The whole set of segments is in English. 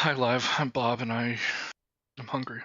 Hi, Live. I'm Bob, and I'm hungry.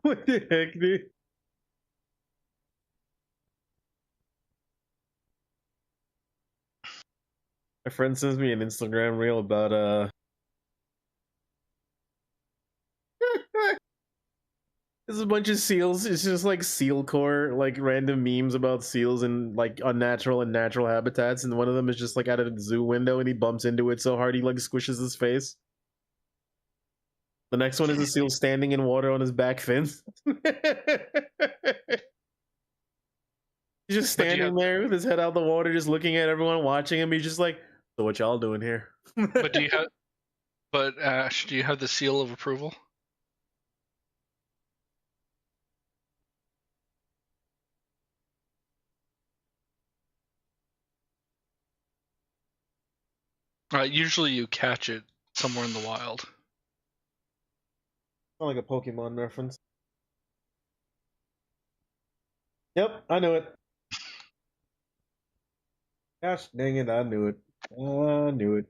What the heck, dude? My friend sends me an Instagram reel about there's a bunch of seals. It's just like seal core, like random memes about seals and like unnatural and natural habitats, and one of them is just like out of the zoo window and he bumps into it so hard he like squishes his face. The next one is a seal standing in water on his back fins. He's just standing there with his head out the water, just looking at everyone watching him. He's just like, "So what y'all doing here?" But Ash, do you have the seal of approval? Usually you catch it somewhere in the wild. Sound like a Pokemon reference. Yep, I knew it. Gosh dang it, I knew it. I knew it.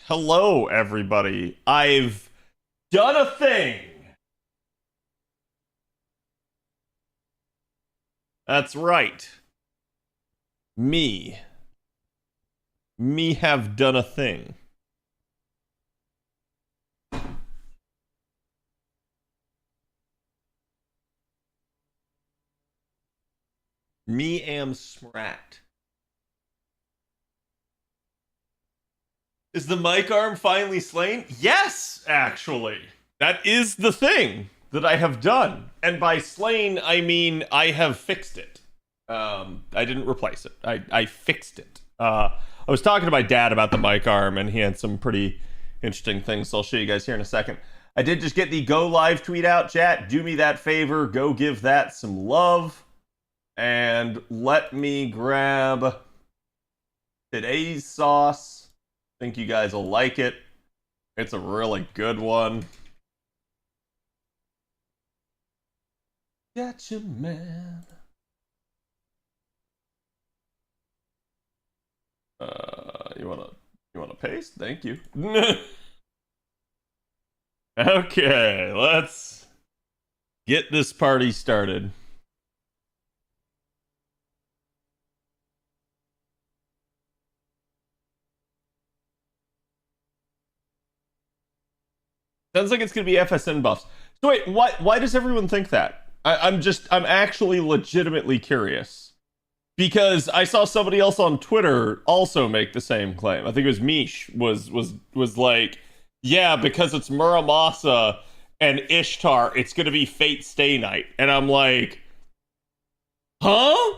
Hello, everybody. I've done a thing. That's right. Me. Me have done a thing. Me am smrat. Is the mic arm finally slain? Yes, actually. That is the thing that I have done. And by slain, I mean I have fixed it. I didn't replace it. I fixed it. I was talking to my dad about the mic arm, and he had some pretty interesting things, so I'll show you guys here in a second. I did just get the go live tweet out, chat. Do me that favor. Go give that some love. And let me grab today's sauce. Think you guys will like it. It's a really good one. Gotcha, man. You wanna paste? Thank you. Okay, let's get this party started. Sounds like it's gonna be FSN buffs. So wait, why does everyone think that? I'm actually legitimately curious. Because I saw somebody else on Twitter also make the same claim. I think it was Mish was like, yeah, because it's Muramasa and Ishtar, it's gonna be Fate Stay Night. And I'm like, huh?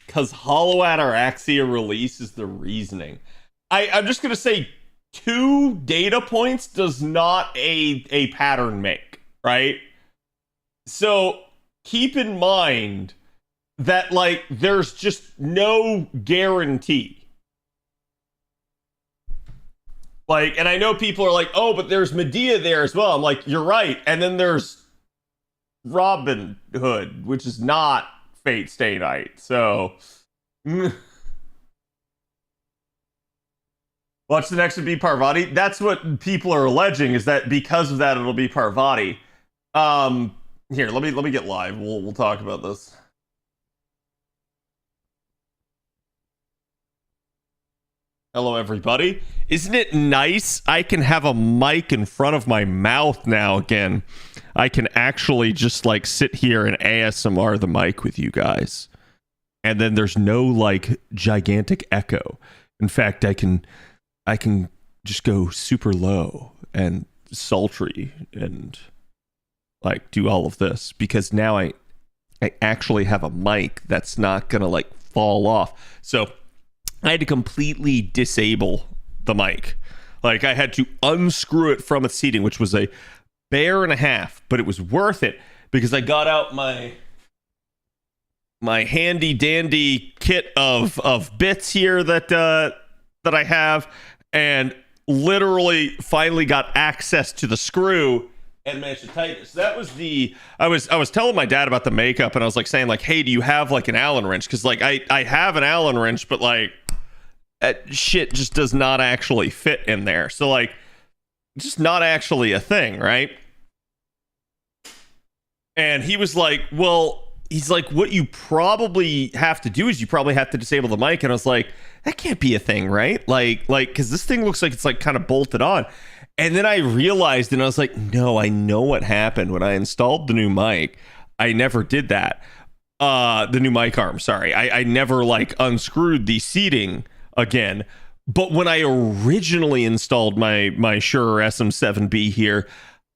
Because Hollow Ataraxia release is the reasoning. I'm just gonna say 2 data points does not a pattern make, right? So keep in mind that like there's just no guarantee. Like, and I know people are like, oh, but there's Medea there as well. I'm like, you're right. And then there's Robin Hood, which is not Fate Stay Night. So watch the next one be Parvati. That's what people are alleging, is that because of that it'll be Parvati. Here, let me get live. We'll talk about this. Hello everybody. Isn't it nice? I can have a mic in front of my mouth now again. I can actually just like sit here and ASMR the mic with you guys. And then there's no like gigantic echo. In fact, I can just go super low and sultry and like do all of this because now I actually have a mic that's not gonna like fall off. So I had to completely disable the mic. Like I had to unscrew it from its seating, which was a bear and a half, but it was worth it because I got out my handy dandy kit of bits here that I have, and literally finally got access to the screw and managed to tighten it. So that was I was telling my dad about the makeup, and I was like saying like, hey, do you have like an Allen wrench? Because like I have an Allen wrench, but like that shit just does not actually fit in there. So like it's just not actually a thing, right? And he was like, well, he's like, what you probably have to do is you probably have to disable the mic. And I was like, that can't be a thing, right? Like, because this thing looks like it's like kind of bolted on. And then I realized, and I was like, no, I know what happened when I installed the new mic. I never did that. The new mic arm, sorry. I never like unscrewed the seating again. But when I originally installed my Shure SM7B here,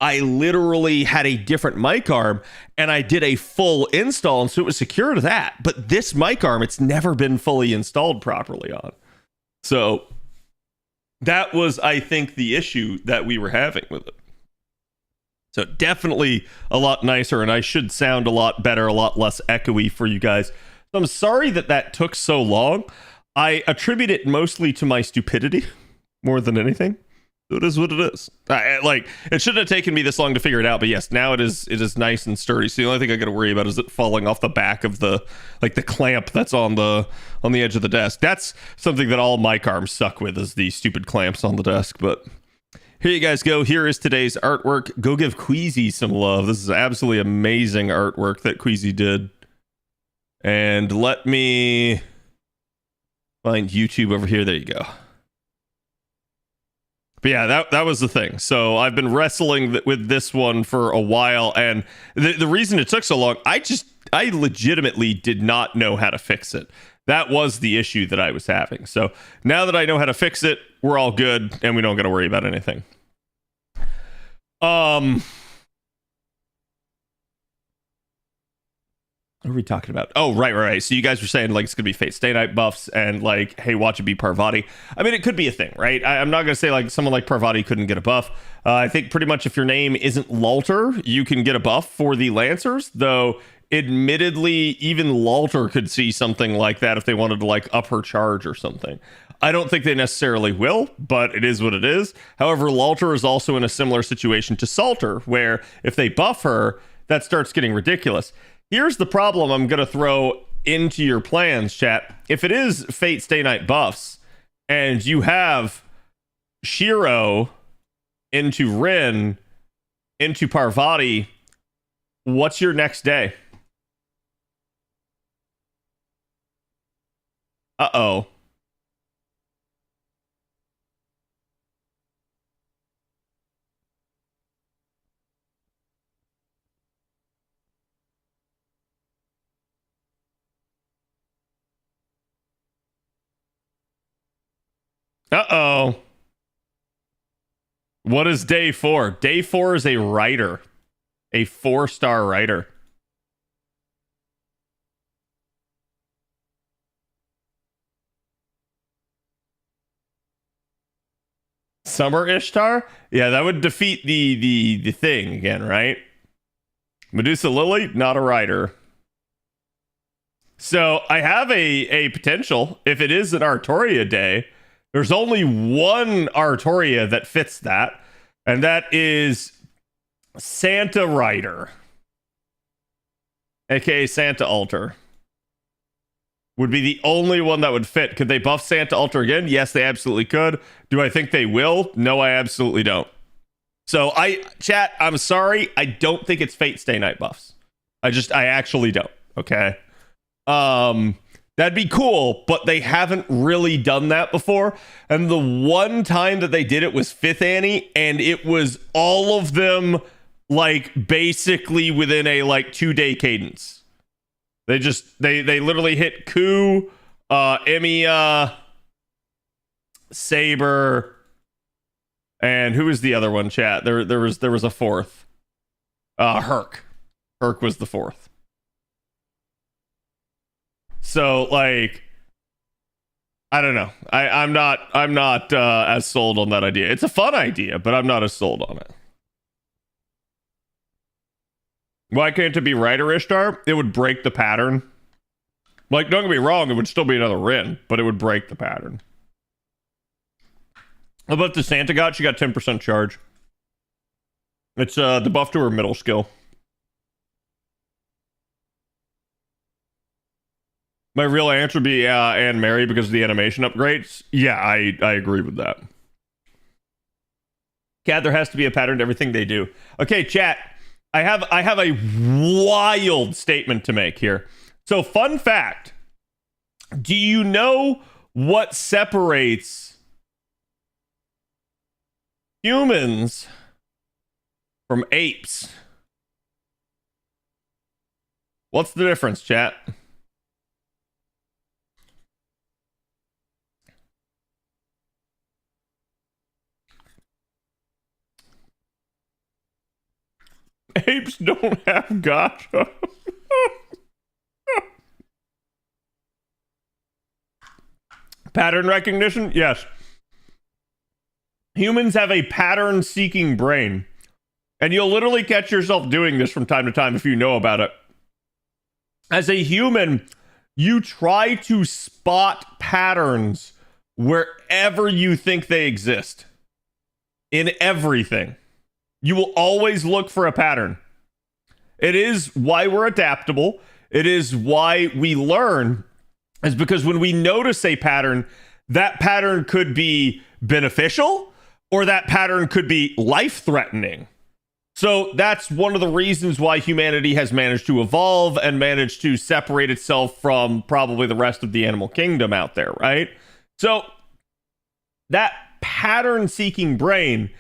I literally had a different mic arm and I did a full install, and so it was secure to that. But this mic arm, it's never been fully installed properly on. So that was, I think, the issue that we were having with it. So definitely a lot nicer, and I should sound a lot better, a lot less echoey for you guys. So I'm sorry that took so long. I attribute it mostly to my stupidity more than anything. It is what it is. Like, it shouldn't have taken me this long to figure it out, but yes, now it is nice and sturdy. So the only thing I got to worry about is it falling off the back of the clamp that's on the edge of the desk. That's something that all mic arms suck with, is the stupid clamps on the desk. But here you guys go. Here is today's artwork. Go give Queasy some love. This is absolutely amazing artwork that Queasy did. And let me find YouTube over here. There you go. But yeah, that was the thing. So I've been wrestling with this one for a while, and the reason it took so long, I legitimately did not know how to fix it. That was the issue that I was having. So now that I know how to fix it, we're all good, and we don't got to worry about anything. What are we talking about? Oh, right. So you guys were saying like it's gonna be Fate Stay Night buffs and like, hey, watch it be Parvati. I mean, it could be a thing, right? I'm not gonna say like someone like Parvati couldn't get a buff. I think pretty much if your name isn't Lalter, you can get a buff for the Lancers, though admittedly, even Lalter could see something like that if they wanted to like up her charge or something. I don't think they necessarily will, but it is what it is. However, Lalter is also in a similar situation to Salter, where if they buff her, that starts getting ridiculous. Here's the problem I'm going to throw into your plans, chat. If it is Fate Stay Night buffs, and you have Shiro into Rin into Parvati, what's your next day? Uh-oh. Uh-oh. What is day 4? Day 4 is a writer. A 4-star writer. Summer Ishtar? Yeah, that would defeat the thing again, right? Medusa Lily, not a writer. So I have a potential. If it is an Artoria day, there's only one Artoria that fits that, and that is Santa Rider, aka Santa Altar. Would be the only one that would fit. Could they buff Santa Altar again? Yes, they absolutely could. Do I think they will? No, I absolutely don't. So chat, I'm sorry. I don't think it's Fate Stay Night buffs. I actually don't. Okay. That'd be cool, but they haven't really done that before. And the one time that they did it was 5th Annie, and it was all of them like basically within a like 2-day cadence. They literally hit Ku, Emiya, Saber, and who was the other one, chat? There was a 4th. Herc. Herc was the 4th. So like, I don't know. I'm not as sold on that idea. It's a fun idea, but I'm not as sold on it. Why can't it be Rider Ishtar? It would break the pattern. Like, don't get me wrong, it would still be another Rin, but it would break the pattern. How about the Santa got? She got 10% charge. It's the buff to her middle skill. My real answer would be Anne Mary because of the animation upgrades. Yeah, I agree with that. Cad, there has to be a pattern to everything they do. Okay, chat. I have a wild statement to make here. So, fun fact. Do you know what separates humans from apes? What's the difference, chat? Apes don't have gacha. Pattern recognition? Yes. Humans have a pattern-seeking brain. And you'll literally catch yourself doing this from time to time if you know about it. As a human, you try to spot patterns wherever you think they exist. In everything. You will always look for a pattern. It is why we're adaptable. It is why we learn. Is because when we notice a pattern, that pattern could be beneficial or that pattern could be life-threatening. So that's one of the reasons why humanity has managed to evolve and managed to separate itself from probably the rest of the animal kingdom out there, right? So that pattern-seeking brain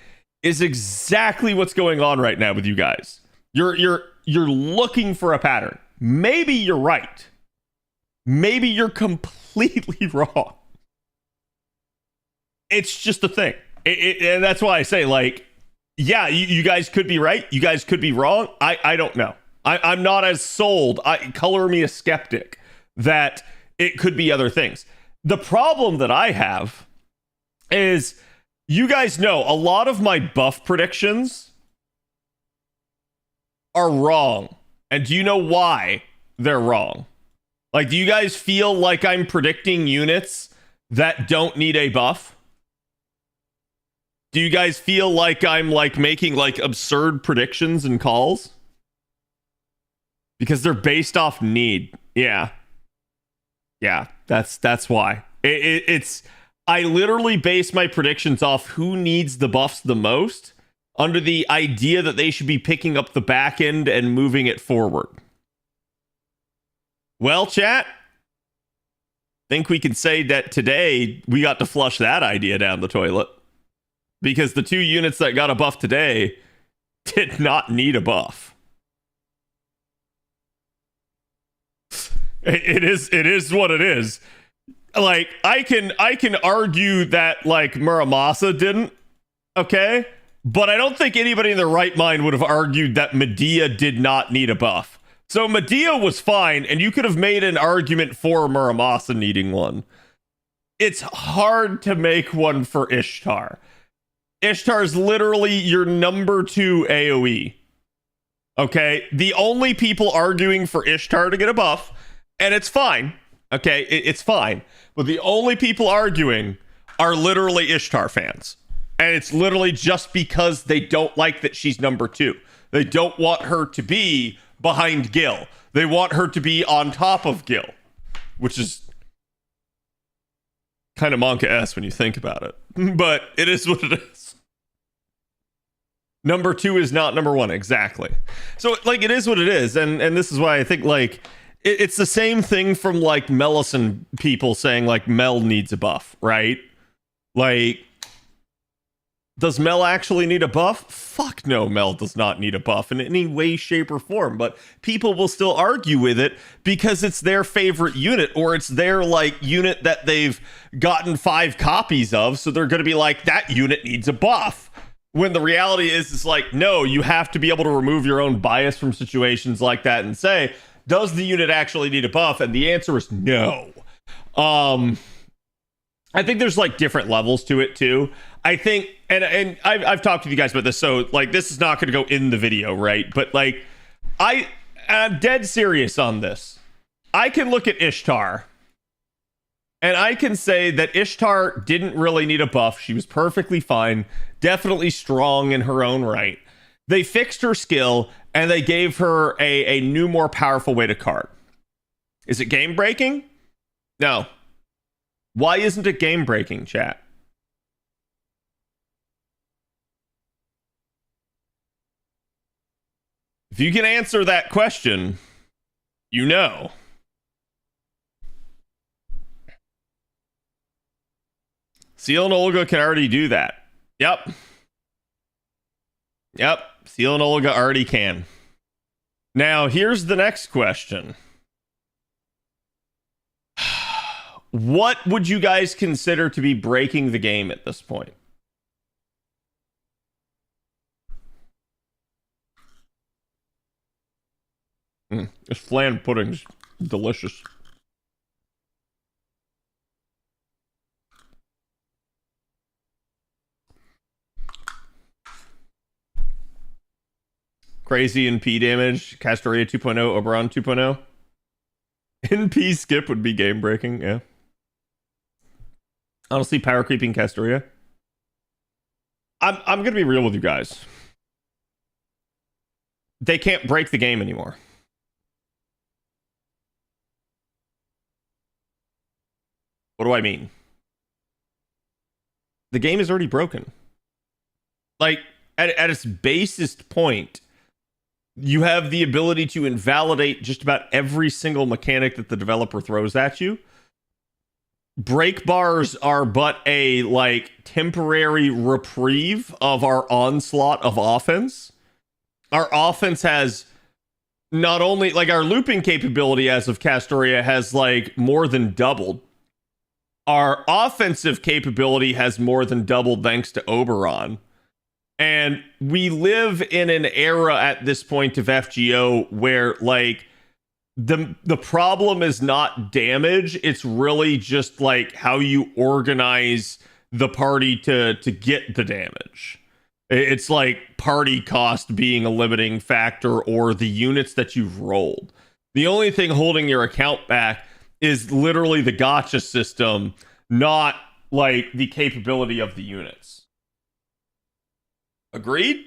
is exactly what's going on right now with you guys. You're looking for a pattern. Maybe you're right. Maybe you're completely wrong. It's just a thing. And that's why I say, like, yeah, you guys could be right. You guys could be wrong. I don't know. I'm not as sold. Color me a skeptic that it could be other things. The problem that I have is, you guys know a lot of my buff predictions are wrong. And do you know why they're wrong? Like, do you guys feel like I'm predicting units that don't need a buff? Do you guys feel like I'm like making like absurd predictions and calls? Because they're based off need. Yeah. Yeah, that's why. It's I literally base my predictions off who needs the buffs the most under the idea that they should be picking up the back end and moving it forward. Well, chat, think we can say that today we got to flush that idea down the toilet, because the 2 units that got a buff today did not need a buff. It is what it is. Like, I can argue that, like, Muramasa didn't, okay? But I don't think anybody in their right mind would have argued that Medea did not need a buff. So Medea was fine, and you could have made an argument for Muramasa needing one. It's hard to make one for Ishtar. Ishtar's literally your number 2 AoE. Okay? The only people arguing for Ishtar to get a buff, and it's fine. Okay? It's fine. But the only people arguing are literally Ishtar fans. And it's literally just because they don't like that she's number 2. They don't want her to be behind Gil. They want her to be on top of Gil, which is kind of Monka-esque when you think about it. But it is what it is. Number 2 is not number 1, exactly. So, like, it is what it is, and this is why I think, like, it's the same thing from, like, Mellison people saying, like, Mel needs a buff, right? Like, does Mel actually need a buff? Fuck no, Mel does not need a buff in any way, shape, or form. But people will still argue with it because it's their favorite unit, or it's their, like, unit that they've gotten 5 copies of. So they're going to be like, that unit needs a buff. When the reality is, it's like, no, you have to be able to remove your own bias from situations like that and say, does the unit actually need a buff? And the answer is no. I think there's, like, different levels to it too. I think, and I've talked with you guys about this, so, like, this is not going to go in the video, right? But, like, I'm dead serious on this. I can look at Ishtar, and I can say that Ishtar didn't really need a buff. She was perfectly fine, definitely strong in her own right. They fixed her skill, and they gave her a new, more powerful way to card. Is it game breaking? No. Why isn't it game breaking, chat? If you can answer that question, you know. Seal and Olga can already do that. Yep. Seal and Olga already can. Now, here's the next question. What would you guys consider to be breaking the game at this point? This flan pudding's delicious. Crazy NP damage, Castoria 2.0, Oberon 2.0. NP skip would be game breaking, yeah. Honestly, power creeping Castoria. I'm gonna be real with you guys. They can't break the game anymore. What do I mean? The game is already broken. Like, at its basest point, you have the ability to invalidate just about every single mechanic that the developer throws at you. Break bars are but a, like, temporary reprieve of our onslaught of offense. Our offense has not only, like, our looping capability as of Castoria has, like, more than doubled. Our offensive capability has more than doubled thanks to Oberon. And we live in an era at this point of FGO where, like, the problem is not damage. It's really just, like, how you organize the party to get the damage. It's like party cost being a limiting factor, or the units that you've rolled. The only thing holding your account back is literally the gacha system, not, like, the capability of the units. Agreed?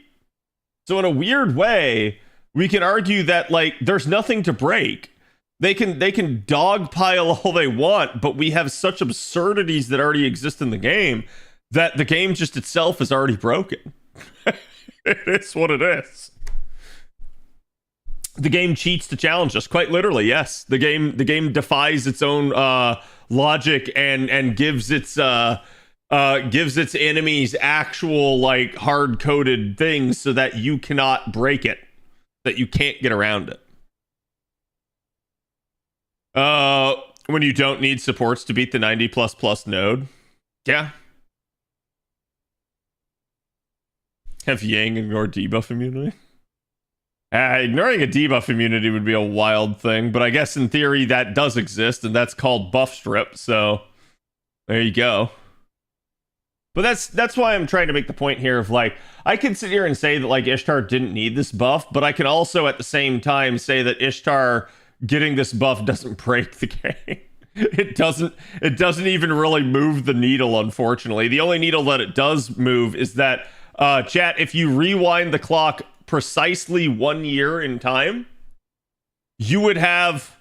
So in a weird way, we can argue that, like, there's nothing to break. They can dogpile all they want, but we have such absurdities that already exist in the game that the game just itself is already broken. It is what it is. The game cheats to challenge us, quite literally. Yes, the game defies its own logic and gives its enemies actual like hard coded things so that you cannot break it, that you can't get around it. When you don't need supports to beat the 90++ node, yeah. Have Yang ignore debuff immunity? Ignoring a debuff immunity would be a wild thing, but I guess in theory that does exist, and that's called buff strip, so there you go. But that's why I'm trying to make the point here of like, I can sit here and say that like Ishtar didn't need this buff, but I can also at the same time say that Ishtar getting this buff doesn't break the game. It doesn't even really move the needle, unfortunately. The only needle that it does move is that chat, if you rewind the clock precisely 1 year in time, you would have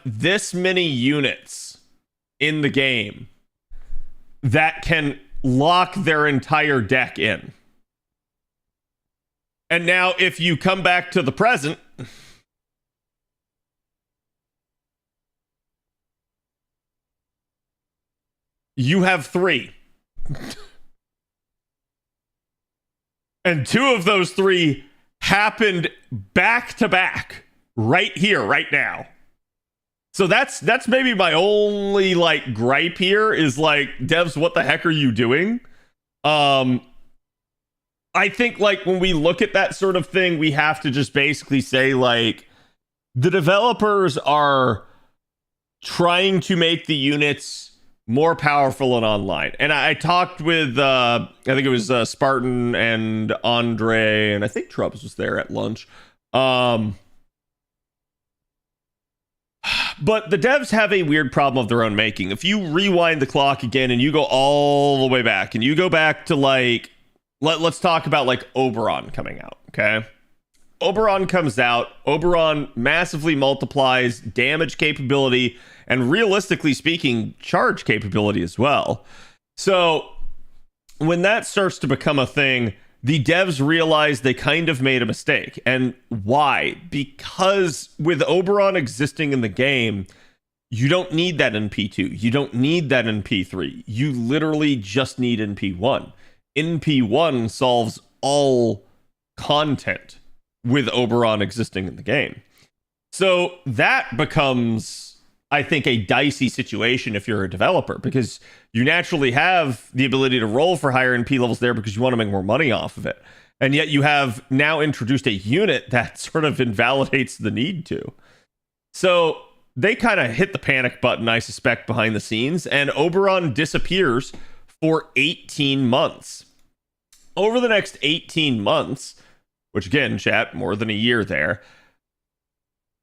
this many units in the game that can lock their entire deck in. And now if you come back to the present, you have 3. And 2 of those 3 happened back to back right here, right now. So that's maybe my only like gripe here is like, devs, what the heck are you doing? I think like when we look at that sort of thing, we have to just basically say like the developers are trying to make the units more powerful and online. And I talked with I think it was Spartan and Andre, and I think Trubs was there at lunch. But the devs have a weird problem of their own making. If you rewind the clock again and you go all the way back and you go back to like, let's talk about like Oberon coming out, okay? Oberon comes out, Oberon massively multiplies damage capability and realistically speaking, charge capability as well. So when that starts to become a thing, the devs realize they kind of made a mistake. And why? Because with Oberon existing in the game, you don't need that in P2. You don't need that in P3. You literally just need in P1. In P1 solves all content with Oberon existing in the game. So that becomes, I think, a dicey situation if you're a developer, because you naturally have the ability to roll for higher NP levels there because you want to make more money off of it. And yet you have now introduced a unit that sort of invalidates the need to. So they kind of hit the panic button, I suspect, behind the scenes, and Oberon disappears for 18 months. Over the next 18 months, which again, chat, more than a year there,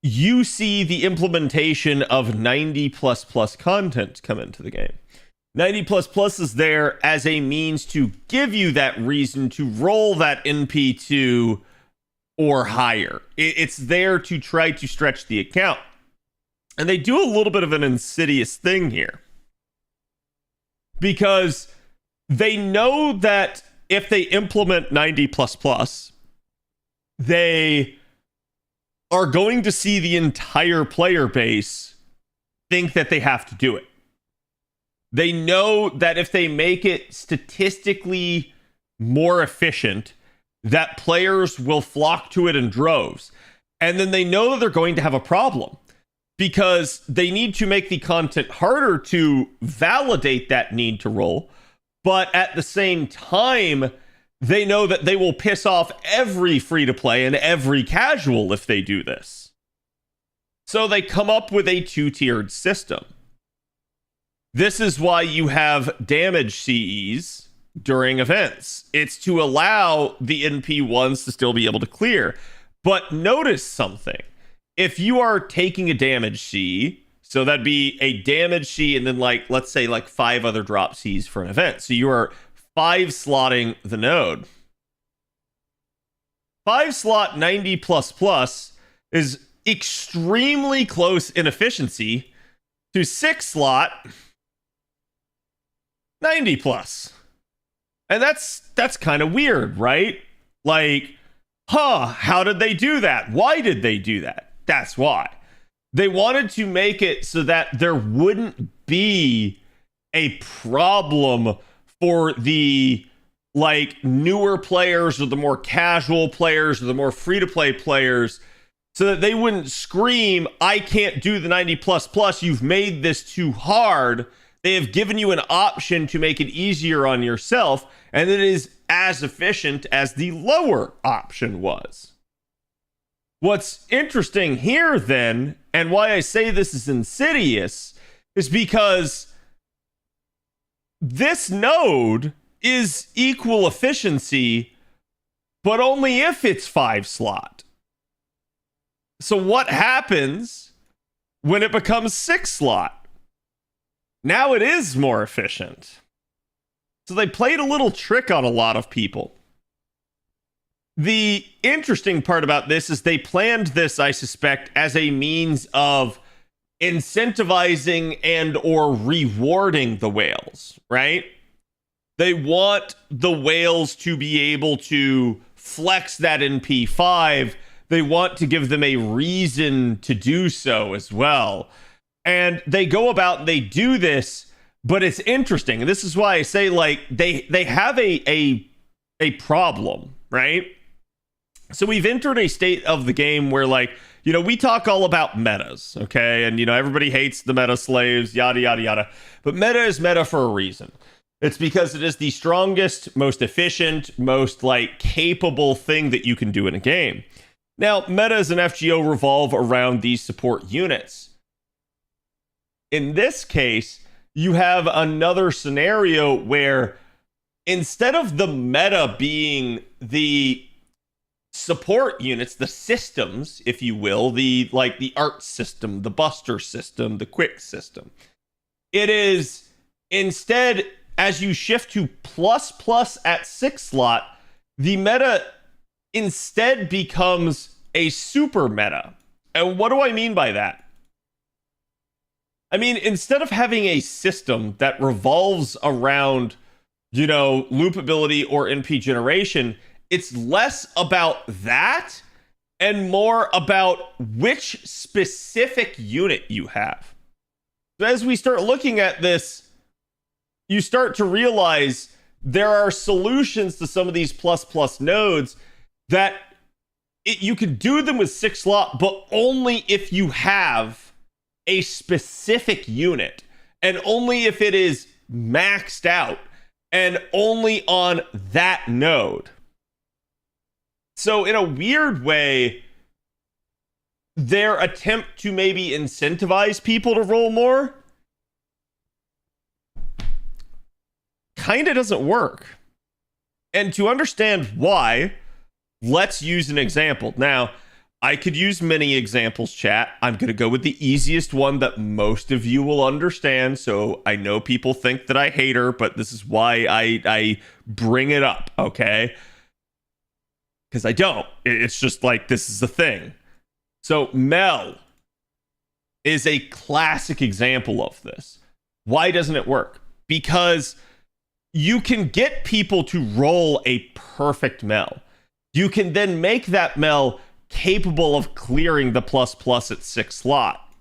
you see the implementation of 90++ content come into the game. 90++ is there as a means to give you that reason to roll that NP2 or higher. It's there to try to stretch the account. And they do a little bit of an insidious thing here, because they know that if they implement 90++, they are going to see the entire player base think that they have to do it. They know that if they make it statistically more efficient, that players will flock to it in droves. And then they know that they're going to have a problem, because they need to make the content harder to validate that need to roll. But at the same time, they know that they will piss off every free-to-play and every casual if they do this. So they come up with a 2-tiered system. This is why you have damage CEs during events. It's to allow the NP1s to still be able to clear. But notice something. If you are taking a damage CE, so that'd be a damage C and then like, let's say like 5 other drop Cs for an event. So you are 5 slotting the node. 5 slot 90 plus plus is extremely close in efficiency to 6 slot 90 plus. And that's kind of weird, right? Like, how did they do that? Why did they do that? That's why. They wanted to make it so that there wouldn't be a problem for the like newer players or the more casual players or the more free-to-play players, so that they wouldn't scream, I can't do the 90 plus plus, you've made this too hard. They have given you an option to make it easier on yourself, and it is as efficient as the lower option was. What's interesting here then, and why I say this is insidious, is because this node is equal efficiency, but only if it's 5 slot. So what happens when it becomes 6 slot? Now it is more efficient. So they played a little trick on a lot of people. The interesting part about this is they planned this, I suspect, as a means of incentivizing and or rewarding the whales, right? They want the whales to be able to flex that in P5. They want to give them a reason to do so as well. And they go about and they do this, but it's interesting. And this is why I say, like, they have a problem, right? So we've entered a state of the game where, like, you know, we talk all about metas, okay? And, you know, everybody hates the meta slaves, yada, yada, yada. But meta is meta for a reason. It's because it is the strongest, most efficient, most, like, capable thing that you can do in a game. Now, metas and FGO revolve around these support units. In this case, you have another scenario where instead of the meta being the support units, the systems, if you will, the art system, the buster system, the quick system, it is instead, as you shift to plus plus at 6 slot, the meta instead becomes a super meta. And what do I mean by that? I mean, instead of having a system that revolves around, you know, loopability or NP generation, it's less about that and more about which specific unit you have. So as we start looking at this, you start to realize there are solutions to some of these plus plus nodes that you can do them with 6 slot, but only if you have a specific unit, and only if it is maxed out, and only on that node. So in a weird way, their attempt to maybe incentivize people to roll more kind of doesn't work. And to understand why, let's use an example. Now, I could use many examples, chat. I'm going to go with the easiest one that most of you will understand. So I know people think that I hate her, but this is why I bring it up, okay? Because I don't. It's just like, this is the thing. So Mel is a classic example of this. Why doesn't it work? Because you can get people to roll a perfect Mel. You can then make that Mel capable of clearing the plus plus at 6 slot.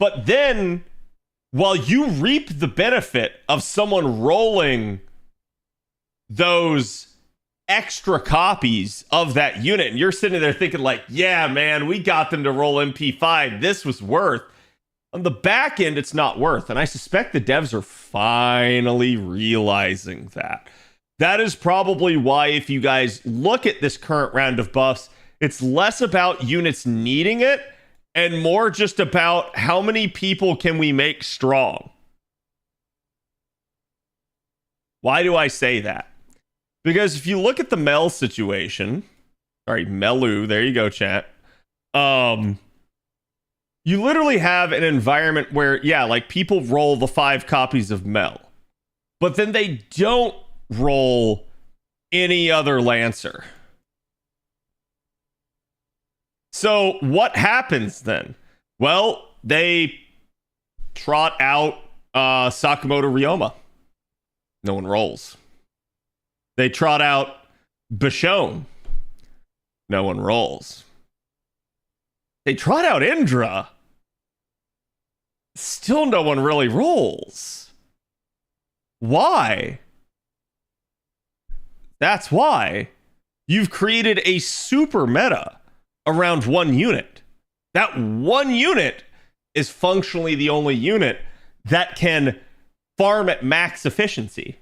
But then, while you reap the benefit of someone rolling those extra copies of that unit, and you're sitting there thinking like, yeah, man, we got them to roll MP5. This was worth. On the back end, it's not worth. And I suspect the devs are finally realizing that. That is probably why, if you guys look at this current round of buffs, it's less about units needing it and more just about how many people can we make strong. Why do I say that? Because if you look at the Mel situation, sorry, Melu, there you go, chat. You literally have an environment where, yeah, like people roll the 5 copies of Mel, but then they don't roll any other Lancer. So what happens then? Well, they trot out Sakamoto Ryoma. No one rolls. They trot out Bichon. No one rolls. They trot out Indra. Still no one really rolls. Why? That's why you've created a super meta around one unit. That one unit is functionally the only unit that can farm at max efficiency.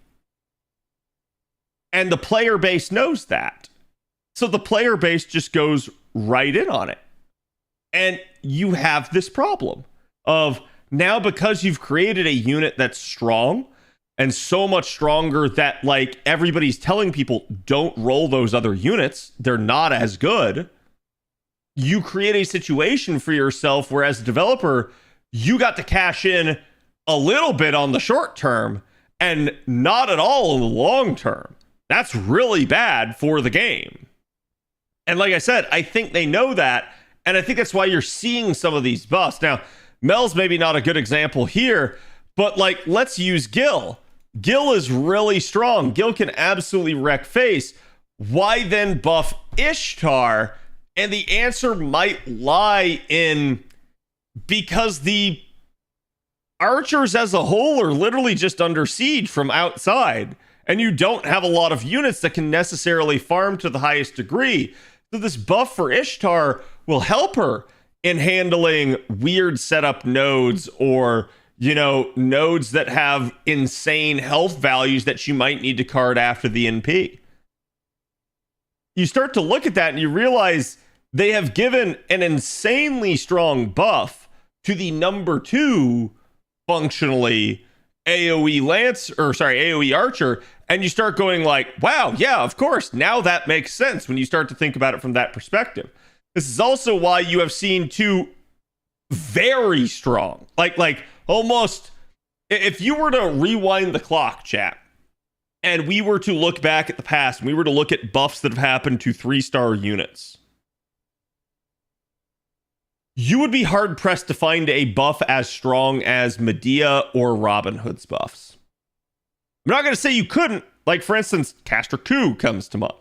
And the player base knows that. So the player base just goes right in on it. And you have this problem of now, because you've created a unit that's strong and so much stronger that like everybody's telling people don't roll those other units, they're not as good. You create a situation for yourself where as a developer, you got to cash in a little bit on the short term and not at all in the long term. That's really bad for the game. And like I said, I think they know that. And I think that's why you're seeing some of these buffs. Now, Mel's maybe not a good example here, but like, let's use Gil. Gil is really strong. Gil can absolutely wreck face. Why then buff Ishtar? And the answer might lie in because the archers as a whole are literally just under siege from outside. And you don't have a lot of units that can necessarily farm to the highest degree. So this buff for Ishtar will help her in handling weird setup nodes or, you know, nodes that have insane health values that she might need to card after the NP. You start to look at that and you realize they have given an insanely strong buff to the number 2 functionally AoE Archer, and you start going like, wow, yeah, of course, now that makes sense when you start to think about it from that perspective. This is also why you have seen 2 very strong, like almost, if you were to rewind the clock, chat, and we were to look back at the past, and we were to look at buffs that have happened to 3-star units, you would be hard pressed to find a buff as strong as Medea or Robin Hood's buffs. I'm not going to say you couldn't. Like, for instance, Castor Coup comes to mind.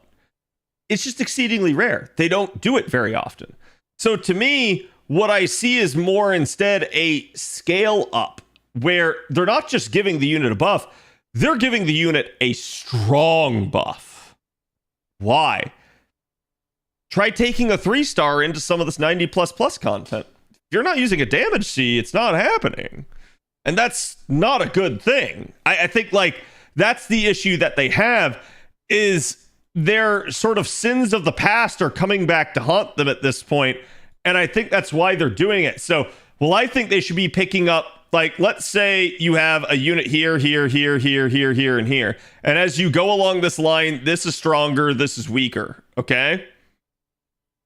It's just exceedingly rare. They don't do it very often. So to me, what I see is more instead a scale up where they're not just giving the unit a buff, they're giving the unit a strong buff. Why? Try taking a 3-star into some of this 90++ content. If you're not using a damage C, it's not happening. And that's not a good thing. I think like that's the issue that they have is their sort of sins of the past are coming back to haunt them at this point. And I think that's why they're doing it. So, well, I think they should be picking up, like, let's say you have a unit here, here, here, here, here, here, and here. And as you go along this line, this is stronger, this is weaker. Okay?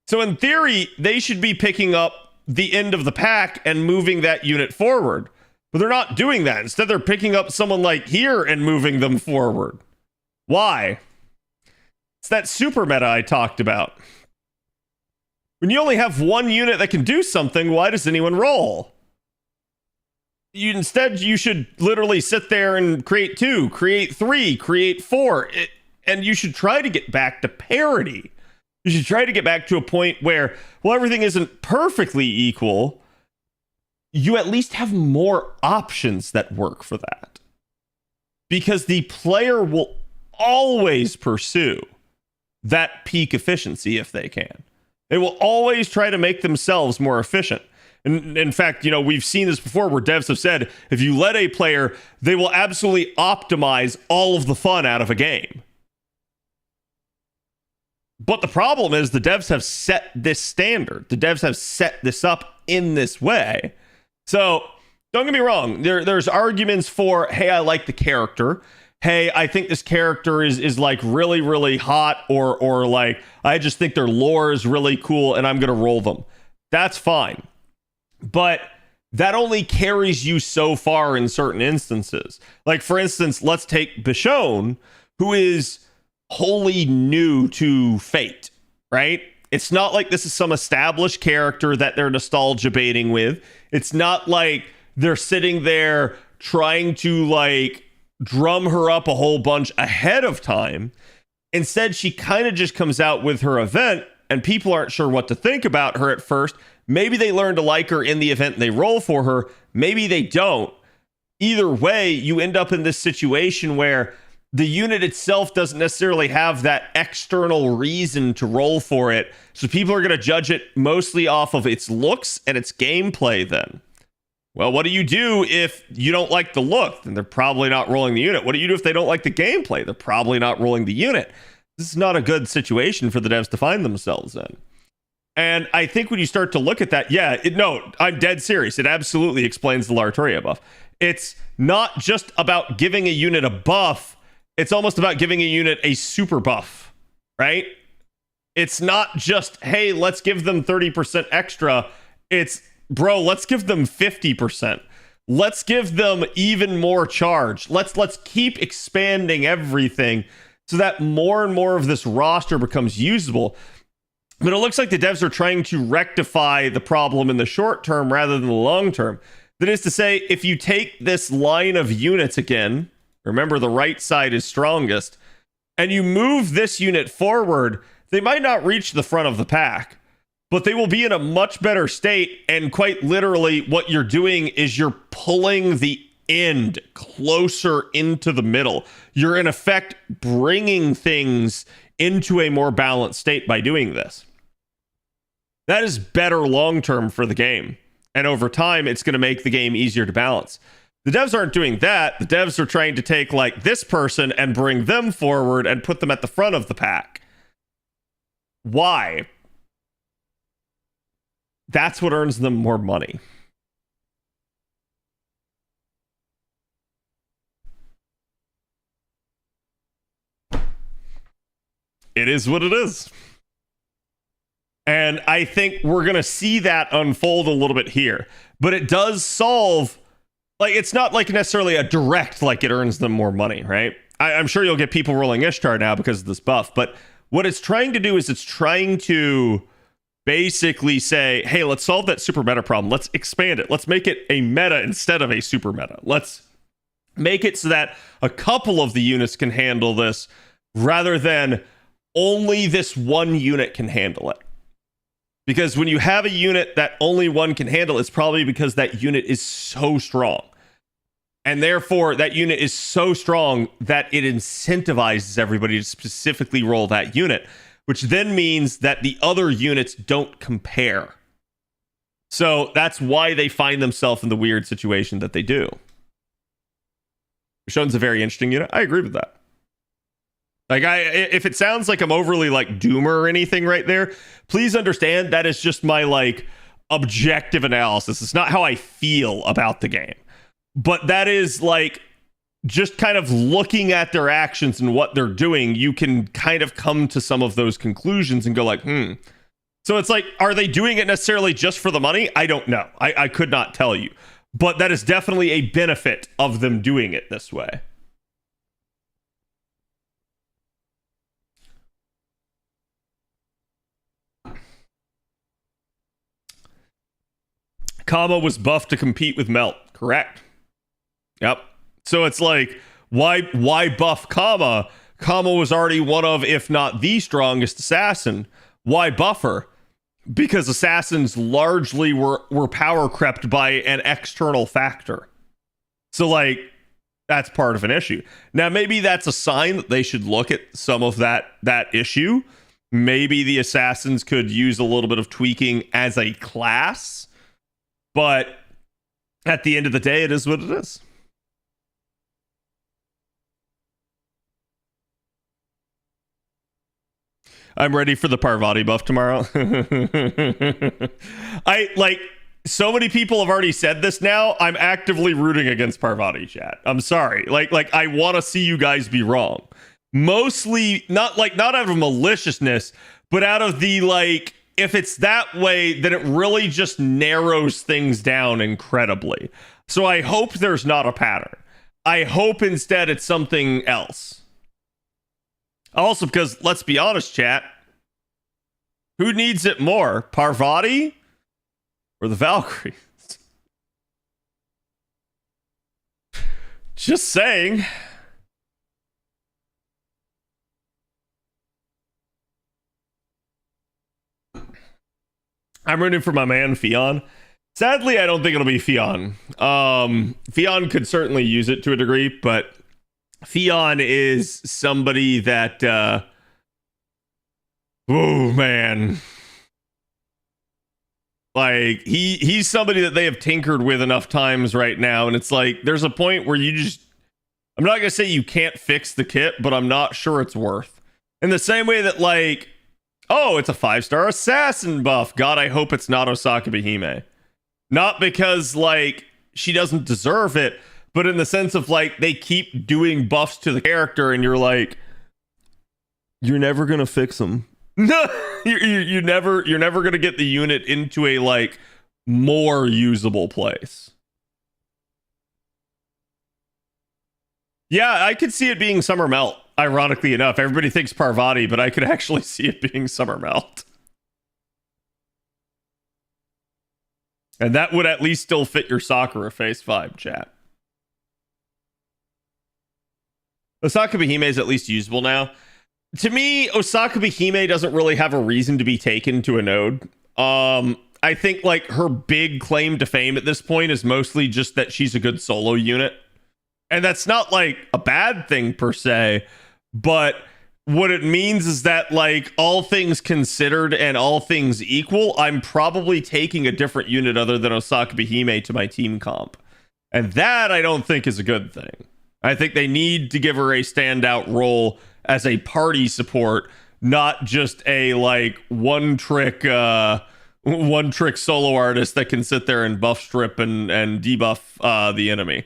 So in theory, they should be picking up the end of the pack and moving that unit forward. But they're not doing that. Instead, they're picking up someone like here and moving them forward. Why? It's that super meta I talked about. When you only have one unit that can do something, why does anyone roll? Instead, you should literally sit there and create 2, create 3, create 4. And you should try to get back to parity. You should try to get back to a point where, well, everything isn't perfectly equal. You at least have more options that work for that. Because the player will always pursue that peak efficiency if they can. They will always try to make themselves more efficient. And in fact, you know, we've seen this before where devs have said, if you let a player, they will absolutely optimize all of the fun out of a game. But the problem is the devs have set this standard. The devs have set this up in this way. So don't get me wrong. There's arguments for, hey, I like the character. Hey, I think this character is like really, really hot, or like, I just think their lore is really cool and I'm going to roll them. That's fine. But that only carries you so far in certain instances. Like, for instance, let's take Bichon, who is wholly new to Fate, right? It's not like this is some established character that they're nostalgia baiting with. It's not like they're sitting there trying to like drum her up a whole bunch ahead of time. Instead, she kind of just comes out with her event and people aren't sure what to think about her at first. Maybe they learn to like her in the event and they roll for her. Maybe they don't. Either way, you end up in this situation where the unit itself doesn't necessarily have that external reason to roll for it. So people are going to judge it mostly off of its looks and its gameplay then. Well, what do you do if you don't like the look? Then they're probably not rolling the unit. What do you do if they don't like the gameplay? They're probably not rolling the unit. This is not a good situation for the devs to find themselves in. And I think when you start to look at that, no, I'm dead serious. It absolutely explains the Lartoria buff. It's not just about giving a unit a buff. It's almost about giving a unit a super buff, right? It's not just, hey, let's give them 30% extra. It's, bro, let's give them 50%. Let's give them even more charge. Let's keep expanding everything so that more and more of this roster becomes usable. But it looks like the devs are trying to rectify the problem in the short term rather than the long term. That is to say, if you take this line of units again, remember the right side is strongest, and you move this unit forward, they might not reach the front of the pack, but they will be in a much better state. And quite literally, what you're doing is you're pulling the end closer into the middle. You're in effect bringing things into a more balanced state by doing this. That is better long term for the game. And over time, it's going to make the game easier to balance. The devs aren't doing that. The devs are trying to take like this person and bring them forward and put them at the front of the pack. Why? That's what earns them more money. It is what it is. And I think we're going to see that unfold a little bit here. But it does solve, like, it's not like necessarily a direct, like it earns them more money, right? I'm sure you'll get people rolling Ishtar now because of this buff. But what it's trying to do is it's trying to basically say, hey, let's solve that super meta problem. Let's expand it. Let's make it a meta instead of a super meta. Let's make it so that a couple of the units can handle this rather than only this one unit can handle it. Because when you have a unit that only one can handle, it's probably because that unit is so strong. And therefore, that unit is so strong that it incentivizes everybody to specifically roll that unit, which then means that the other units don't compare. So that's why they find themselves in the weird situation that they do. Rishon's a very interesting unit. I agree with that. Like, if it sounds like I'm overly like doomer or anything right there, please understand that is just my like objective analysis. It's not how I feel about the game, but that is like just kind of looking at their actions and what they're doing. You can kind of come to some of those conclusions and go like, So it's like, are they doing it necessarily just for the money? I don't know. I could not tell you, but that is definitely a benefit of them doing it this way. Kama was buffed to compete with Melt. Correct. Yep. So it's like, why buff Kama? Kama was already one of, if not the strongest assassin. Why buff her? Because assassins largely were power crept by an external factor. So like, that's part of an issue. Now, maybe that's a sign that they should look at some of that issue. Maybe the assassins could use a little bit of tweaking as a class. But at the end of the day, it is what it is. I'm ready for the Parvati buff tomorrow. So many people have already said this now. I'm actively rooting against Parvati, chat. I'm sorry. Like I want to see you guys be wrong. Mostly not out of maliciousness, but out of the like, if it's that way, then it really just narrows things down incredibly. So I hope there's not a pattern. I hope instead it's something else. Also, because let's be honest, chat, who needs it more, Parvati or the Valkyries? Just saying. I'm rooting for my man Fionn. Sadly, I don't think it'll be Fionn. Fionn could certainly use it to a degree, but Fionn is somebody that oh man. Like he's somebody that they have tinkered with enough times right now, and it's like there's a point where you just, I'm not gonna say you can't fix the kit, but I'm not sure it's worth. In the same way that, like, oh, it's a 5-star assassin buff. God, I hope it's not Osaka Behime. Not because, like, she doesn't deserve it, but in the sense of, like, they keep doing buffs to the character, and you're like, you're never gonna fix them. No, you're never gonna get the unit into a, like, more usable place. Yeah, I could see it being Summer Melt. Ironically enough, everybody thinks Parvati, but I could actually see it being Summer Melt. And that would at least still fit your Sakura Phase 5, chat. Osaka Behime is at least usable now. To me, Osaka Behime doesn't really have a reason to be taken to a node. I think, like, her big claim to fame at this point is mostly just that she's a good solo unit. And that's not, like, a bad thing per se, but what it means is that, like, all things considered and all things equal, I'm probably taking a different unit other than Osaka Behime to my team comp. And that I don't think is a good thing. I think they need to give her a standout role as a party support, not just a, like, one trick solo artist that can sit there and buff strip and debuff the enemy.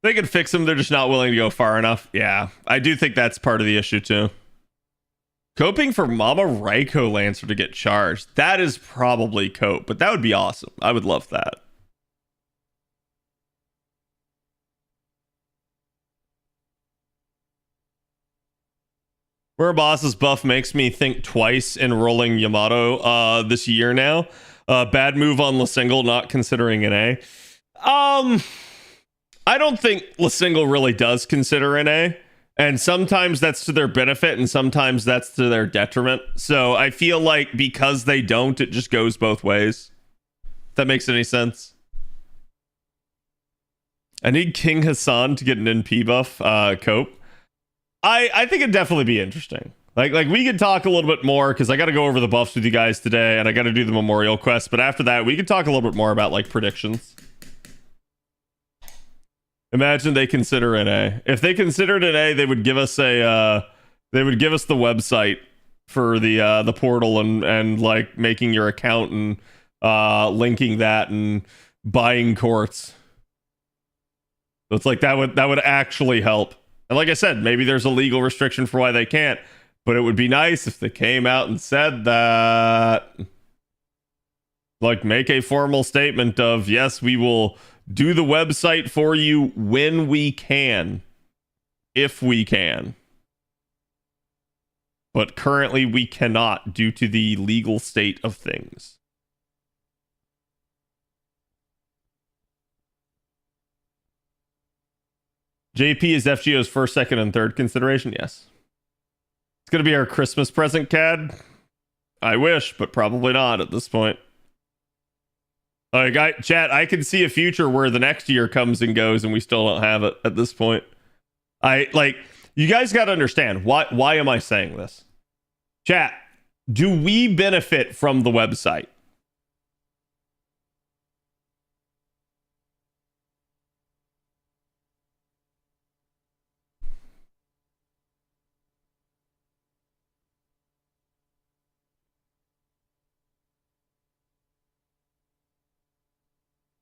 They can fix them, they're just not willing to go far enough. Yeah, I do think that's part of the issue too. Coping for Mama Raiko Lancer to get charged. That is probably cope, but that would be awesome. I would love that. Where Boss's buff makes me think twice in rolling Yamato this year now. Bad move on Lasingle, not considering an A. I don't think Lasingle really does consider an A, and sometimes that's to their benefit and sometimes that's to their detriment. So I feel like because they don't, it just goes both ways. If that makes any sense. I need King Hassan to get an NP buff, cope. I think it'd definitely be interesting. Like we could talk a little bit more because I got to go over the buffs with you guys today and I got to do the Memeorial quest. But after that, we could talk a little bit more about, like, predictions. Imagine they consider an A. If they considered an A, they would give us the website for the portal and like making your account and linking that and buying courts. So it's like that would actually help. And like I said, maybe there's a legal restriction for why they can't, but it would be nice if they came out and said that. Like, make a formal statement of, yes, we will do the website for you when we can, if we can. But currently we cannot due to the legal state of things. JP is FGO's first, second, and third consideration? Yes. It's going to be our Christmas present, CAD. I wish, but probably not at this point. Like, chat, I can see a future where the next year comes and goes and we still don't have it at this point. You guys got to understand, why am I saying this? Chat, do we benefit from the website?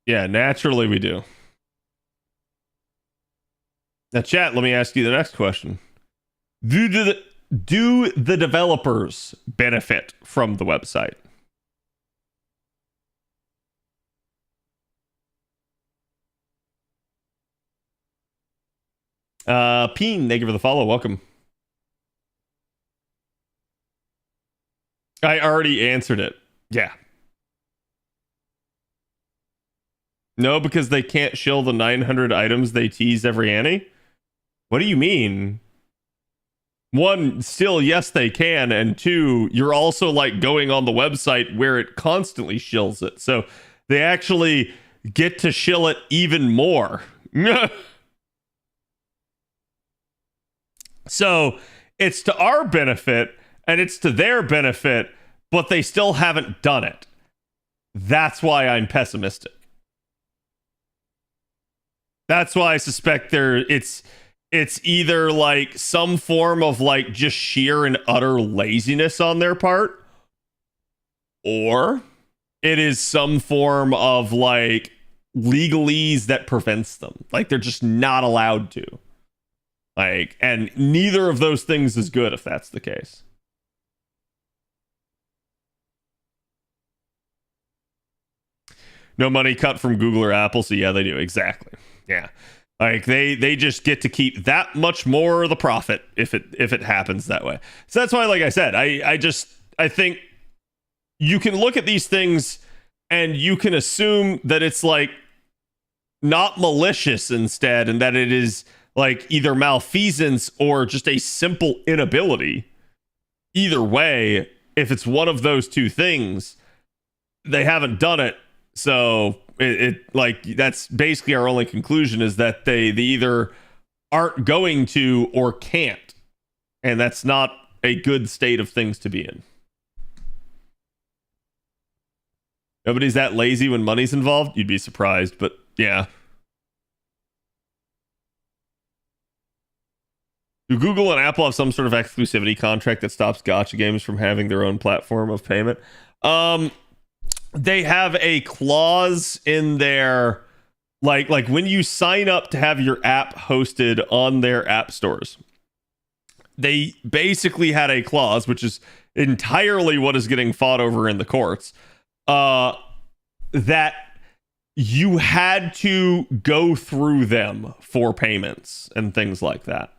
Yeah, naturally we do. Now, chat, let me ask you the next question. Do the developers benefit from the website? Peen, thank you for the follow. Welcome. I already answered it. Yeah. No, because they can't shill the 900 items they tease every Annie. What do you mean? One, still, yes, they can. And two, you're also like going on the website where it constantly shills it. So they actually get to shill it even more. So it's to our benefit and it's to their benefit, but they still haven't done it. That's why I'm pessimistic. That's why I suspect it's either like some form of like just sheer and utter laziness on their part, or it is some form of like legalese that prevents them. Like they're just not allowed to. Like, and neither of those things is good if that's the case. No money cut from Google or Apple, so yeah, they do. Exactly. Yeah. Like they just get to keep that much more of the profit if it happens that way. So that's why, like I said, I think you can look at these things and you can assume that it's like not malicious instead, and that it is like either malfeasance or just a simple inability. Either way, if it's one of those two things, they haven't done it. So it like that's basically our only conclusion, is that they either aren't going to or can't, and that's not a good state of things to be in. Nobody's that lazy when money's involved. You'd be surprised, but yeah. Do Google and Apple have some sort of exclusivity contract that stops gacha games from having their own platform of payment? They have a clause in their like when you sign up to have your app hosted on their app stores. They basically had a clause, which is entirely what is getting fought over in the courts, that you had to go through them for payments and things like that.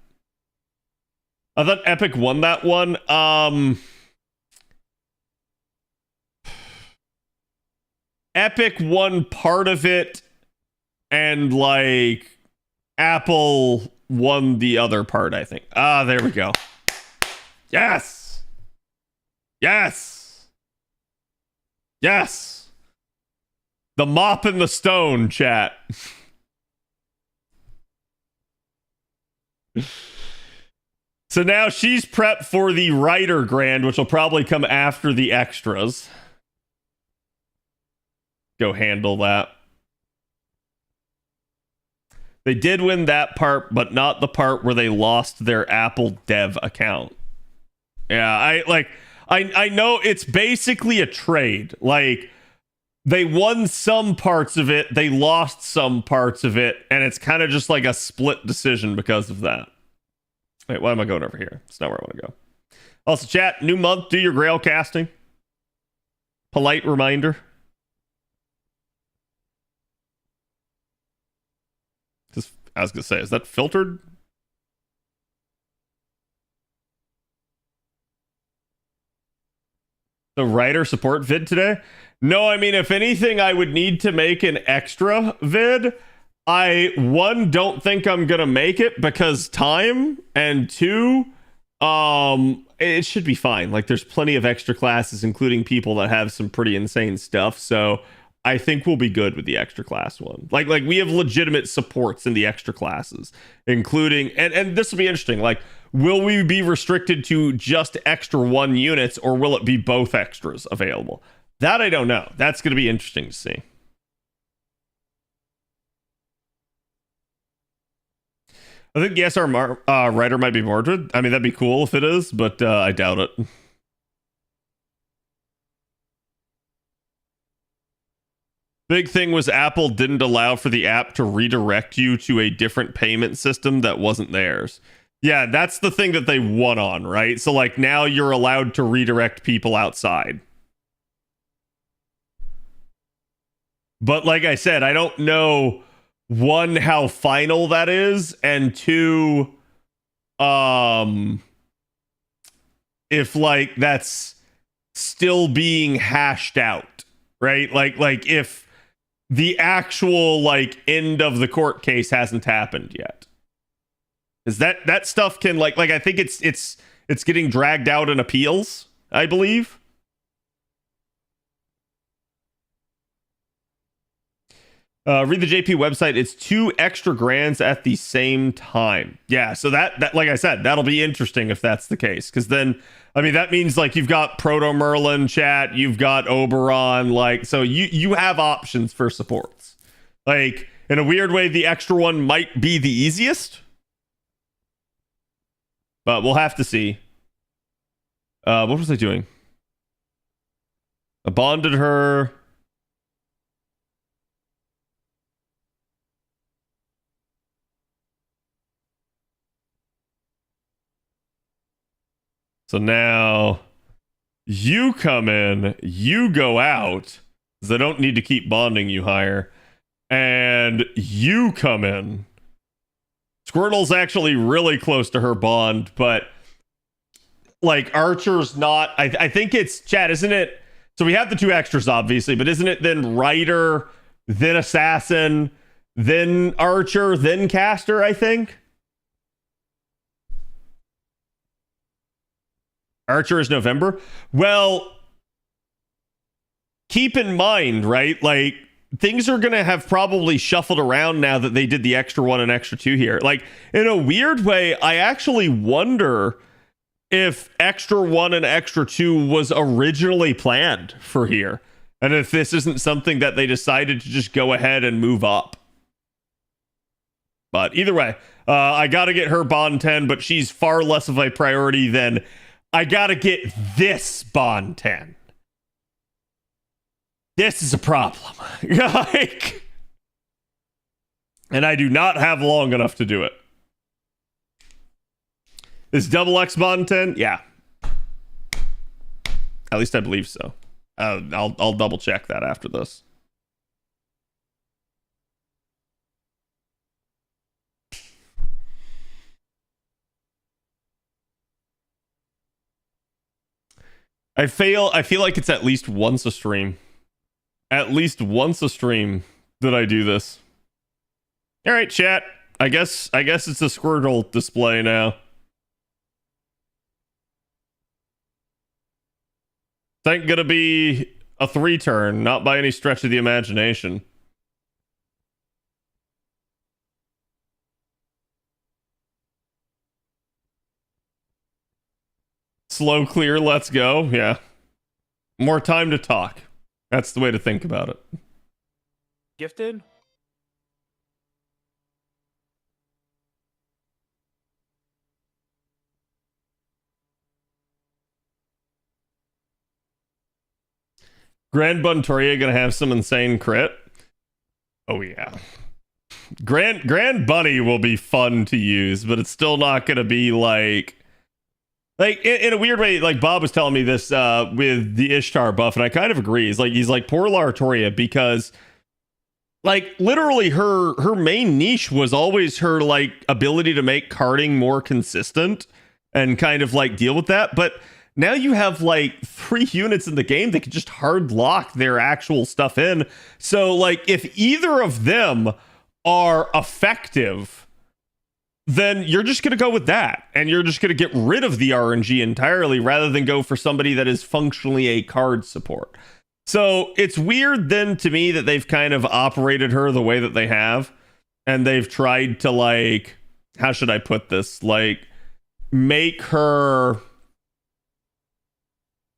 I thought Epic won that one. Epic won part of it, and like Apple won the other part, I think. There we go. Yes. Yes. Yes. The mop and the stone, chat. So now she's prepped for the writer grand, which will probably come after the extras. Go handle that. They did win that part, but not the part where they lost their Apple dev account. Yeah, I know it's basically a trade. Like, they won some parts of it, they lost some parts of it, and it's kind of just like a split decision because of that. Wait, why am I going over here? It's not where I want to go. Also, chat, new month, do your Grail casting. Polite reminder. I was going to say, is that filtered? The writer support vid today? No, I mean, if anything, I would need to make an extra vid. One, don't think I'm going to make it because time, and two, it should be fine. Like, there's plenty of extra classes, including people that have some pretty insane stuff, so I think we'll be good with the extra class one. Like we have legitimate supports in the extra classes, including, and this will be interesting. Like, will we be restricted to just extra 1 units, or will it be both extras available? That I don't know. That's going to be interesting to see. I think the SR writer might be Mordred. I mean, that'd be cool if it is, but I doubt it. Big thing was Apple didn't allow for the app to redirect you to a different payment system that wasn't theirs. Yeah, that's the thing that they won on, right? So like now you're allowed to redirect people outside. But like I said, I don't know one, how final that is, and two, if like that's still being hashed out, right? Like if the actual like end of the court case hasn't happened yet. Because that stuff can like I think it's getting dragged out in appeals, I believe. Read the JP website. It's 2 extra grands at the same time. Yeah, so that like I said, that'll be interesting if that's the case. Because then, I mean, that means like you've got Proto Merlin chat, you've got Oberon, like so you have options for supports. Like in a weird way, the extra one might be the easiest, but we'll have to see. What was I doing? I bonded her. So now you come in, you go out, because I don't need to keep bonding you higher, and you come in. Squirtle's actually really close to her bond, but like Archer's not. I think it's chat, isn't it? So we have the 2 extras, obviously, but isn't it then Rider, then Assassin, then Archer, then Caster, I think? Archer is November. Well, keep in mind, right? Like things are going to have probably shuffled around now that they did the extra 1 and extra 2 here. Like in a weird way, I actually wonder if extra 1 and extra 2 was originally planned for here. And if this isn't something that they decided to just go ahead and move up. But either way, I got to get her bond 10, but she's far less of a priority than I gotta get this bond 10. This is a problem. Like, and I do not have long enough to do it. Is double X bond 10? Yeah. At least I believe so. I'll double check that after this. I feel like it's at least once a stream. At least once a stream that I do this. All right, chat. I guess it's a Squirtle display now. It's ain't gonna be a 3 turn, not by any stretch of the imagination. Slow clear, let's go. Yeah. More time to talk. That's the way to think about it. Gifted? Grand Buntoria gonna have some insane crit. Oh yeah. Grand Bunny will be fun to use, but it's still not gonna be like in a weird way, like Bob was telling me this with the Ishtar buff, and I kind of agree. He's like poor Laratoria, because like literally her main niche was always her like ability to make carding more consistent and kind of like deal with that. But now you have like 3 units in the game that can just hard lock their actual stuff in. So like if either of them are effective, then you're just going to go with that, and you're just going to get rid of the RNG entirely rather than go for somebody that is functionally a card support. So it's weird then to me that they've kind of operated her the way that they have, and they've tried to like, how should I put this? Like make her...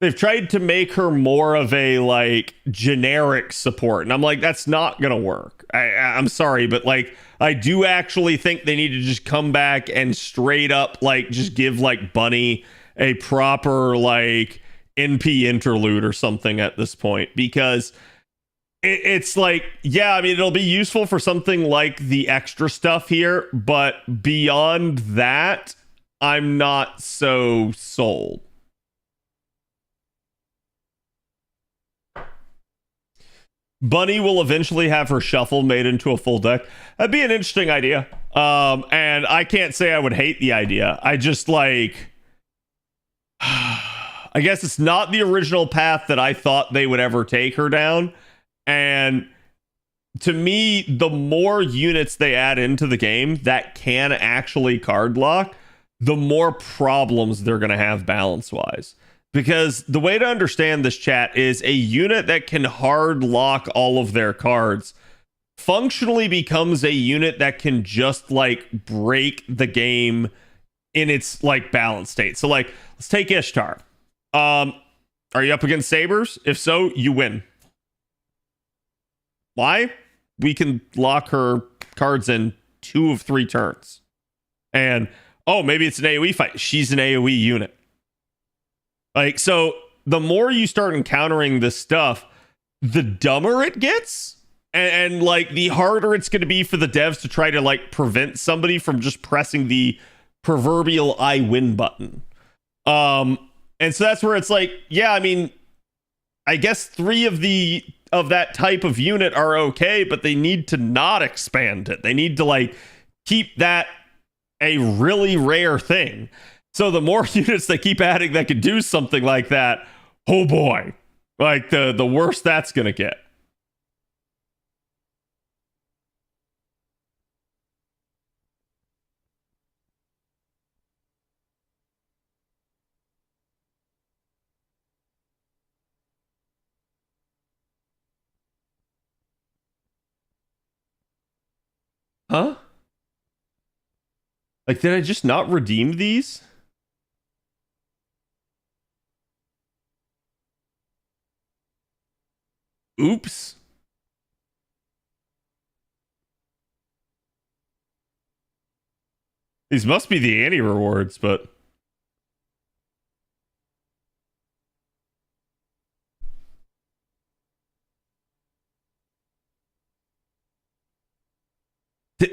They've tried to make her more of a like generic support, and I'm like, that's not gonna work. I'm sorry, but like I do actually think they need to just come back and straight up like just give like Bunny a proper like NP interlude or something at this point, because it's like, yeah, I mean, it'll be useful for something like the extra stuff here, but beyond that, I'm not so sold. Bunny will eventually have her shuffle made into a full deck. That'd be an interesting idea. And I can't say I would hate the idea. I just like, I guess it's not the original path that I thought they would ever take her down. And to me, the more units they add into the game that can actually card lock, the more problems they're going to have balance wise. Because the way to understand this, chat, is a unit that can hard lock all of their cards functionally becomes a unit that can just like break the game in its like balance state. So like, let's take Ishtar. Are you up against Sabers? If so, you win. Why? We can lock her cards in 2 of 3 turns. And, oh, maybe it's an AoE fight. She's an AoE unit. Like, so the more you start encountering this stuff, the dumber it gets. And like, the harder it's going to be for the devs to try to, like, prevent somebody from just pressing the proverbial I win button. And so that's where it's like, yeah, I mean, I guess 3 of that type of unit are okay, but they need to not expand it. They need to, like, keep that a really rare thing. So the more units they keep adding that can do something like that, oh boy, like the worse that's gonna get. Huh? Like, did I just not redeem these? Oops. These must be the anti-rewards, but...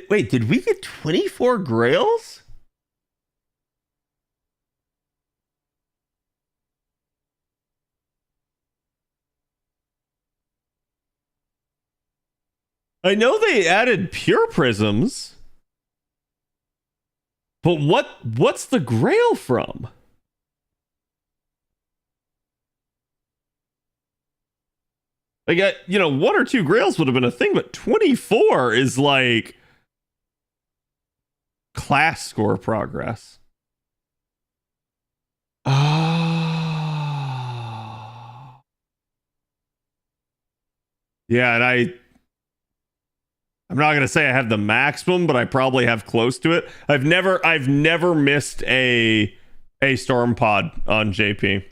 Wait, did we get 24 Grails? I know they added pure prisms, but what's the Grail from? Like, 1 or 2 Grails would have been a thing, but 24 is like class score progress. Ah. Yeah, and I'm not gonna say I have the maximum, but I probably have close to it. I've never missed a storm pod on JP.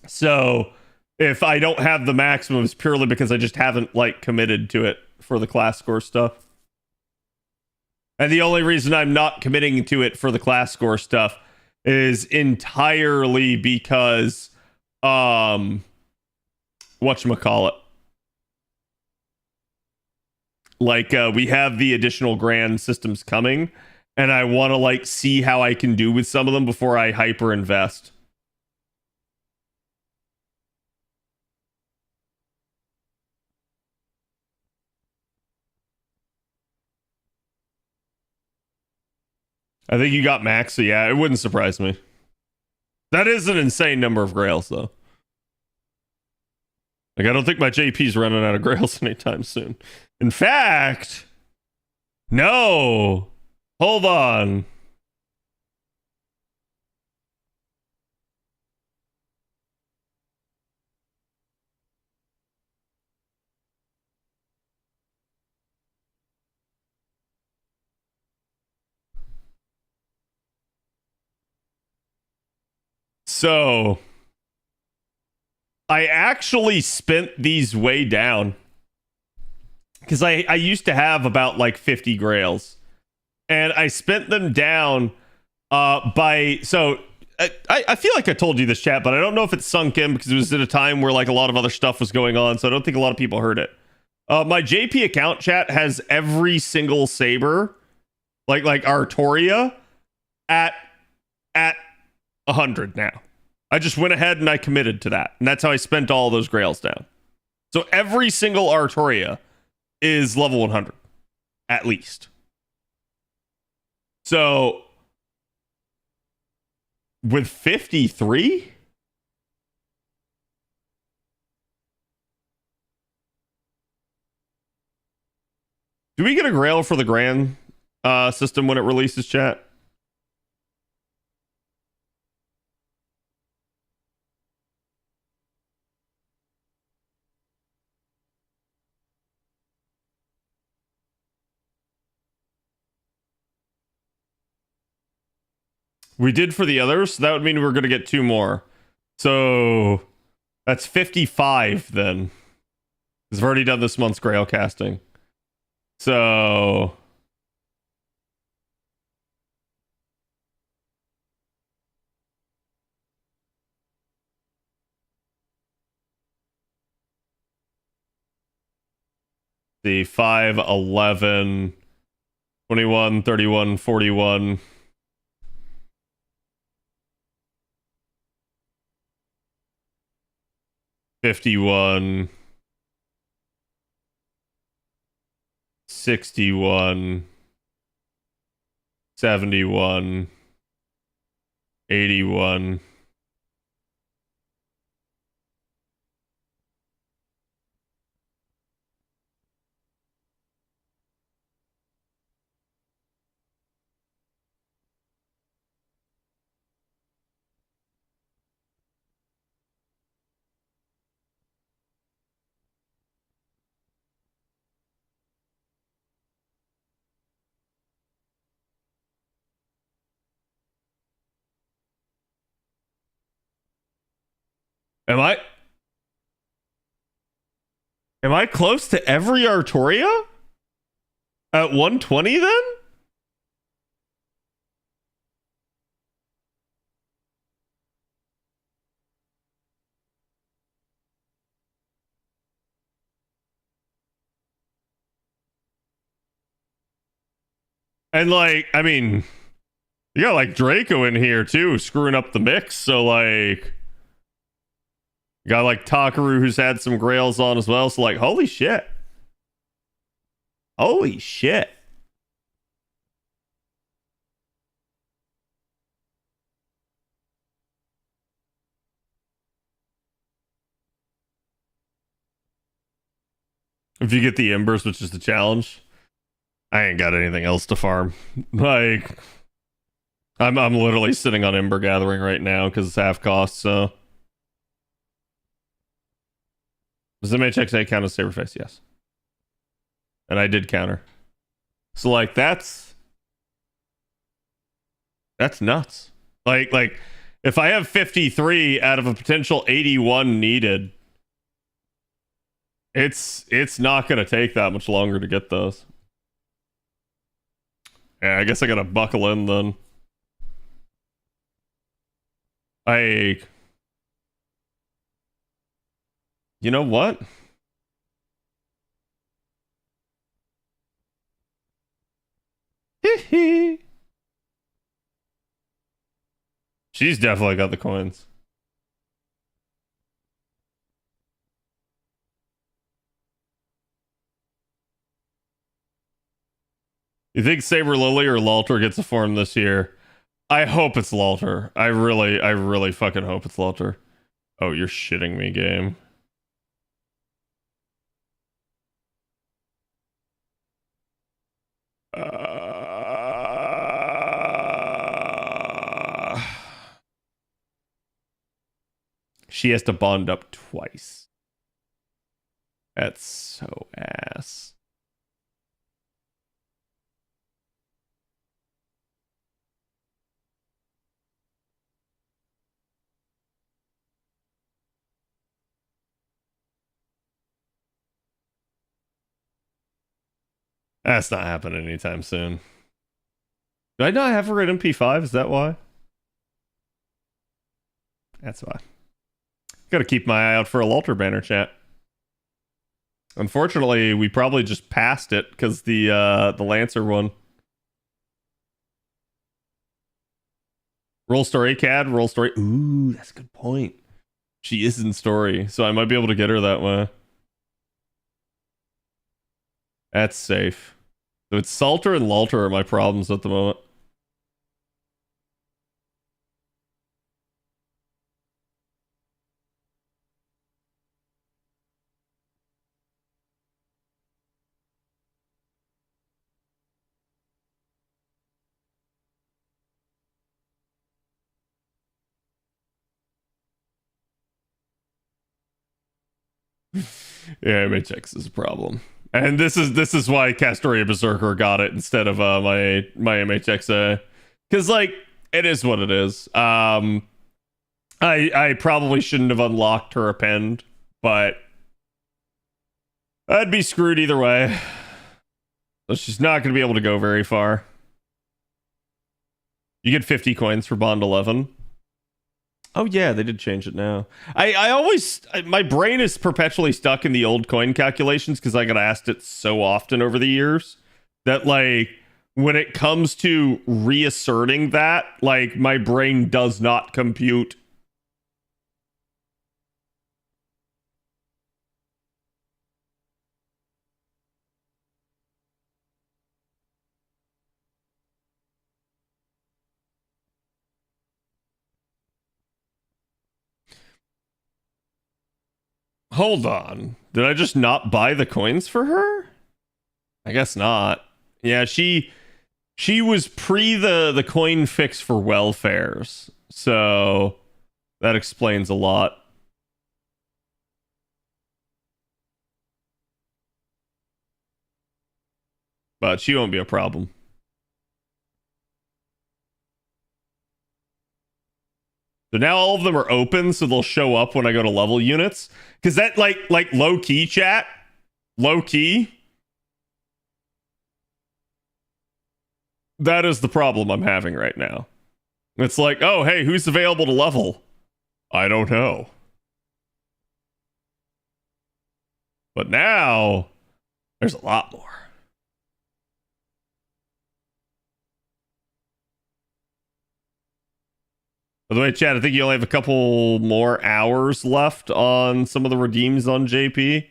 So if I don't have the maximum, it's purely because I just haven't like committed to it for the class score stuff. And the only reason I'm not committing to it for the class score stuff is entirely because whatchamacallit. Like, we have the additional grand systems coming, and I want to, like, see how I can do with some of them before I hyper invest. I think you got max, so yeah, it wouldn't surprise me. That is an insane number of Grails, though. Like, I don't think my JP's running out of Grails anytime soon. In fact, no. Hold on. So, I actually spent these way down. Because I used to have about like 50 Grails. And I spent them down so I feel like I told you this, chat, but I don't know if it's sunk in because it was at a time where like a lot of other stuff was going on. So I don't think a lot of people heard it. My JP account, chat, has every single saber, like Artoria, at 100 now. I just went ahead and I committed to that. And that's how I spent all those Grails down. So every single Artoria is level 100, at least. So with 53? Do we get a Grail for the Grand system when it releases, chat? We did for the others. So that would mean we're going to get 2 more. So that's 55 then. Because I've already done this month's Grail casting. So the 5, 11, 21, 31, 41. 51, 61, 71, 81. Am I close to every Artoria? At 120 then? And like, I mean, you got like Draco in here too, screwing up the mix. So like, you got like Takaru who's had some Grails on as well. So like, holy shit. Holy shit. If you get the Embers, which is the challenge, I ain't got anything else to farm. Like, I'm literally sitting on Ember Gathering right now because it's half cost, so. Does MHXA count as Saberface? Yes. And I did counter. So like that's nuts. Like if I have 53 out of a potential 81 needed, it's not gonna take that much longer to get those. Yeah, I guess I gotta buckle in then. You know what? She's definitely got the coins. You think Saber Lily or Lalter gets a form this year? I hope it's Lalter. I really fucking hope it's Lalter. Oh, you're shitting me, game. She has to bond up twice. That's so ass. That's not happening anytime soon. Do I not have her at MP5? Is that why? That's why. Gotta keep my eye out for a Lalter banner, chat. Unfortunately, we probably just passed it because the Lancer one. Roll story, CAD, roll story. Ooh, that's a good point. She is in story, so I might be able to get her that way. That's safe. So it's Salter and Lalter are my problems at the moment. Yeah, MHX is a problem. And this is why Castoria Berserker got it instead of my MHX, because like it is what it is. I probably shouldn't have unlocked her append, but I'd be screwed either way. So she's not going to be able to go very far. You get 50 coins for Bond 11. Oh yeah, they did change it now. My brain is perpetually stuck in the old coin calculations because I got asked it so often over the years that like when it comes to reasserting that, like my brain does not compute. Hold on. Did I just not buy the coins for her? I guess not. Yeah, she was pre the coin fix for welfares. So that explains a lot. But she won't be a problem. So now all of them are open, so they'll show up when I go to level units. Because that, like low key chat, low key, that is the problem I'm having right now. It's like, oh, hey, who's available to level? I don't know. But now, there's a lot more. By the way, Chad, I think you only have a couple more hours left on some of the redeems on JP.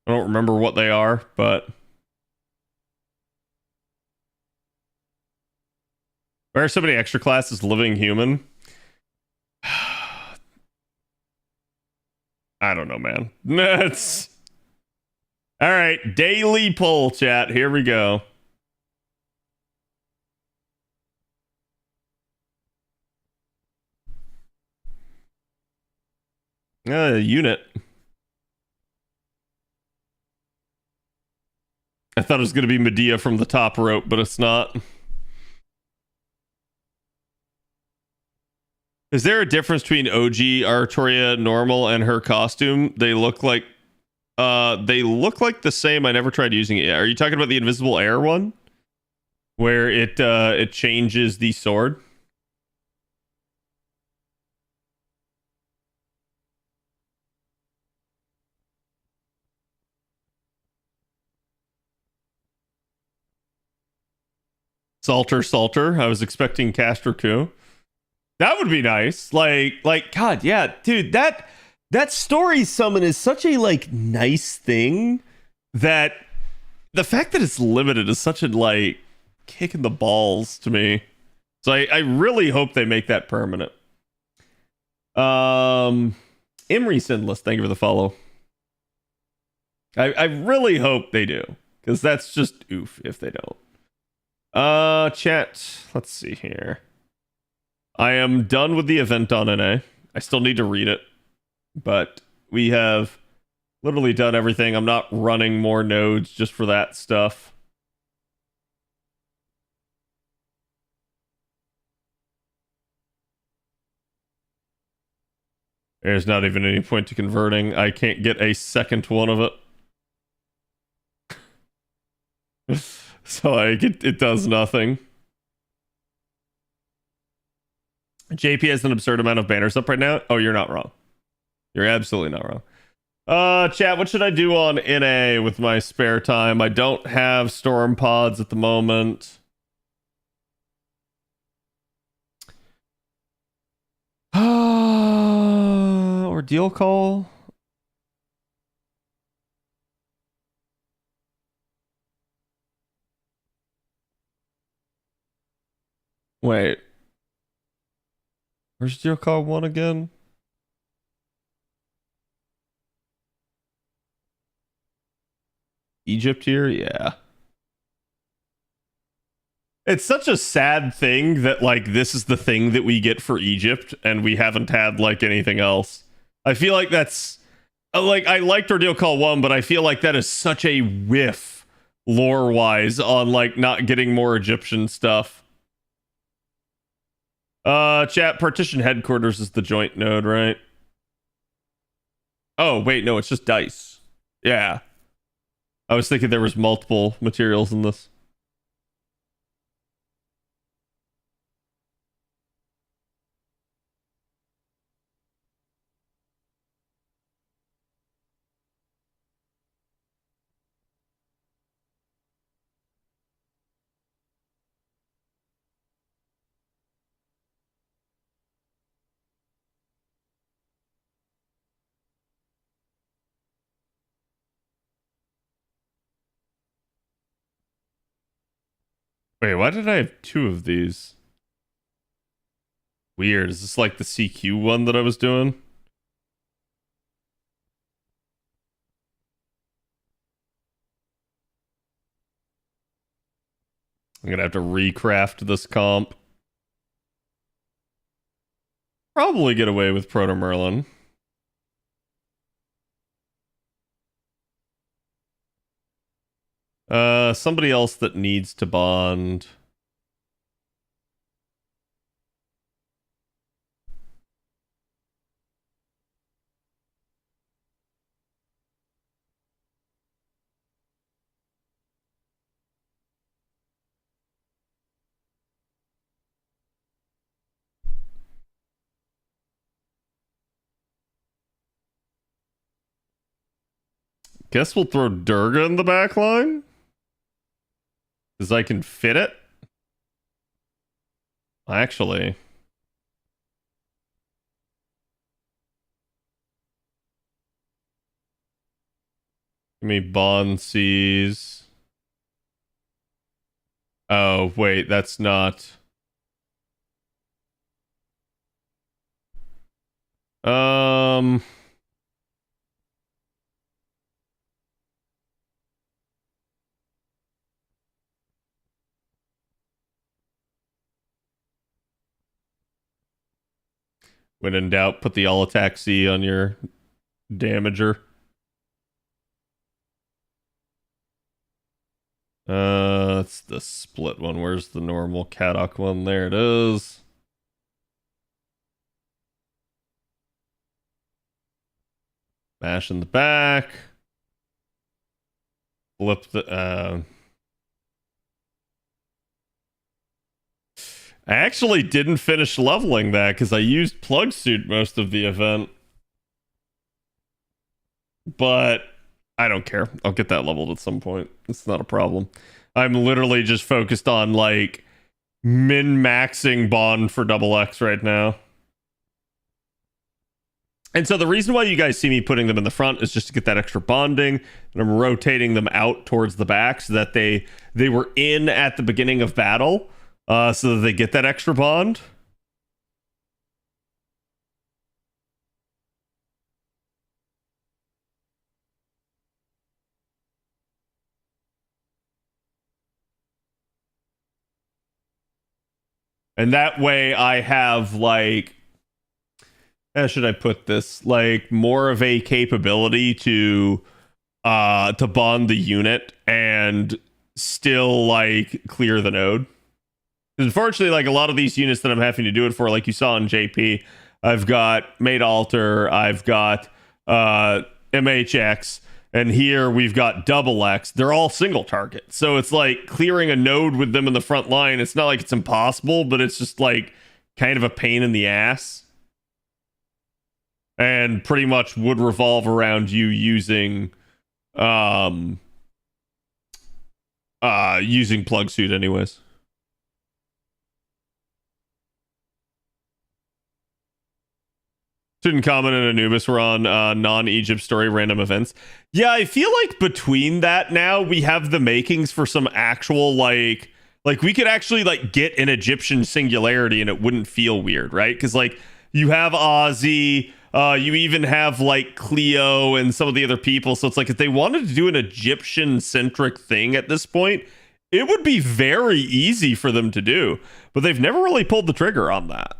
I don't remember what they are, but... Where are so many extra classes living human? I don't know, man. That's... Alright, daily poll chat. Here we go. Unit. I thought it was going to be Medea from the top rope, but it's not. Is there a difference between OG Artoria normal and her costume? They look like the same. I never tried using it yet. Are you talking about the invisible air one? Where it changes the sword? Salter. I was expecting Castor Coup. That would be nice. Like, God, yeah, dude, that story summon is such a like nice thing that the fact that it's limited is such a like kick in the balls to me. So I really hope they make that permanent. Imri Sinless, thank you for the follow. I really hope they do, because that's just oof if they don't. Chat, let's see here. I am done with the event on NA. I still need to read it, but we have literally done everything. I'm not running more nodes just for that stuff. There's not even any point to converting. I can't get a second one of it. So it does nothing. JP has an absurd amount of banners up right now. Oh, you're not wrong. You're absolutely not wrong. Chat, what should I do on NA with my spare time? I don't have storm pods at the moment. Ordeal Call. Wait. Where's Ordeal Call 1 again? Egypt here? Yeah. It's such a sad thing that, like, this is the thing that we get for Egypt, and we haven't had, like, anything else. I feel like that's... Like, I liked Ordeal Call 1, but I feel like that is such a whiff, lore-wise, on, like, not getting more Egyptian stuff. Chat, partition headquarters is the joint node, right? Oh, wait, no, it's just dice. Yeah. I was thinking there was multiple materials in this. Wait, why did I have two of these? Weird. Is this like the CQ one that I was doing? I'm gonna have to recraft this comp. Probably get away with Proto Merlin. Somebody else that needs to bond. Guess we'll throw Durga in the back line. Because I can fit it. Actually. Give me Bond Seas. Oh, wait, that's not. When in doubt, put the all attack C on your damager. It's the split one. Where's the normal Kadok one? There it is. Mash in the back. Flip the I actually didn't finish leveling that because I used plug suit most of the event. But I don't care. I'll get that leveled at some point. It's not a problem. I'm literally just focused on like min-maxing bond for double X right now. And so the reason why you guys see me putting them in the front is just to get that extra bonding. And I'm rotating them out towards the back so that they were in at the beginning of battle. So that they get that extra bond. And that way I have like, how should I put this? Like more of a capability to bond the unit and still like clear the node. Unfortunately, like a lot of these units that I'm having to do it for, like you saw in JP, I've got Mate Alter, I've got MHX, and here we've got Double X. They're all single target. So it's like clearing a node with them in the front line. It's not like it's impossible, but it's just like kind of a pain in the ass. And pretty much would revolve around you using using plug suit anyways. Student comment and Anubis were on non-Egypt story random events. Yeah, I feel like between that now we have the makings for some actual like Like we could actually like get an Egyptian singularity and it wouldn't feel weird, right? Because like you have Ozzy, you even have like Cleo and some of the other people. So it's like if they wanted to do an Egyptian centric thing at this point, it would be very easy for them to do. But they've never really pulled the trigger on that.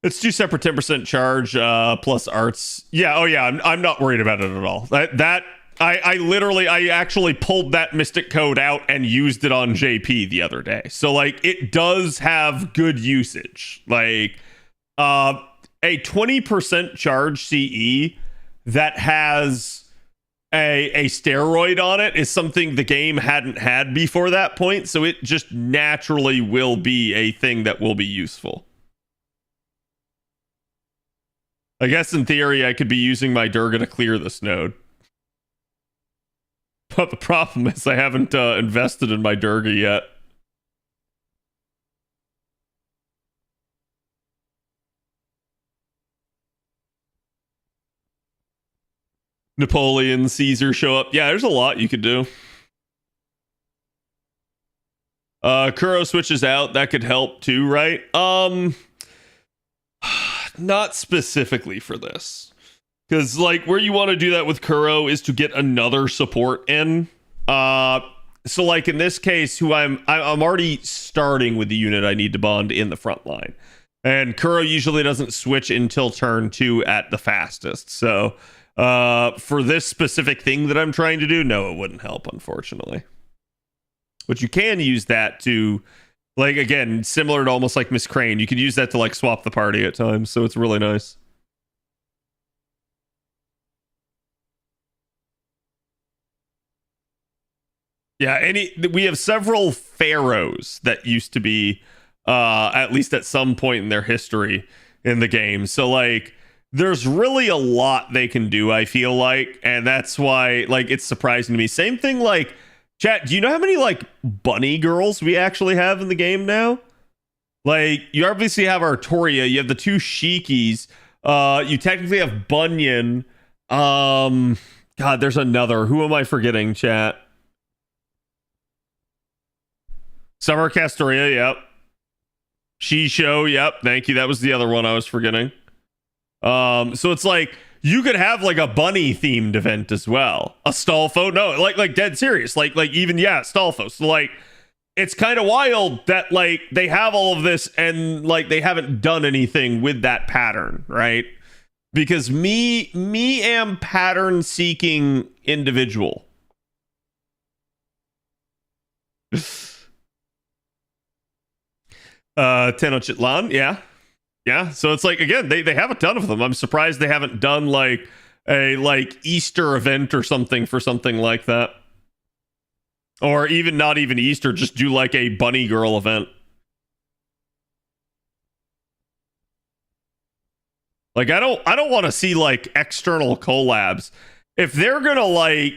It's two separate 10% charge plus arts. Yeah, oh yeah, I'm not worried about it at all. I actually pulled that Mystic code out and used it on JP the other day. So like it does have good usage. Like a 20% charge CE that has a steroid on it is something the game hadn't had before that point. So it just naturally will be a thing that will be useful. I guess in theory, I could be using my Durga to clear this node. But the problem is I haven't invested in my Durga yet. Napoleon, Caesar show up. Yeah, there's a lot you could do. Kuro switches out. That could help too, right? Not specifically for this, because like where you want to do that with Kuro is to get another support in. So like in this case, I'm already starting with the unit I need to bond in the front line, and Kuro usually doesn't switch until turn 2 at the fastest. So for this specific thing that I'm trying to do, no, it wouldn't help, unfortunately. But you can use that to, like, again, similar to almost like Miss Crane, you could use that to like swap the party at times, so it's really nice. Yeah, we have several pharaohs that used to be at least at some point in their history in the game. So like there's really a lot they can do, I feel like, and that's why like it's surprising to me. Same thing like chat, do you know how many like bunny girls we actually have in the game now? Like you obviously have Artoria, you have the two Shikis, you technically have Bunyan. God, there's another. Who am I forgetting, chat? Summer Castoria, yep. Shisho, yep. Thank you. That was the other one I was forgetting. So it's like you could have like a bunny themed event as well. A Stolfo, no, like dead serious. Like even Stolfo. So like it's kind of wild that like they have all of this and like they haven't done anything with that pattern, right? Because me am pattern seeking individual. Tenochtitlan, yeah. So it's like again, they have a ton of them. I'm surprised they haven't done like a like Easter event or something for something like that, or even not even Easter, just do like a bunny girl event. Like I don't want to see like external collabs. If they're gonna like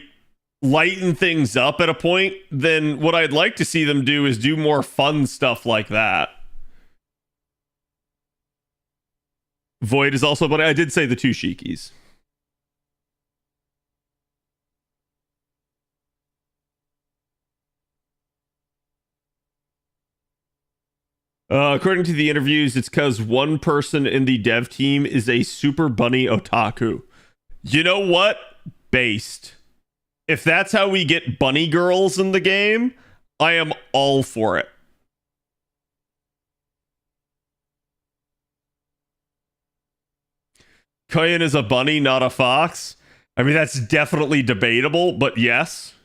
lighten things up at a point, then what I'd like to see them do is do more fun stuff like that. Void is also, but I did say the two Shikis. According to the interviews, it's because one person in the dev team is a super bunny otaku. You know what? Based. If that's how we get bunny girls in the game, I am all for it. Koyan is a bunny, not a fox. I mean, that's definitely debatable, but yes.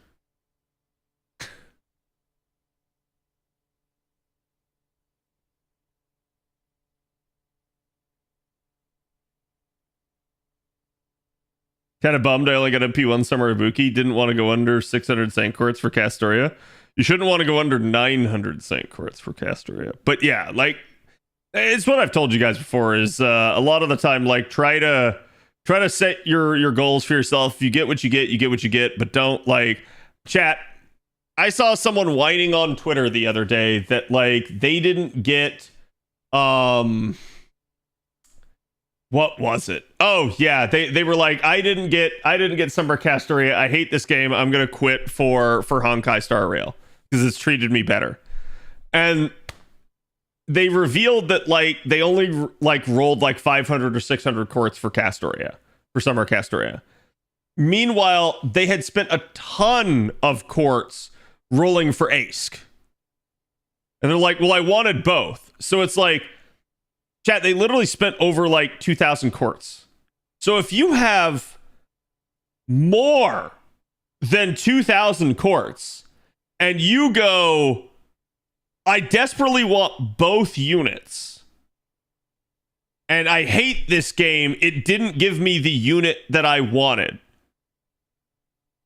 Kind of bummed I only got MP1 Summer Ibuki. Didn't want to go under 600 Sankwarts for Castoria. You shouldn't want to go under 900 Sankwarts for Castoria. But yeah, like, it's what I've told you guys before is a lot of the time, like, try to set your goals for yourself. If you get what you get what you get. But don't, like, chat. I saw someone whining on Twitter the other day that, like, they didn't get What was it? Oh yeah, they were like, I didn't get Summer Castoria. I hate this game. I'm gonna quit for Honkai Star Rail because it's treated me better. And they revealed that like they only like rolled like 500 or 600 courts for Castoria, for Summer Castoria. Meanwhile, they had spent a ton of courts rolling for Ask. And they're like, well, I wanted both. So it's like, chat, they literally spent over like 2,000 courts. So if you have more than 2,000 courts and you go, I desperately want both units and I hate this game, it didn't give me the unit that I wanted.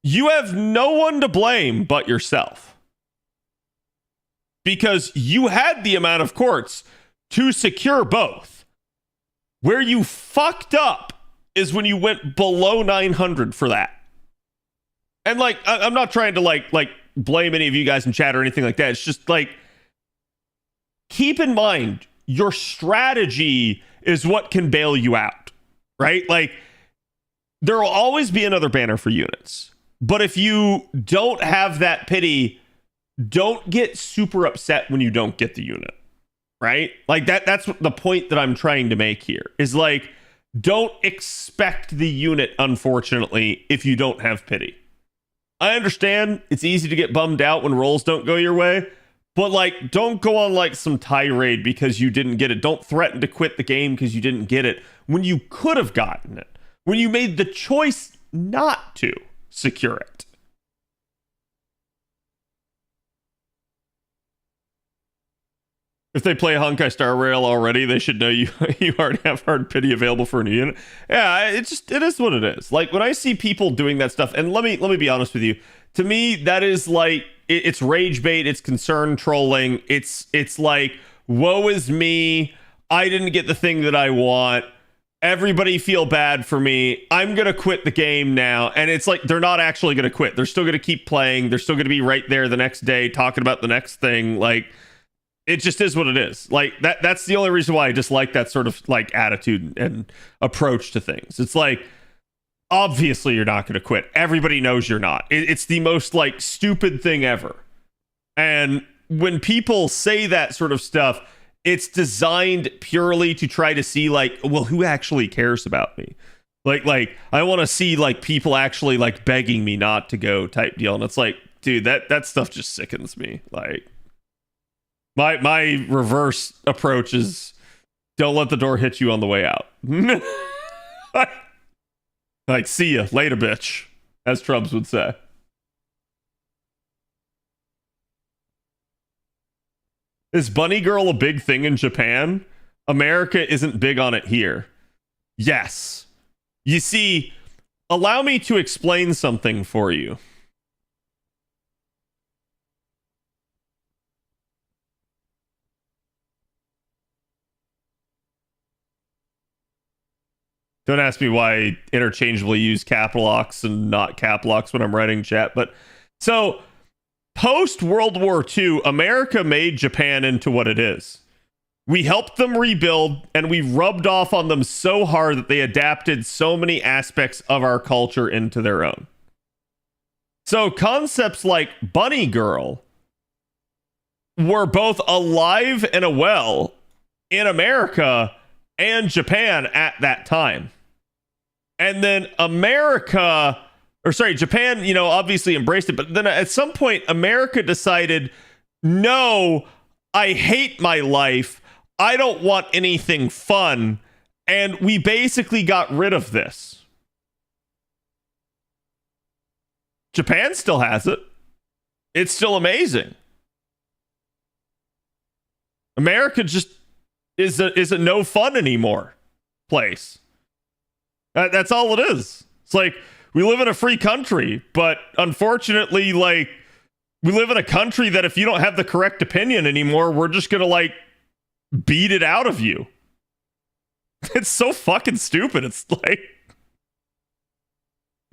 You have no one to blame but yourself. Because you had the amount of courts to secure both. Where you fucked up is when you went below 900 for that. And like, I'm not trying to like blame any of you guys in chat or anything like that. It's just like, keep in mind, your strategy is what can bail you out, right? Like, there will always be another banner for units. But if you don't have that pity, don't get super upset when you don't get the unit, right? Like that's what the point that I'm trying to make here is like, don't expect the unit, unfortunately, if you don't have pity. I understand it's easy to get bummed out when rolls don't go your way, but like, don't go on like some tirade because you didn't get it. Don't threaten to quit the game because you didn't get it when you could have gotten it, when you made the choice not to secure it. If they play Honkai Star Rail already, they should know you already have hard pity available for a new unit. Yeah, it is what it is. Like when I see people doing that stuff, and let me be honest with you. To me, that is like it's rage bait, it's concern trolling, it's like, woe is me, I didn't get the thing that I want. Everybody feel bad for me. I'm going to quit the game now. And it's like, they're not actually going to quit. They're still going to keep playing. They're still going to be right there the next day talking about the next thing. Like, it just is what it is. Like, that's the only reason why I dislike that sort of like attitude and approach to things. It's like, obviously you're not going to quit. Everybody knows you're not. It's the most like stupid thing ever. And when people say that sort of stuff, it's designed purely to try to see like, well, who actually cares about me? Like I want to see like people actually like begging me not to go type deal. And it's like, dude, that stuff just sickens me. Like my reverse approach is don't let the door hit you on the way out. Like, see ya later, bitch, as Trubs would say. Is Bunny Girl a big thing in Japan? America isn't big on it here. Yes. You see, allow me to explain something for you. Don't ask me why I interchangeably use capital locks and not cap locks when I'm writing chat, but so post World War II, America made Japan into what it is. We helped them rebuild, and we rubbed off on them so hard that they adapted so many aspects of our culture into their own. So concepts like Bunny Girl were both alive and well in America and Japan at that time. And then Japan, you know, obviously embraced it. But then at some point, America decided, no, I hate my life. I don't want anything fun. And we basically got rid of this. Japan still has it. It's still amazing. America just is a no fun anymore place. That's all it is. It's like, we live in a free country, but unfortunately, like, we live in a country that if you don't have the correct opinion anymore, we're just gonna, like, beat it out of you. It's so fucking stupid. It's like,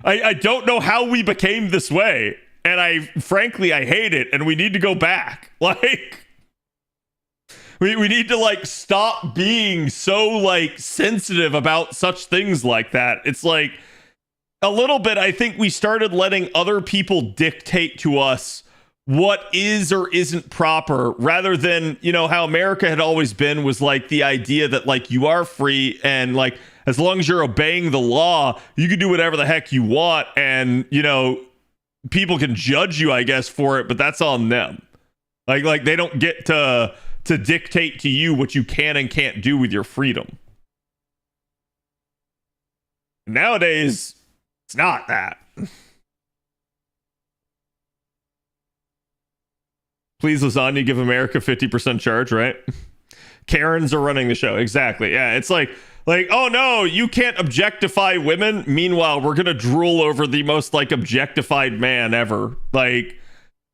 I don't know how we became this way, and frankly, I hate it, and we need to go back. Like, We need to like stop being so like sensitive about such things like that. It's like a little bit, I think we started letting other people dictate to us what is or isn't proper, rather than, you know, how America had always been, was like the idea that like you are free, and like as long as you're obeying the law, you can do whatever the heck you want, and you know, people can judge you, I guess, for it, but that's on them. Like they don't get to dictate to you what you can and can't do with your freedom. Nowadays, it's not that. Please, lasagna, give America 50% charge, right? Karens are running the show. Exactly. Yeah, it's like, oh no, you can't objectify women. Meanwhile, we're gonna drool over the most like objectified man ever. Like,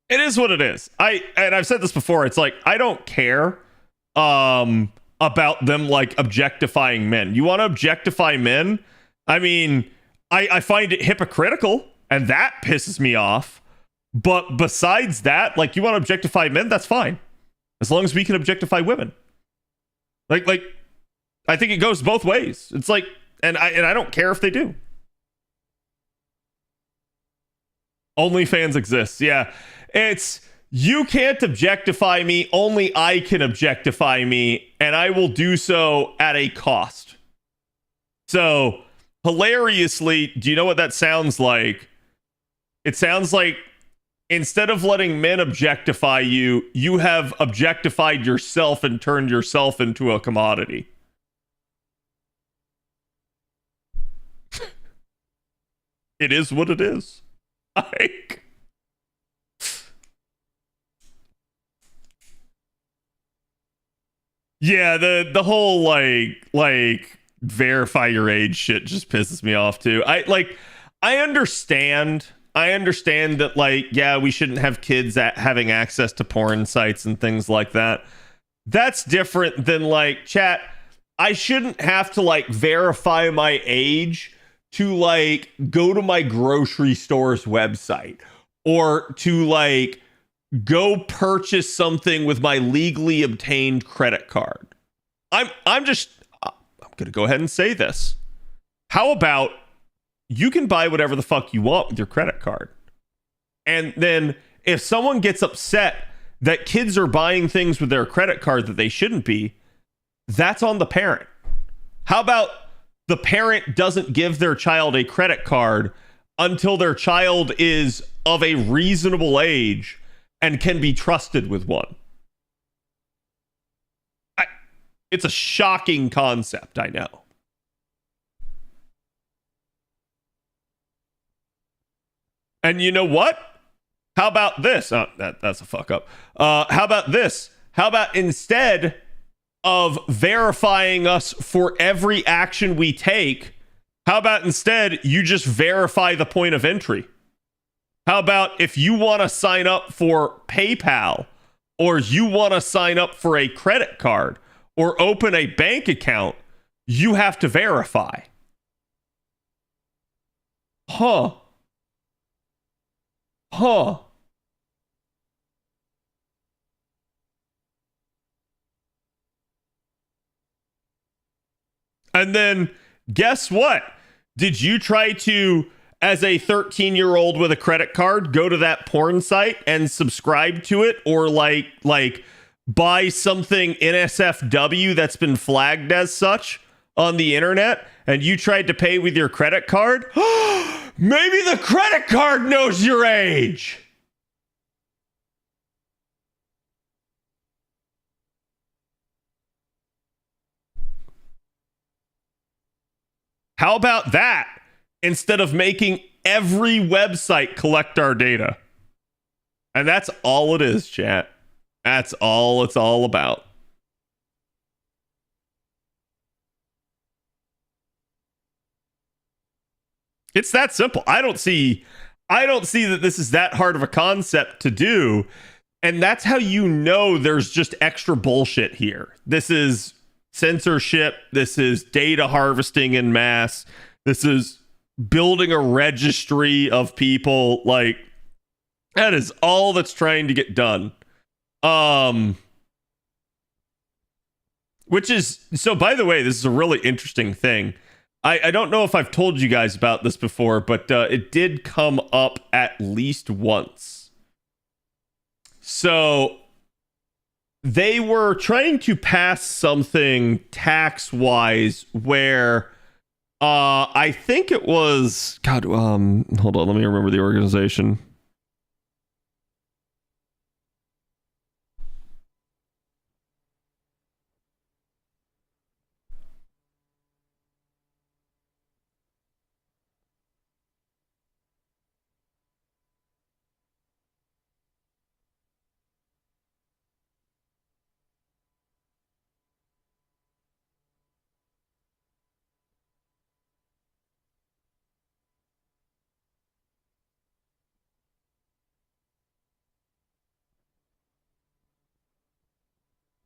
it is what it is. I've said this before. It's like, I don't care about them like objectifying men. You want to objectify men? I mean, I find it hypocritical, and that pisses me off. But besides that, like, you want to objectify men, that's fine, as long as we can objectify women. Like I think it goes both ways. It's like, and I don't care if they do. OnlyFans exists. Yeah, it's, you can't objectify me. Only I can objectify me, and I will do so at a cost. So hilariously, do you know what that sounds like? It sounds like, instead of letting men objectify you, you have objectified yourself and turned yourself into a commodity. It is what it is. Like, yeah, the whole like verify your age shit just pisses me off too. I understand that, like, yeah, we shouldn't have kids having access to porn sites and things like that. That's different than, like, chat, I shouldn't have to, like, verify my age to, like, go to my grocery store's website, or to, like, go purchase something with my legally obtained credit card. I'm going to go ahead and say this. How about you can buy whatever the fuck you want with your credit card? And then if someone gets upset that kids are buying things with their credit card that they shouldn't be, that's on the parent. How about the parent doesn't give their child a credit card until their child is of a reasonable age and can be trusted with one? It's a shocking concept, I know. And you know what? How about this? Oh, that's a fuck up. How about this? How about, instead of verifying us for every action we take, how about instead you just verify the point of entry? How about if you want to sign up for PayPal, or you want to sign up for a credit card or open a bank account, you have to verify. Huh. And then guess what? Did you try to, as a 13-year-old with a credit card, go to that porn site and subscribe to it, or like buy something NSFW that's been flagged as such on the internet, and you tried to pay with your credit card? Maybe the credit card knows your age. How about that, instead of making every website collect our data? And that's all it is, chat. That's all it's all about. It's that simple. I don't see that this is that hard of a concept to do. And that's how you know there's just extra bullshit here. This is censorship. This is data harvesting en masse. This is building a registry of people. Like, that is all that's trying to get done. Which is, so by the way, this is a really interesting thing. I don't know if I've told you guys about this before, but it did come up at least once. So they were trying to pass something tax-wise where I think it was, God, hold on, let me remember the organization.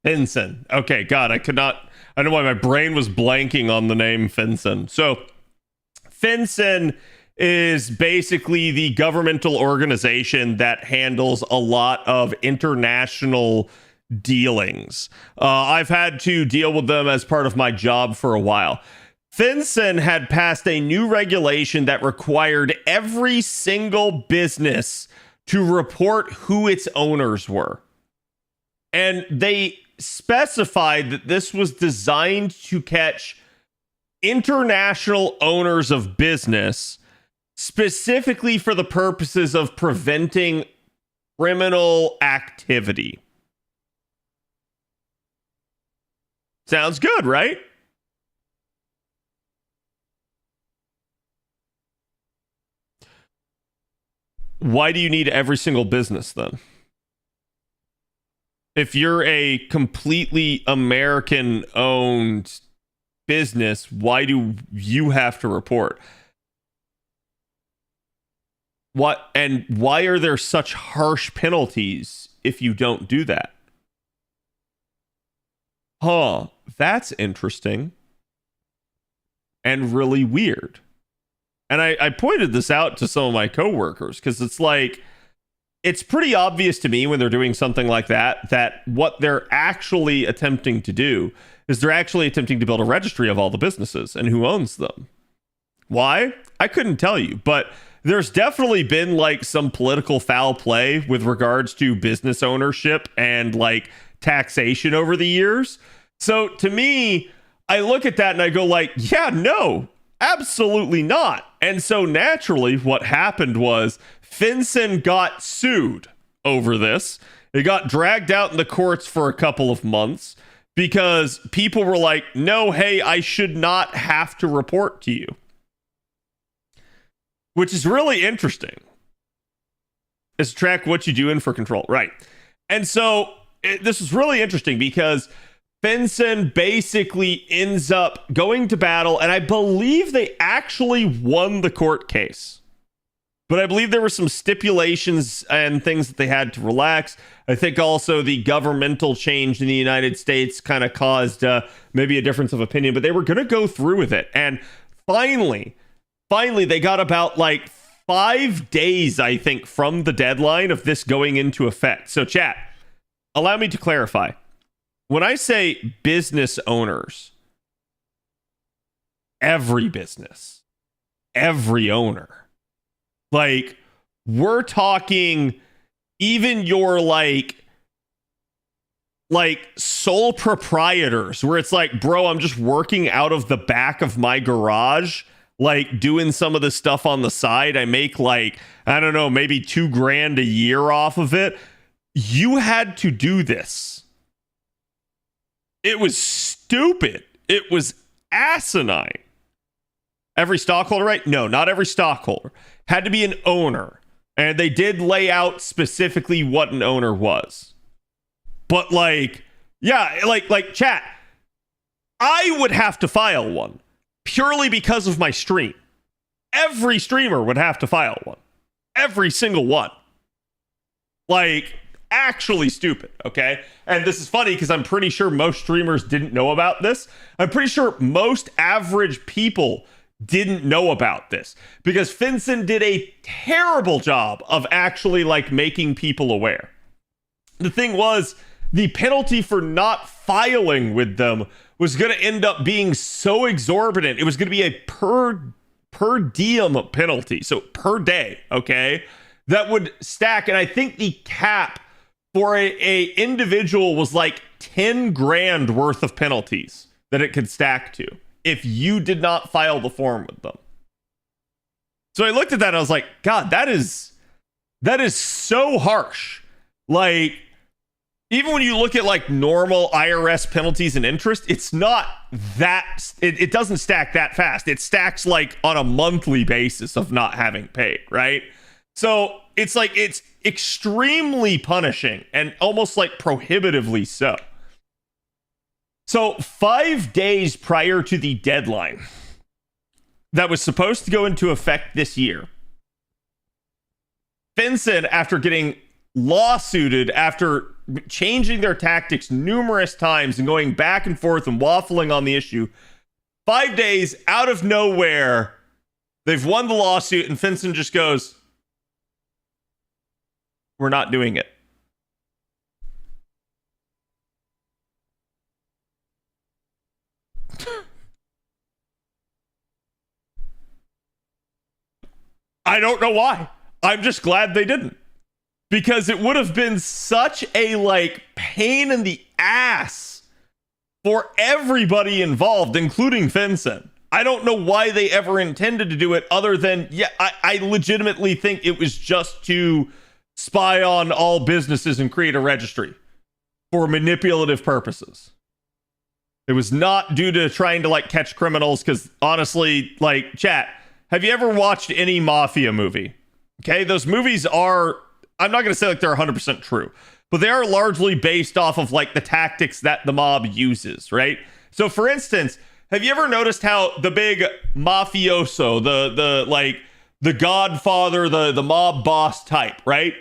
Finson. Okay, God, I don't know why my brain was blanking on the name Finson. So, Finson is basically the governmental organization that handles a lot of international dealings. I've had to deal with them as part of my job for a while. Finson had passed a new regulation that required every single business to report who its owners were. And they specified that this was designed to catch international owners of business, specifically for the purposes of preventing criminal activity. Sounds good, right? Why do you need every single business then? If you're a completely American-owned business, why do you have to report? What and why are there such harsh penalties if you don't do that? Huh, that's interesting and really weird. And I pointed this out to some of my coworkers because it's like, it's pretty obvious to me when they're doing something like that what they're actually attempting to do is they're actually attempting to build a registry of all the businesses and who owns them. Why? I couldn't tell you, but there's definitely been like some political foul play with regards to business ownership and like taxation over the years. So to me, I look at that and I go like, yeah, no, absolutely not. And so naturally what happened was Finson got sued over this. It got dragged out in the courts for a couple of months because people were like, no, hey, I should not have to report to you. Which is really interesting. Is track what you do in for control. Right. And so this is really interesting because Finson basically ends up going to battle, and I believe they actually won the court case. But I believe there were some stipulations and things that they had to relax. I think also the governmental change in the United States kind of caused maybe a difference of opinion, but they were going to go through with it. And finally, they got about like 5 days, I think, from the deadline of this going into effect. So chat, allow me to clarify. When I say business owners, every business, every owner, like we're talking even your like sole proprietors where it's like, bro, I'm just working out of the back of my garage, like doing some of the stuff on the side. I make like, I don't know, maybe $2,000 a year off of it. You had to do this. It was stupid. It was asinine. Every stockholder, right? No, not every stockholder. Had to be an owner. And they did lay out specifically what an owner was. But like, yeah, like chat, I would have to file one purely because of my stream. Every streamer would have to file one. Every single one. Like, actually stupid, okay? And this is funny because I'm pretty sure most streamers didn't know about this. I'm pretty sure most average people didn't know about this because Finson did a terrible job of actually like making people aware. The thing was, the penalty for not filing with them was going to end up being so exorbitant. It was going to be a per diem penalty, so per day, okay, that would stack. And I think the cap for a individual was like 10 grand worth of penalties that it could stack to if you did not file the form with them. So I looked at that and I was like, God, that is so harsh. Like, even when you look at like normal IRS penalties and interest, it's not that, it doesn't stack that fast. It stacks like on a monthly basis of not having paid, right? So it's like, it's extremely punishing and almost like prohibitively so. So 5 days prior to the deadline that was supposed to go into effect this year, FinCEN, after getting lawsuited, after changing their tactics numerous times and going back and forth and waffling on the issue, 5 days out of nowhere, they've won the lawsuit, and FinCEN just goes, we're not doing it. I don't know why. I'm just glad they didn't. Because it would have been such a like pain in the ass for everybody involved, including FinCEN. I don't know why they ever intended to do it other than, yeah, I legitimately think it was just to spy on all businesses and create a registry for manipulative purposes. It was not due to trying to like catch criminals, because honestly, like, chat, have you ever watched any mafia movie? Okay, those movies are, I'm not going to say like they're 100% true, but they are largely based off of like the tactics that the mob uses, right? So for instance, have you ever noticed how the big mafioso, the godfather, the mob boss type, right,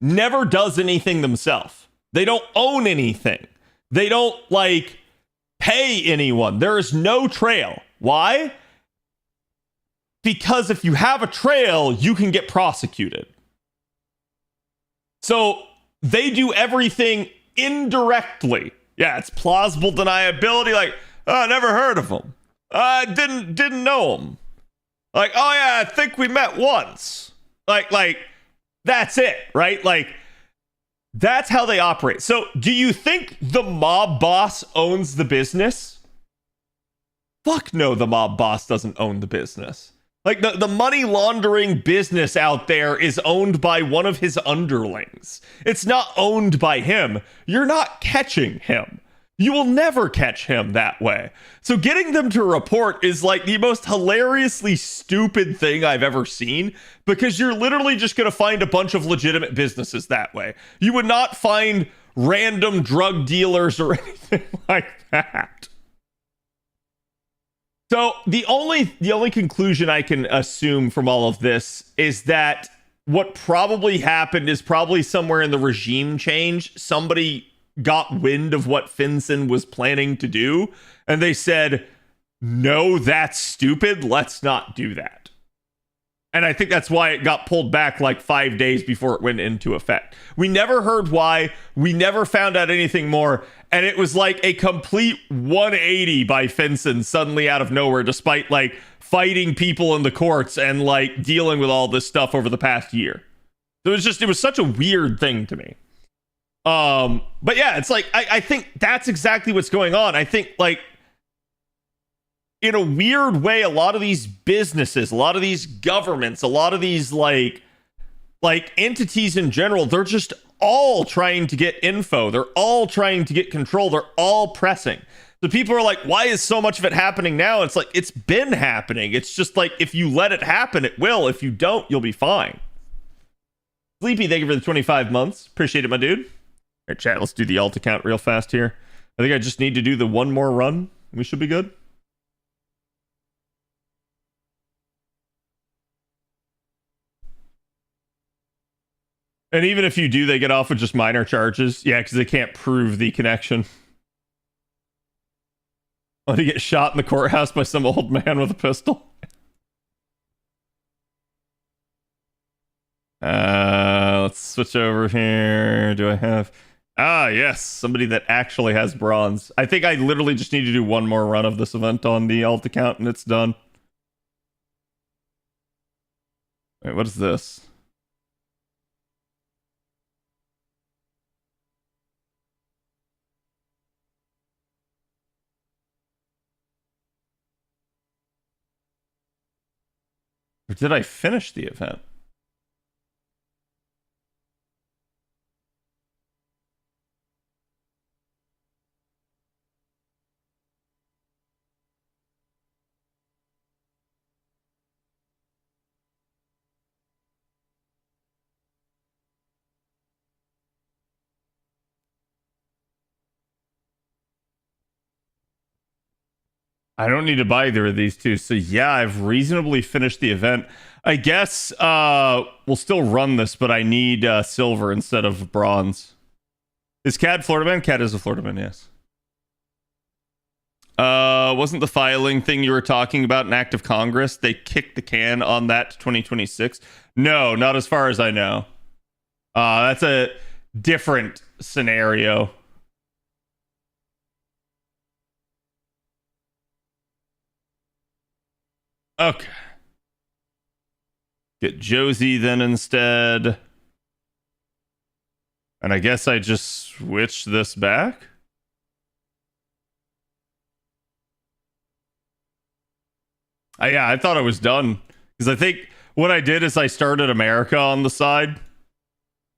never does anything themselves? They don't own anything. They don't like pay anyone. There is no trail. Why? Because if you have a trail, you can get prosecuted. So they do everything indirectly. Yeah, it's plausible deniability. Like, oh, I never heard of them. I didn't know them. Like, oh yeah, I think we met once. Like that's it, right? Like, that's how they operate. So do you think the mob boss owns the business? Fuck no, the mob boss doesn't own the business. Like, the money laundering business out there is owned by one of his underlings. It's not owned by him. You're not catching him. You will never catch him that way. So getting them to report is like the most hilariously stupid thing I've ever seen, because you're literally just going to find a bunch of legitimate businesses that way. You would not find random drug dealers or anything like that. So the only conclusion I can assume from all of this is that what probably happened is probably somewhere in the regime change, somebody got wind of what FinCEN was planning to do, and they said, no, that's stupid, let's not do that. And I think that's why it got pulled back like 5 days before it went into effect. We never heard why. We never found out anything more. And it was like a complete 180 by FinCEN suddenly out of nowhere, despite like fighting people in the courts and like dealing with all this stuff over the past year. It was such a weird thing to me. But yeah, it's like, I think that's exactly what's going on. I think like, in a weird way, a lot of these businesses, a lot of these governments, a lot of these like entities in general, they're just all trying to get info. They're all trying to get control. They're all pressing. So people are like, why is so much of it happening now? It's like, it's been happening. It's just like, if you let it happen, it will. If you don't, you'll be fine. Sleepy, thank you for the 25 months. Appreciate it, my dude. All right, chat, let's do the alt account real fast here. I think I just need to do the one more run. We should be good. And even if you do, they get off with just minor charges. Yeah, because they can't prove the connection. Want to get shot in the courthouse by some old man with a pistol? Let's switch over here. Do I have Ah, yes, somebody that actually has bronze. I think I literally just need to do one more run of this event on the alt account and it's done. Wait, what is this? Or did I finish the event? I don't need to buy either of these two. So yeah, I've reasonably finished the event. I guess we'll still run this, but I need silver instead of bronze. Is Cad Florida Man? Cad is a Florida Man, yes. Wasn't the filing thing you were talking about an act of Congress? They kicked the can on that to 2026. No, not as far as I know. That's a different scenario. Okay. Get Josie then instead. And I guess I just switch this back. Yeah, I thought I was done. Because I think what I did is I started America on the side.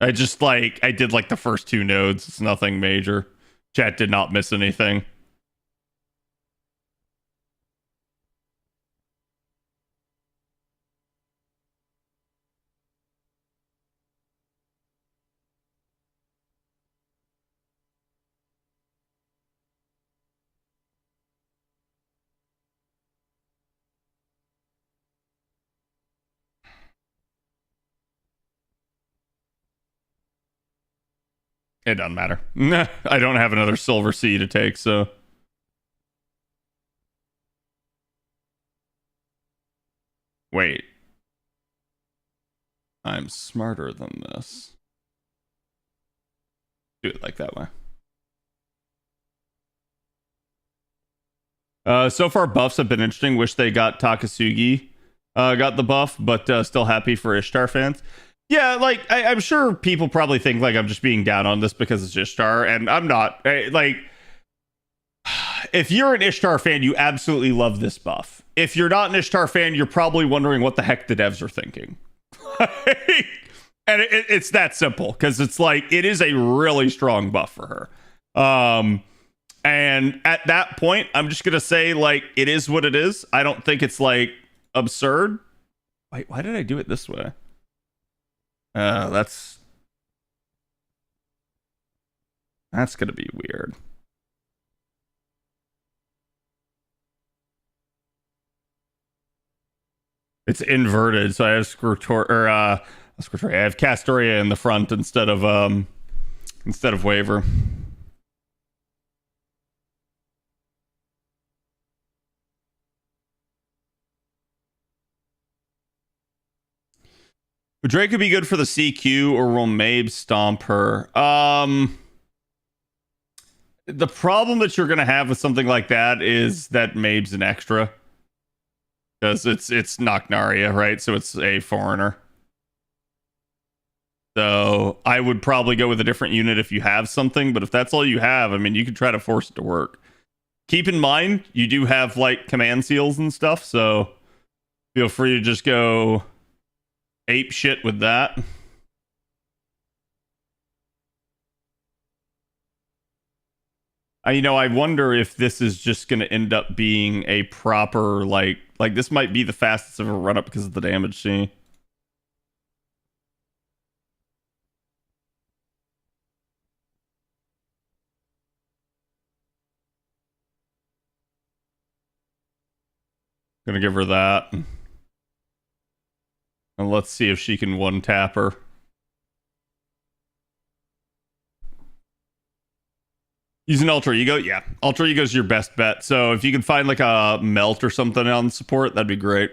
I just I did like the first two nodes. It's nothing major. Chat did not miss anything. It doesn't matter. I don't have another silver C to take, so. Wait. I'm smarter than this. Do it like that way. So far, buffs have been interesting. Wish they got Takasugi got the buff, but still happy for Ishtar fans. Yeah, like I'm sure people probably think like I'm just being down on this because it's Ishtar, and I'm not. Like, if you're an Ishtar fan, you absolutely love this buff. If you're not an Ishtar fan, you're probably wondering what the heck the devs are thinking. And it's that simple because it's like it is a really strong buff for her. And at that point, I'm just gonna say like it is what it is. I don't think it's like absurd. Wait, why did I do it this way? That's gonna be weird. It's inverted, so I have I have Castoria in the front instead of Waver. Drake could be good for the CQ, or will Mabe stomp her? The problem that you're gonna have with something like that is that Mabe's an extra. Because it's Naknaria, right? So it's a foreigner. So I would probably go with a different unit if you have something, but if that's all you have, I mean, you can try to force it to work. Keep in mind, you do have like command seals and stuff, so feel free to just go ape shit with that. I wonder if this is just going to end up being a proper, like this might be the fastest ever run up because of the damage see. Gonna give her that. And let's see if she can one tap her. Using Ultra Ego? Yeah. Ultra Ego is your best bet. So if you can find like a melt or something on support, that'd be great.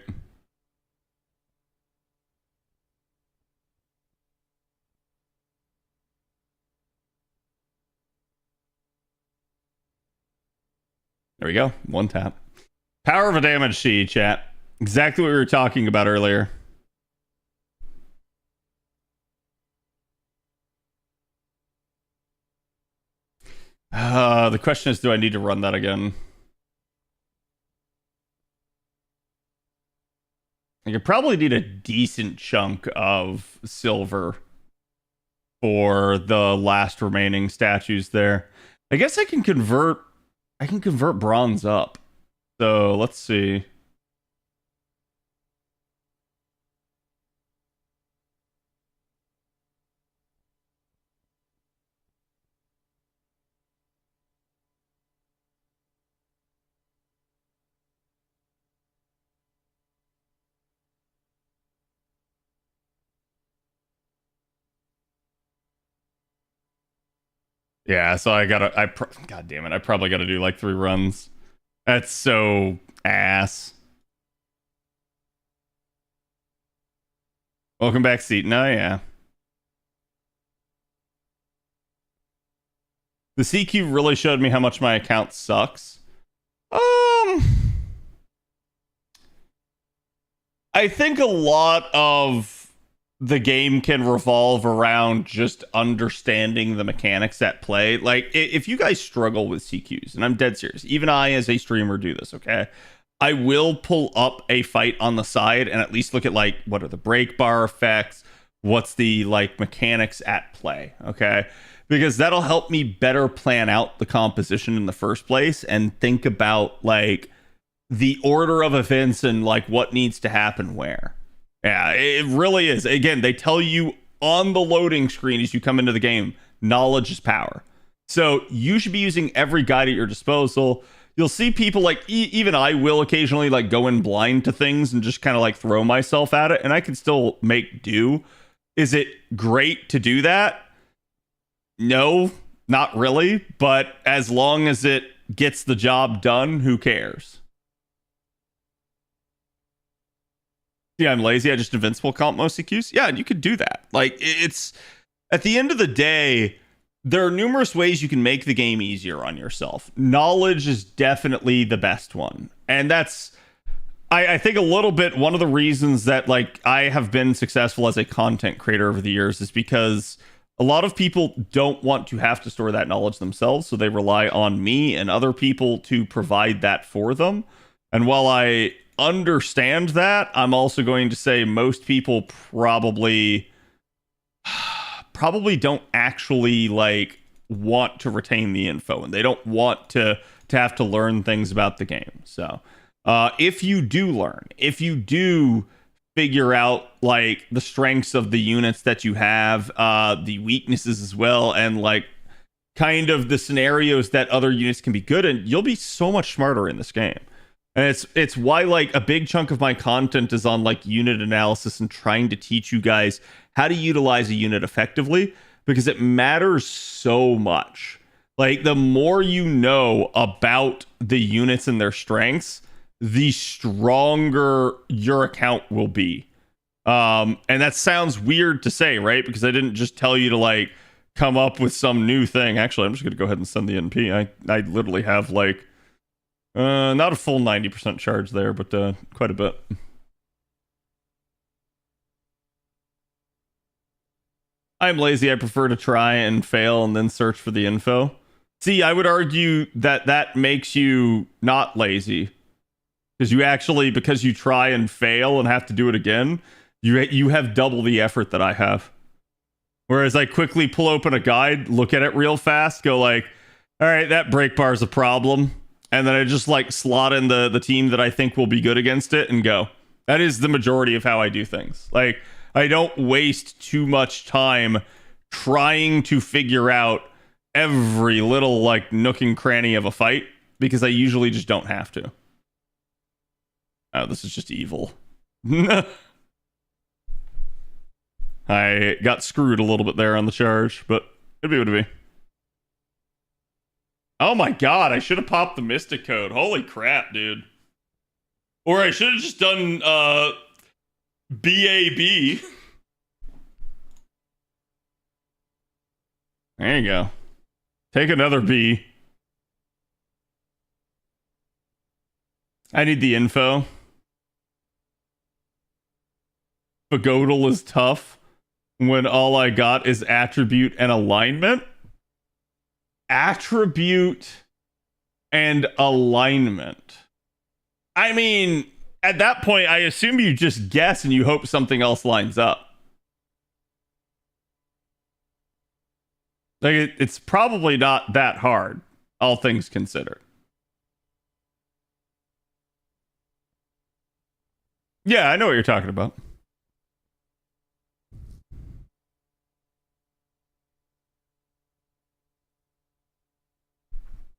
There we go. One tap. Power of a damage sheet, chat. Exactly what we were talking about earlier. The question is, do I need to run that again? I could probably need a decent chunk of silver for the last remaining statues there. I guess I can convert bronze up. So let's see. Yeah, so God damn it, I probably gotta do like 3 runs. That's so ass. Welcome back, Seton. Oh, yeah. The CQ really showed me how much my account sucks. I think a lot of the game can revolve around just understanding the mechanics at play. Like, if you guys struggle with CQs, and I'm dead serious, even I as a streamer do this, okay? I will pull up a fight on the side and at least look at, like, what are the break bar effects? What's the, like, mechanics at play, okay? Because that'll help me better plan out the composition in the first place and think about, like, the order of events and, like, what needs to happen where. Yeah, it really is. Again, they tell you on the loading screen as you come into the game, knowledge is power. So you should be using every guide at your disposal. You'll see people like, even I will occasionally like go in blind to things and just kind of like throw myself at it, and I can still make do. Is it great to do that? No, not really. But as long as it gets the job done, who cares? Yeah, I'm lazy. I just invincible comp most CQs. Yeah, and you could do that. Like, it's at the end of the day, there are numerous ways you can make the game easier on yourself. Knowledge is definitely the best one. And that's, I think, a little bit one of the reasons that, like, I have been successful as a content creator over the years is because a lot of people don't want to have to store that knowledge themselves. So they rely on me and other people to provide that for them. And while I understand that, I'm also going to say most people probably don't actually like want to retain the info, and they don't want to have to learn things about the game. So if you do learn, if you do figure out like the strengths of the units that you have, the weaknesses as well, and like kind of the scenarios that other units can be good in, you'll be so much smarter in this game. And it's why like a big chunk of my content is on like unit analysis and trying to teach you guys how to utilize a unit effectively, because it matters so much. Like, the more you know about the units and their strengths, the stronger your account will be. And that sounds weird to say, right? Because I didn't just tell you to like come up with some new thing. Actually, I'm just gonna go ahead and send the NP. I literally have like not a full 90% charge there, but quite a bit. I'm lazy. I prefer to try and fail and then search for the info. See, I would argue that that makes you not lazy, because you actually, because you try and fail and have to do it again, you have double the effort that I have. Whereas I quickly pull open a guide, look at it real fast, go like, all right, that break bar is a problem. And then I just like slot in the team that I think will be good against it and go. That is the majority of how I do things. Like, I don't waste too much time trying to figure out every little like nook and cranny of a fight, because I usually just don't have to. Oh, this is just evil. I got screwed a little bit there on the charge, but it'd be what it'd be. Oh my god, I should have popped the Mystic Code. Holy crap, dude. Or I should have just done BAB. There you go. Take another B. I need the info. Pagodal is tough when all I got is attribute and alignment. Attribute and alignment. I mean, at that point, I assume you just guess and you hope something else lines up. Like it's probably not that hard, all things considered. Yeah, I know what you're talking about.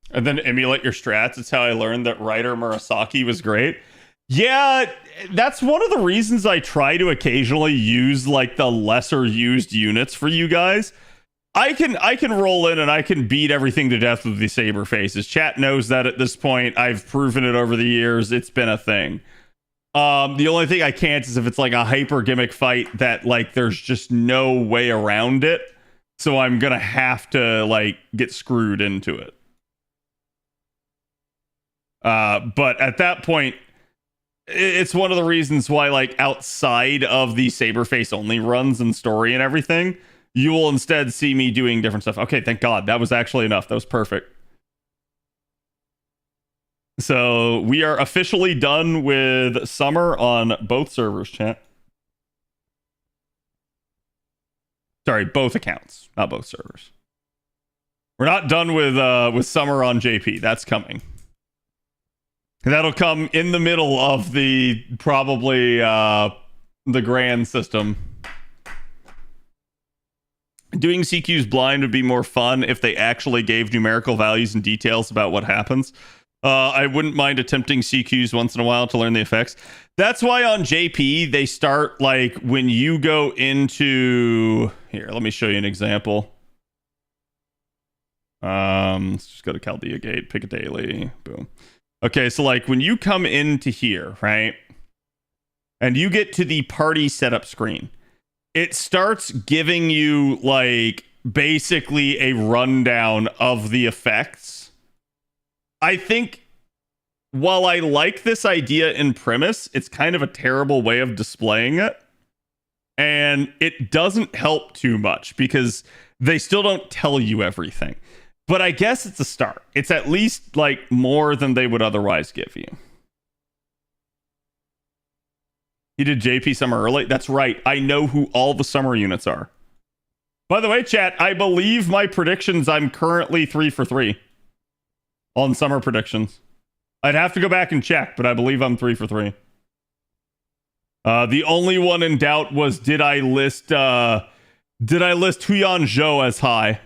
And then emulate your strats. It's how I learned that Writer Murasaki was great. Yeah, that's one of the reasons I try to occasionally use like the lesser used units for you guys. I can roll in and I can beat everything to death with the saber faces. Chat knows that at this point. I've proven it over the years. It's been a thing. The only thing I can't is if it's like a hyper gimmick fight that like there's just no way around it. So I'm gonna have to like get screwed into it. But at that point, it's one of the reasons why, like, outside of the Saberface only runs and story and everything, you will instead see me doing different stuff. Okay, thank God. That was actually enough. That was perfect. So we are officially done with Summer on both servers, chat. Sorry, both accounts, not both servers. We're not done with Summer on JP. That's coming. That'll come in the middle of the probably the grand system. Doing CQs blind would be more fun if they actually gave numerical values and details about what happens. I wouldn't mind attempting CQs once in a while to learn the effects. That's why on JP they start like when you go into here. Let me show you an example. Let's just go to Chaldea Gate, pick a daily, boom. Okay, so like when you come into here, right? And you get to the party setup screen, it starts giving you like basically a rundown of the effects. I think while I like this idea in premise, it's kind of a terrible way of displaying it. And it doesn't help too much because they still don't tell you everything. But I guess it's a start. It's at least like more than they would otherwise give you. He did JP Summer early? That's right. I know who all the Summer units are. By the way, chat, I believe my predictions, I'm currently 3 for 3 on Summer predictions. I'd have to go back and check, but I believe I'm 3 for 3. The only one in doubt was did I list Huyan Zhou as high?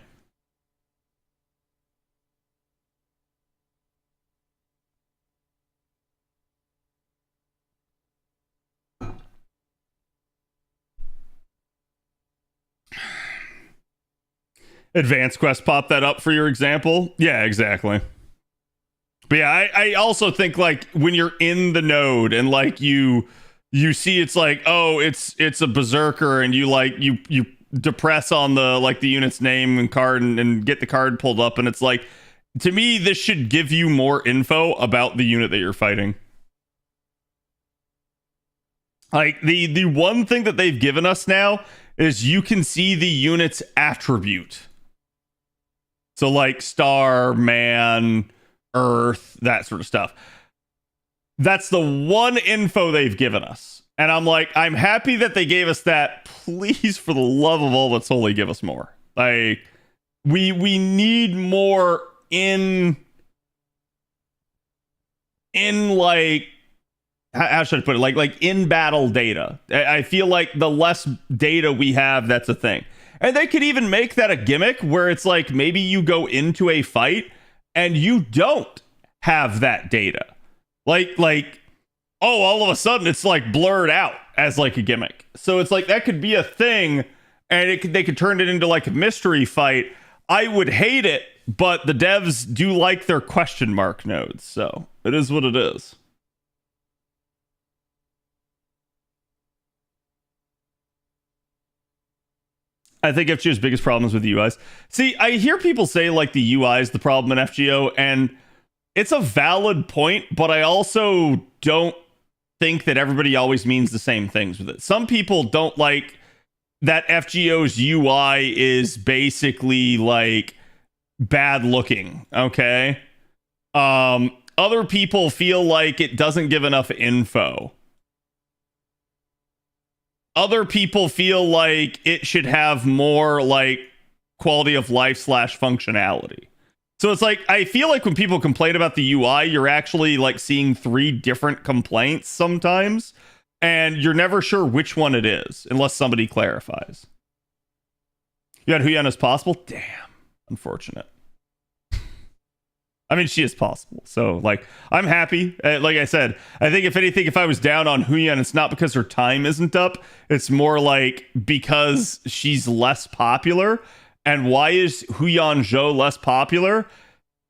Advanced Quest pop that up for your example? Yeah, exactly. But yeah, I also think like when you're in the node and like you see it's like, oh, it's a berserker, and you like you depress on the like the unit's name and card and get the card pulled up, and it's like, to me this should give you more info about the unit that you're fighting. Like the one thing that they've given us now is you can see the unit's attribute. So like star, man, earth, that sort of stuff. That's the one info they've given us. And I'm like, I'm happy that they gave us that. Please, for the love of all that's holy, give us more. Like, we need more in like, how should I put it? Like in battle data. I feel like the less data we have, that's a thing. And they could even make that a gimmick where it's like maybe you go into a fight and you don't have that data. Like, oh, all of a sudden it's like blurred out as like a gimmick. So it's like that could be a thing, and they could turn it into like a mystery fight. I would hate it, but the devs do like their question mark nodes, so it is what it is. I think FGO's biggest problem is with the UIs. See, I hear people say like the UI is the problem in FGO, and it's a valid point, but I also don't think that everybody always means the same things with it. Some people don't like that FGO's UI is basically like bad looking, okay? Other people feel like it doesn't give enough info. Other people feel like it should have more like quality of life / functionality. So it's like, I feel like when people complain about the UI, you're actually like seeing 3 different complaints sometimes, and you're never sure which one it is unless somebody clarifies. You had Huyan as possible? Damn, unfortunate. I mean, she is possible. So, like, I'm happy. Like I said, I think if anything, if I was down on Huyan, it's not because her time isn't up. It's more like because she's less popular. And why is Huyan Zhou less popular?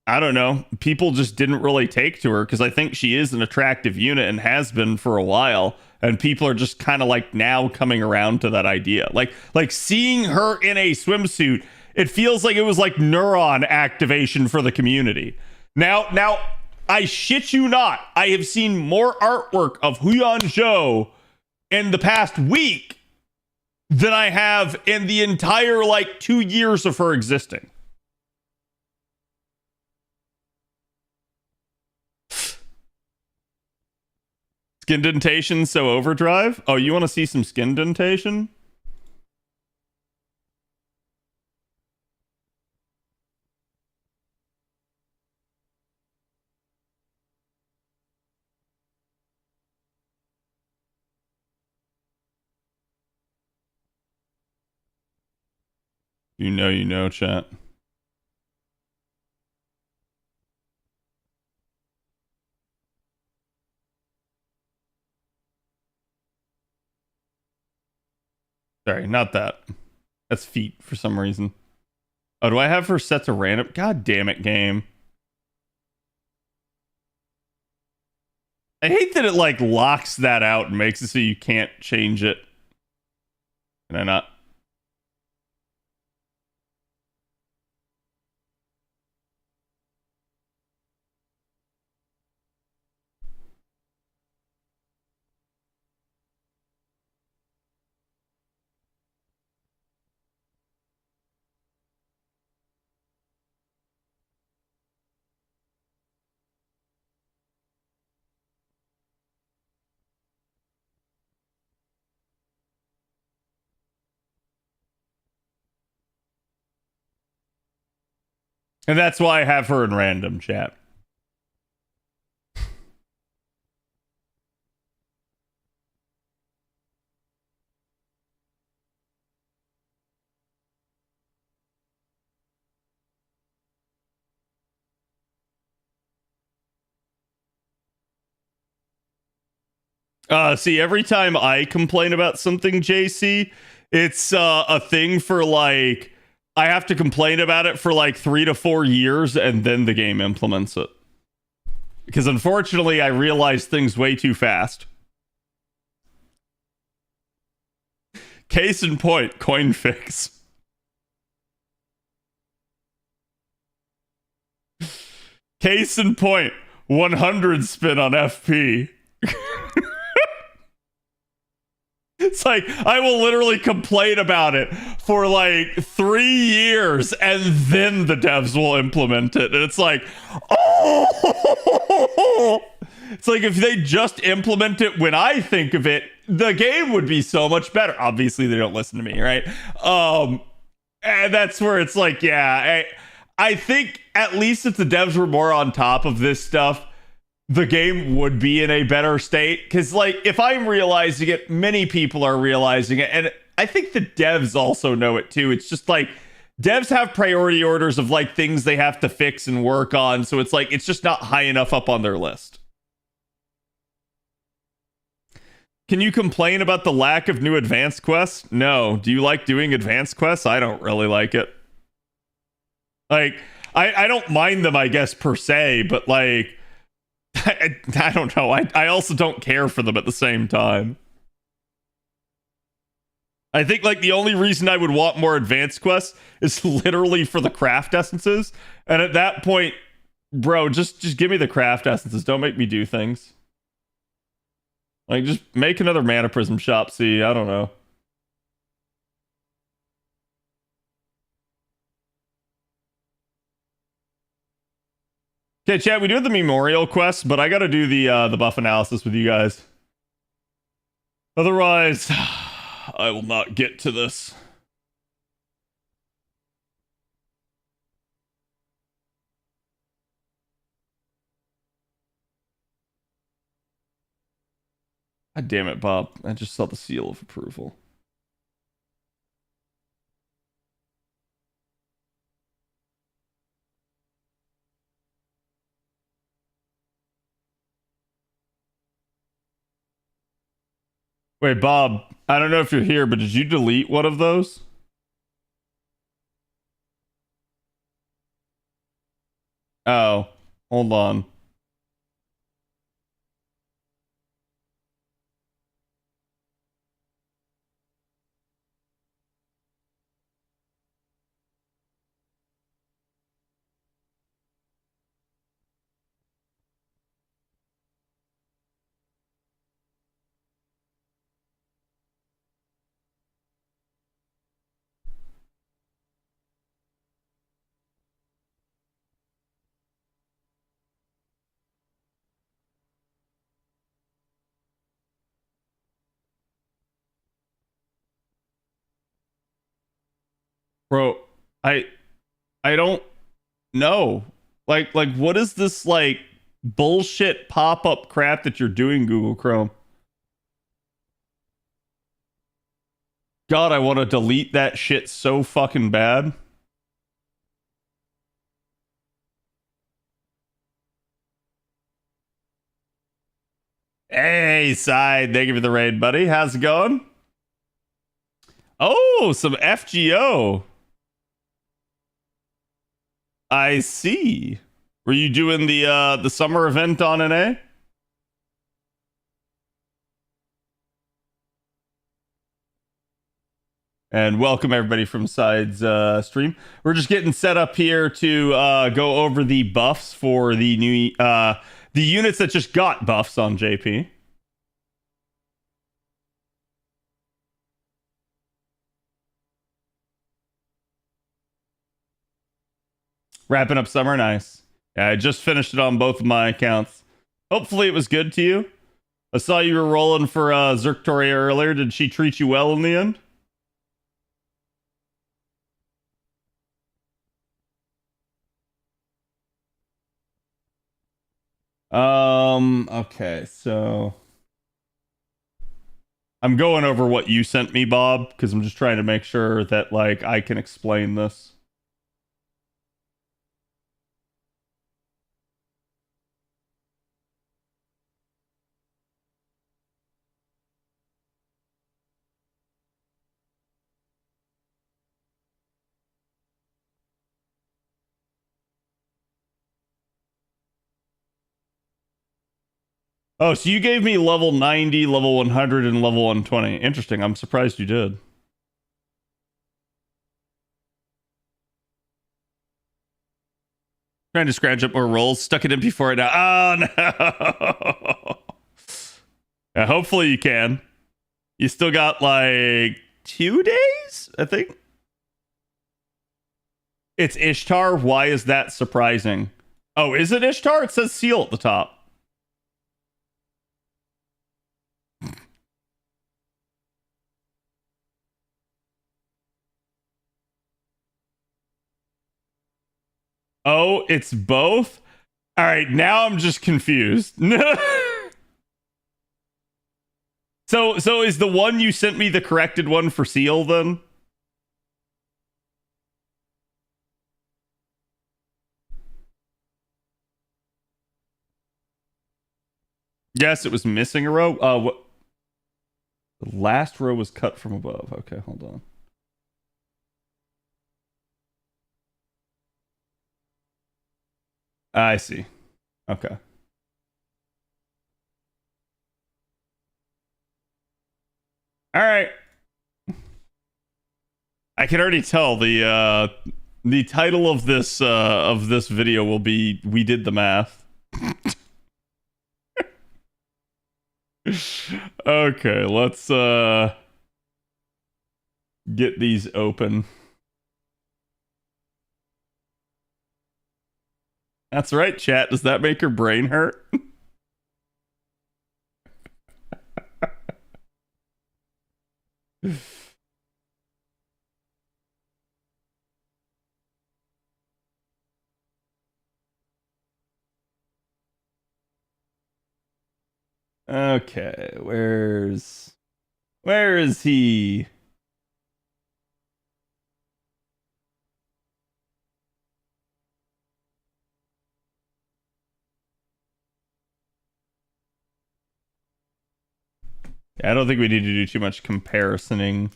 I don't know. People just didn't really take to her because I think she is an attractive unit and has been for a while. And people are just kind of like now coming around to that idea. Like seeing her in a swimsuit, it feels like it was like neuron activation for the community. Now, I shit you not, I have seen more artwork of Huyan Zhou in the past week than I have in the entire, like, 2 years of her existing. Skin dentation, so overdrive? Oh, you want to see some skin dentation? You know, chat. Sorry, not that. That's feet for some reason. Oh, do I have her set to random? God damn it, game. I hate that it like locks that out and makes it so you can't change it. Can I not? And that's why I have her in random chat. See, every time I complain about something, JC, it's a thing for like, I have to complain about it for like 3 to 4 years and then the game implements it. Because unfortunately, I realize things way too fast. Case in point, coin fix. Case in point, 100 spin on FP. It's like, I will literally complain about it for like 3 years and then the devs will implement it. And it's like, oh! It's like if they just implement it when I think of it, the game would be so much better. Obviously, they don't listen to me, right? And that's where it's like, yeah, I think at least if the devs were more on top of this stuff, the game would be in a better state. Because, like, if I'm realizing it, many people are realizing it. And I think the devs also know it, too. It's just, like, devs have priority orders of, like, things they have to fix and work on. So it's, like, it's just not high enough up on their list. Can you complain about the lack of new advanced quests? No. Do you like doing advanced quests? I don't really like it. Like, I don't mind them, I guess, per se. But, like, I don't know. I also don't care for them at the same time. I think like the only reason I would want more advanced quests is literally for the craft essences. And at that point, Bro, just give me the craft essences. Don't make me do things. Like, just make another mana prism shop. See, I don't know. Okay, chat, we do the Memeorial quest, but I gotta do the buff analysis with you guys. Otherwise, I will not get to this. God damn it, Bob. I just saw the seal of approval. Wait, Bob, I don't know if you're here, but did you delete one of those? Oh, hold on. Bro, I I don't know. Like what is this like bullshit pop-up crap that you're doing, Google Chrome? God, I want to delete that shit so fucking bad. Hey, Side, thank you for the raid, buddy. How's it going? Oh, some FGO. I see. Were you doing the summer event on NA? And welcome everybody from Side's stream. We're just getting set up here to go over the buffs for the new the units that just got buffs on JP. Wrapping up summer, nice. Yeah, I just finished it on both of my accounts. Hopefully it was good to you. I saw you were rolling for Zerktoria earlier. Did she treat you well in the end? Okay, so I'm going over what you sent me, Bob, because I'm just trying to make sure that like I can explain this. Oh, so you gave me level 90, level 100, and level 120. Interesting. I'm surprised you did. Trying to scratch up more rolls. Stuck it in before it now. Oh, no. Yeah, hopefully you can. You still got like 2 days, I think. It's Ishtar. Why is that surprising? Oh, is it Ishtar? It says seal at the top. Oh, it's both? All right, now I'm just confused. So is the one you sent me the corrected one for seal then? Yes, it was missing a row. What? The last row was cut from above. Okay, hold on. I see. Okay. All right. I can already tell the The title of this video will be "We Did the Math." Okay, let's get these open. That's right, chat. Does that make your brain hurt? Okay, where is he? I don't think we need to do too much comparising.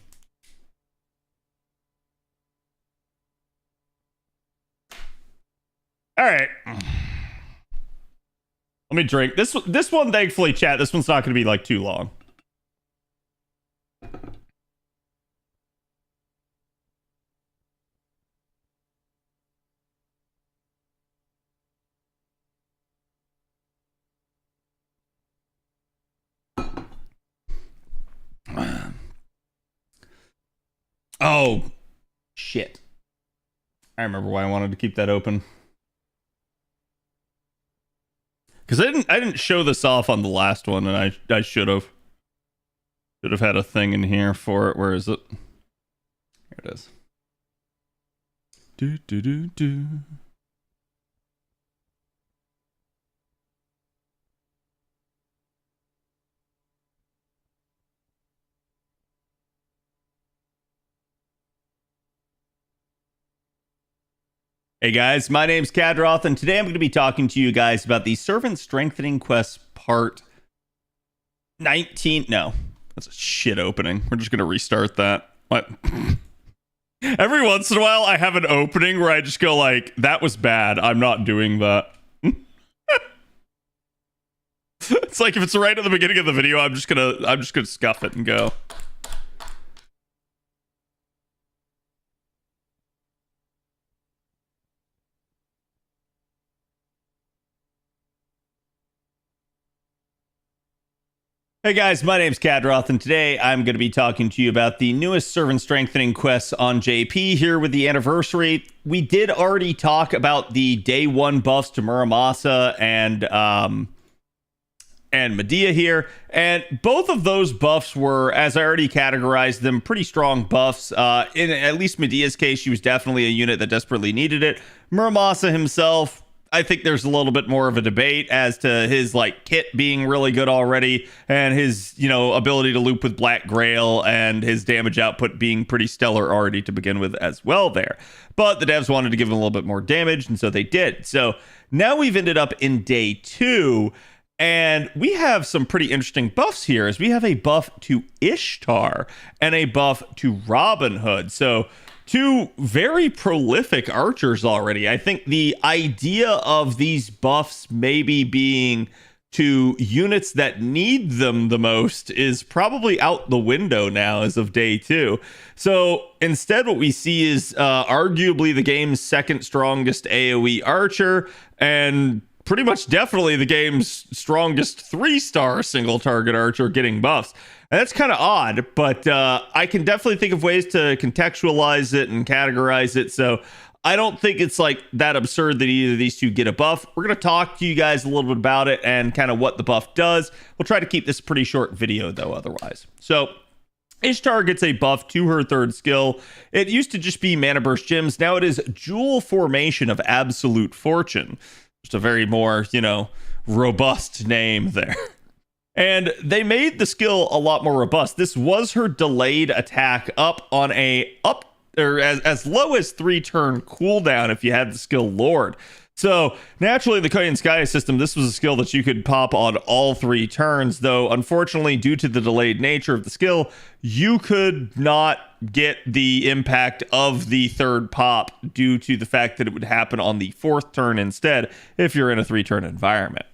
All right. Let me drink. This one, thankfully, chat, this one's not going to be like too long. Oh, shit. I remember why I wanted to keep that open. Because I didn't show this off on the last one, and I should have. Should have had a thing in here for it. Where is it? Here it is. Do do do do. Hey guys, my name's Kadroth, and today I'm going to be talking to you guys about the Servant Strengthening Quest Part 19. No, that's a shit opening. We're just going to restart that. What? Every once in a while, I have an opening where I just go like, that was bad. I'm not doing that. It's like if it's right at the beginning of the video, I'm just gonna scuff it and go. Hey guys, my name's Kadroth, and today I'm going to be talking to you about the newest Servant Strengthening quests on JP here with the anniversary. We did already talk about the day one buffs to Muramasa and Medea here, and both of those buffs were, as I already categorized them, pretty strong buffs. In at least Medea's case, she was definitely a unit that desperately needed it. Muramasa himself, I think there's a little bit more of a debate as to his like kit being really good already and his, ability to loop with Black Grail and his damage output being pretty stellar already to begin with as well there. But the devs wanted to give him a little bit more damage, and so they did. So now we've ended up in day 2, and we have some pretty interesting buffs here as we have a buff to Ishtar and a buff to Robin Hood. So two very prolific archers already. I think the idea of these buffs maybe being to units that need them the most is probably out the window now as of day 2. So instead what we see is arguably the game's second strongest AoE archer and pretty much definitely the game's strongest 3-star single target archer getting buffs. And that's kind of odd, but I can definitely think of ways to contextualize it and categorize it. So I don't think it's like that absurd that either of these two get a buff. We're going to talk to you guys a little bit about it and kind of what the buff does. We'll try to keep this a pretty short video though otherwise. So Ishtar gets a buff to her 3rd skill. It used to just be Mana Burst Gems. Now it is Jewel Formation of Absolute Fortune. Just a very more, robust name there. And they made the skill a lot more robust. This was her delayed attack up on as low as 3-turn cooldown if you had the skill Lord. So naturally, in the Koyan Sky system, this was a skill that you could pop on all 3 turns, though unfortunately, due to the delayed nature of the skill, you could not get the impact of the 3rd pop due to the fact that it would happen on the 4th turn instead if you're in a 3-turn environment.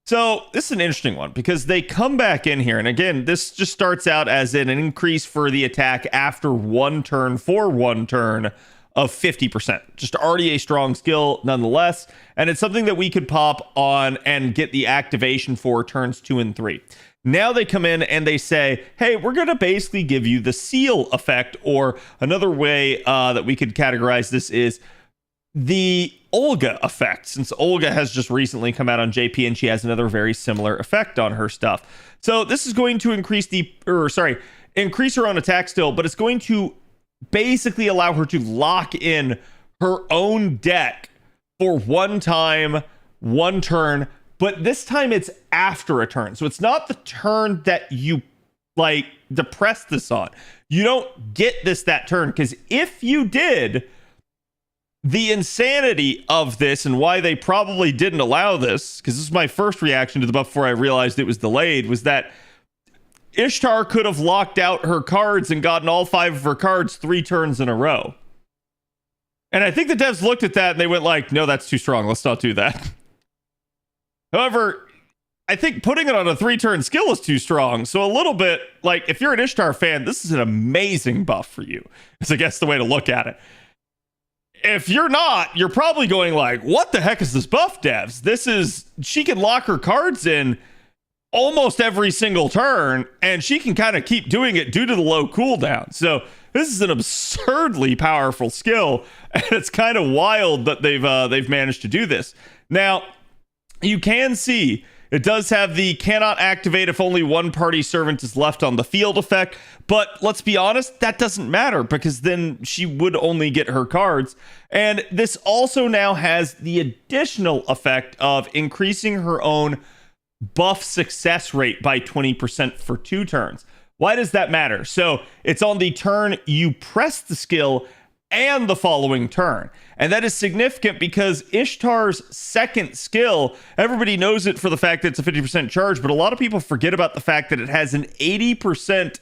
So this is an interesting one because they come back in here. And again, this just starts out as an increase for the attack after 1 turn for 1 turn of 50%. Just already a strong skill nonetheless. And it's something that we could pop on and get the activation for turns 2 and 3. Now they come in and they say, hey, we're going to basically give you the seal effect, or another way that we could categorize this is the Olga effect, since Olga has just recently come out on JP and she has another very similar effect on her stuff. So this is going to increase increase her own attack still, but it's going to basically allow her to lock in her own deck for one time, one turn, but this time it's after a turn. So it's not the turn that you like depress this on. You don't get this that turn, because if you did, the insanity of this and why they probably didn't allow this, because this is my first reaction to the buff before I realized it was delayed, was that Ishtar could have locked out her cards and gotten all 5 of her cards 3 turns in a row. And I think the devs looked at that and they went like, no, that's too strong. Let's not do that. However, I think putting it on a 3-turn skill is too strong. So a little bit, like, if you're an Ishtar fan, this is an amazing buff for you, is I guess the way to look at it. If you're not, you're probably going like, what the heck is this buff, devs? She can lock her cards in almost every single turn, and she can kind of keep doing it due to the low cooldown. So this is an absurdly powerful skill, and it's kind of wild that they've managed to do this. Now, you can see it does have the cannot activate if only one party servant is left on the field effect, but let's be honest, that doesn't matter, because then she would only get her cards. And this also now has the additional effect of increasing her own buff success rate by 20% for 2 turns. Why does that matter? So it's on the turn you press the skill and the following turn. And that is significant because Ishtar's second skill, everybody knows it for the fact that it's a 50% charge, but a lot of people forget about the fact that it has an 80%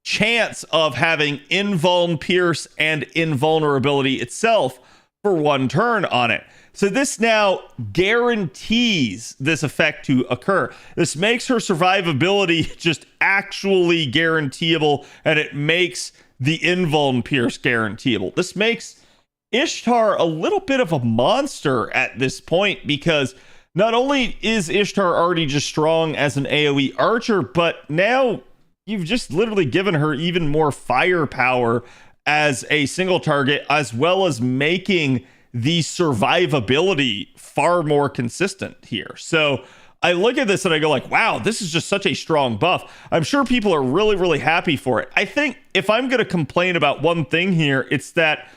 chance of having invuln, pierce, and invulnerability itself for 1 turn on it. So this now guarantees this effect to occur. This makes her survivability just actually guaranteeable, and it makes the invuln pierce guaranteeable. This makes Ishtar a little bit of a monster at this point, because not only is Ishtar already just strong as an AoE archer, but now you've just literally given her even more firepower as a single target, as well as making the survivability far more consistent here. So I look at this and I go like, wow, this is just such a strong buff. I'm sure people are really, really happy for it. I think if I'm going to complain about one thing here, it's that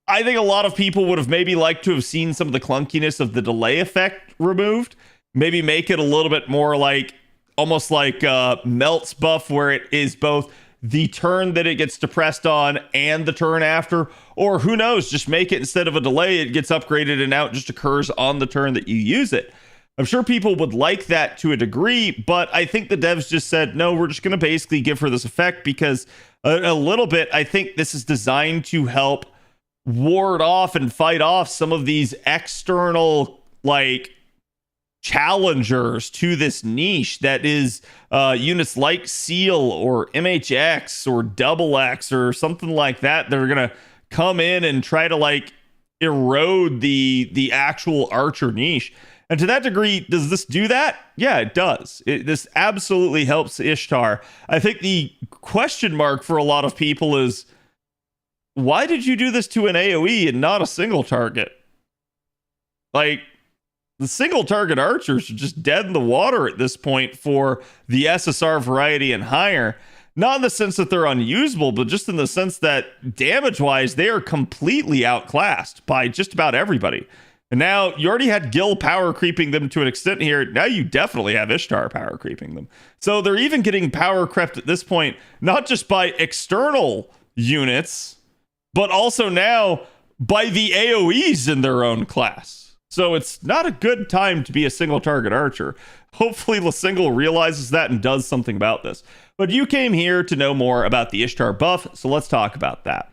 I think a lot of people would have maybe liked to have seen some of the clunkiness of the delay effect removed. Maybe make it a little bit more like, almost like Melt's buff, where it is both the turn that it gets depressed on and the turn after, or who knows, just make it, instead of a delay, it gets upgraded and now it just occurs on the turn that you use it. I'm sure people would like that to a degree, but I think the devs just said, no, we're just going to basically give her this effect because a little bit, I think this is designed to help ward off and fight off some of these external, like, challengers to this niche that is units like Seal or MHX or Double X or something like that that are going to come in and try to, like, erode the actual archer niche. And to that degree, does this do that? Yeah, it does. This absolutely helps Ishtar. I think the question mark for a lot of people is, why did you do this to an AoE and not a single target? Like, the single target archers are just dead in the water at this point for the SSR variety and higher. Not in the sense that they're unusable, but just in the sense that damage-wise, they are completely outclassed by just about everybody. And now you already had Gil power creeping them to an extent here. Now you definitely have Ishtar power creeping them. So they're even getting power crept at this point, not just by external units, but also now by the AoEs in their own class. So it's not a good time to be a single target archer. Hopefully Lasingle realizes that and does something about this. But you came here to know more about the Ishtar buff, so let's talk about that.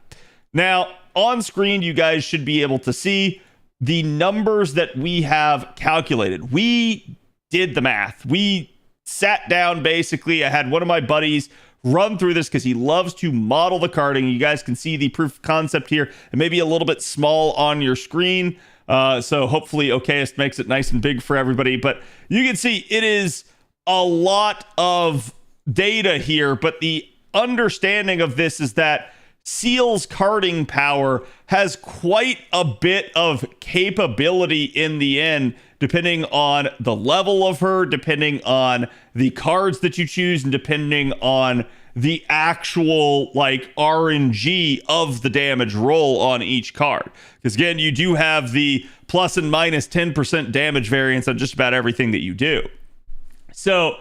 Now, on screen, you guys should be able to see the numbers that we have calculated. We did the math. We sat down, basically. I had one of my buddies run through this because he loves to model the carding. You guys can see the proof of concept here. It may be a little bit small on your screen, so hopefully Okayist makes it nice and big for everybody. But you can see it is a lot of data here, but the understanding of this is that Seal's carding power has quite a bit of capability in the end, depending on the level of her, depending on the cards that you choose, and depending on the actual like RNG of the damage roll on each card. Because again, you do have the plus and minus 10% damage variance on just about everything that you do. So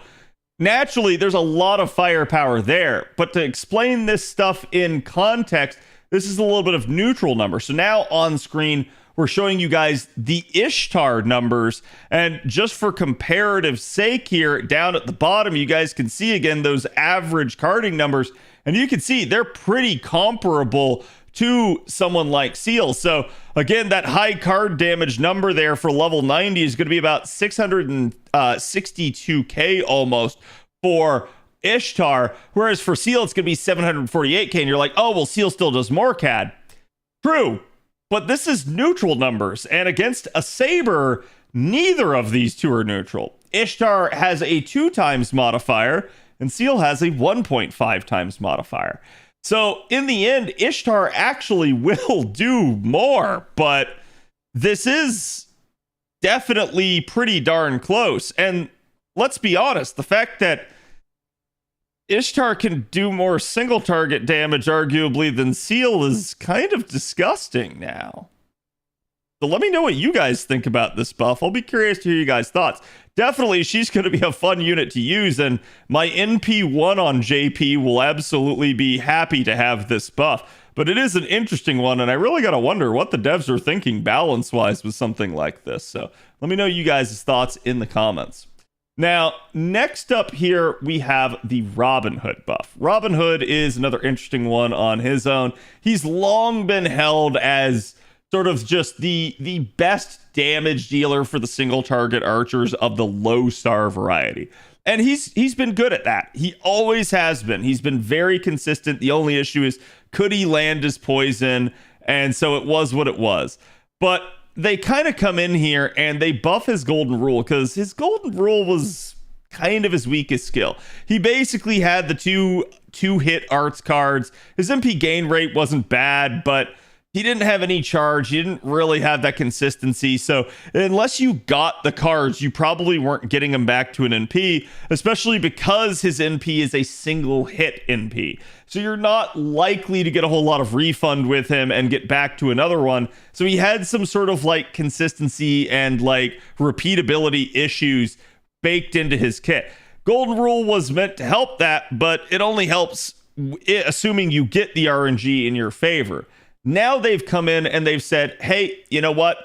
naturally, there's a lot of firepower there. But to explain this stuff in context, this is a little bit of neutral number. So now on screen, we're showing you guys the Ishtar numbers. And just for comparative sake here, down at the bottom, you guys can see again those average carding numbers. And you can see they're pretty comparable to someone like Seal. So again, that high card damage number there for level 90 is going to be about 662k almost for Ishtar, whereas for Seal it's going to be 748k, and you're like, oh well, Seal still does more CAD. True, but this is neutral numbers, and against a Saber, neither of these two are neutral. Ishtar has a 2 times modifier, and Seal has a 1.5 times modifier. So in the end, Ishtar actually will do more, but this is definitely pretty darn close. And let's be honest, the fact that Ishtar can do more single target damage arguably than Seal is kind of disgusting now. So let me know what you guys think about this buff. I'll be curious to hear you guys' thoughts. Definitely, she's going to be a fun unit to use, and my NP1 on JP will absolutely be happy to have this buff. But it is an interesting one, and I really got to wonder what the devs are thinking balance-wise with something like this. So let me know you guys' thoughts in the comments. Now, next up here, we have the Robin Hood buff. Robin Hood is another interesting one on his own. He's long been held as sort of just the best damage dealer for the single target archers of the low star variety. And he's been good at that. He always has been. He's been very consistent. The only issue is, could he land his poison? And so it was what it was. But they kind of come in here and they buff his golden rule, because his golden rule was kind of his weakest skill. He basically had the two hit arts cards. His MP gain rate wasn't bad, but he didn't have any charge. He didn't really have that consistency. So unless you got the cards, you probably weren't getting him back to an NP, especially because his NP is a single hit NP. So you're not likely to get a whole lot of refund with him and get back to another one. So he had some sort of like consistency and like repeatability issues baked into his kit. Golden Rule was meant to help that, but it only helps assuming you get the RNG in your favor. Now they've come in and they've said, hey, you know what?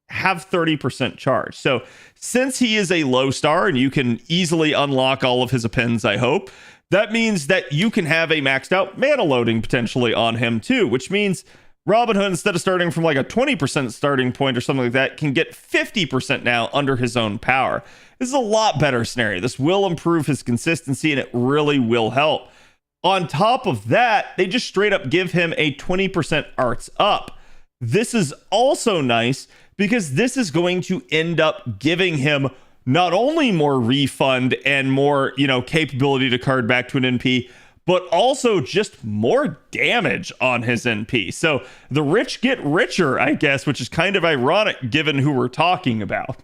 Have 30% charge. So since he is a low star and you can easily unlock all of his appends, I hope, that means that you can have a maxed out mana loading potentially on him too, which means Robin Hood, instead of starting from like a 20% starting point or something like that, can get 50% now under his own power. This is a lot better scenario. This will improve his consistency and it really will help. On top of that, they just straight up give him a 20% arts up. This is also nice because this is going to end up giving him not only more refund and more, capability to card back to an NP, but also just more damage on his NP. So the rich get richer, I guess, which is kind of ironic given who we're talking about.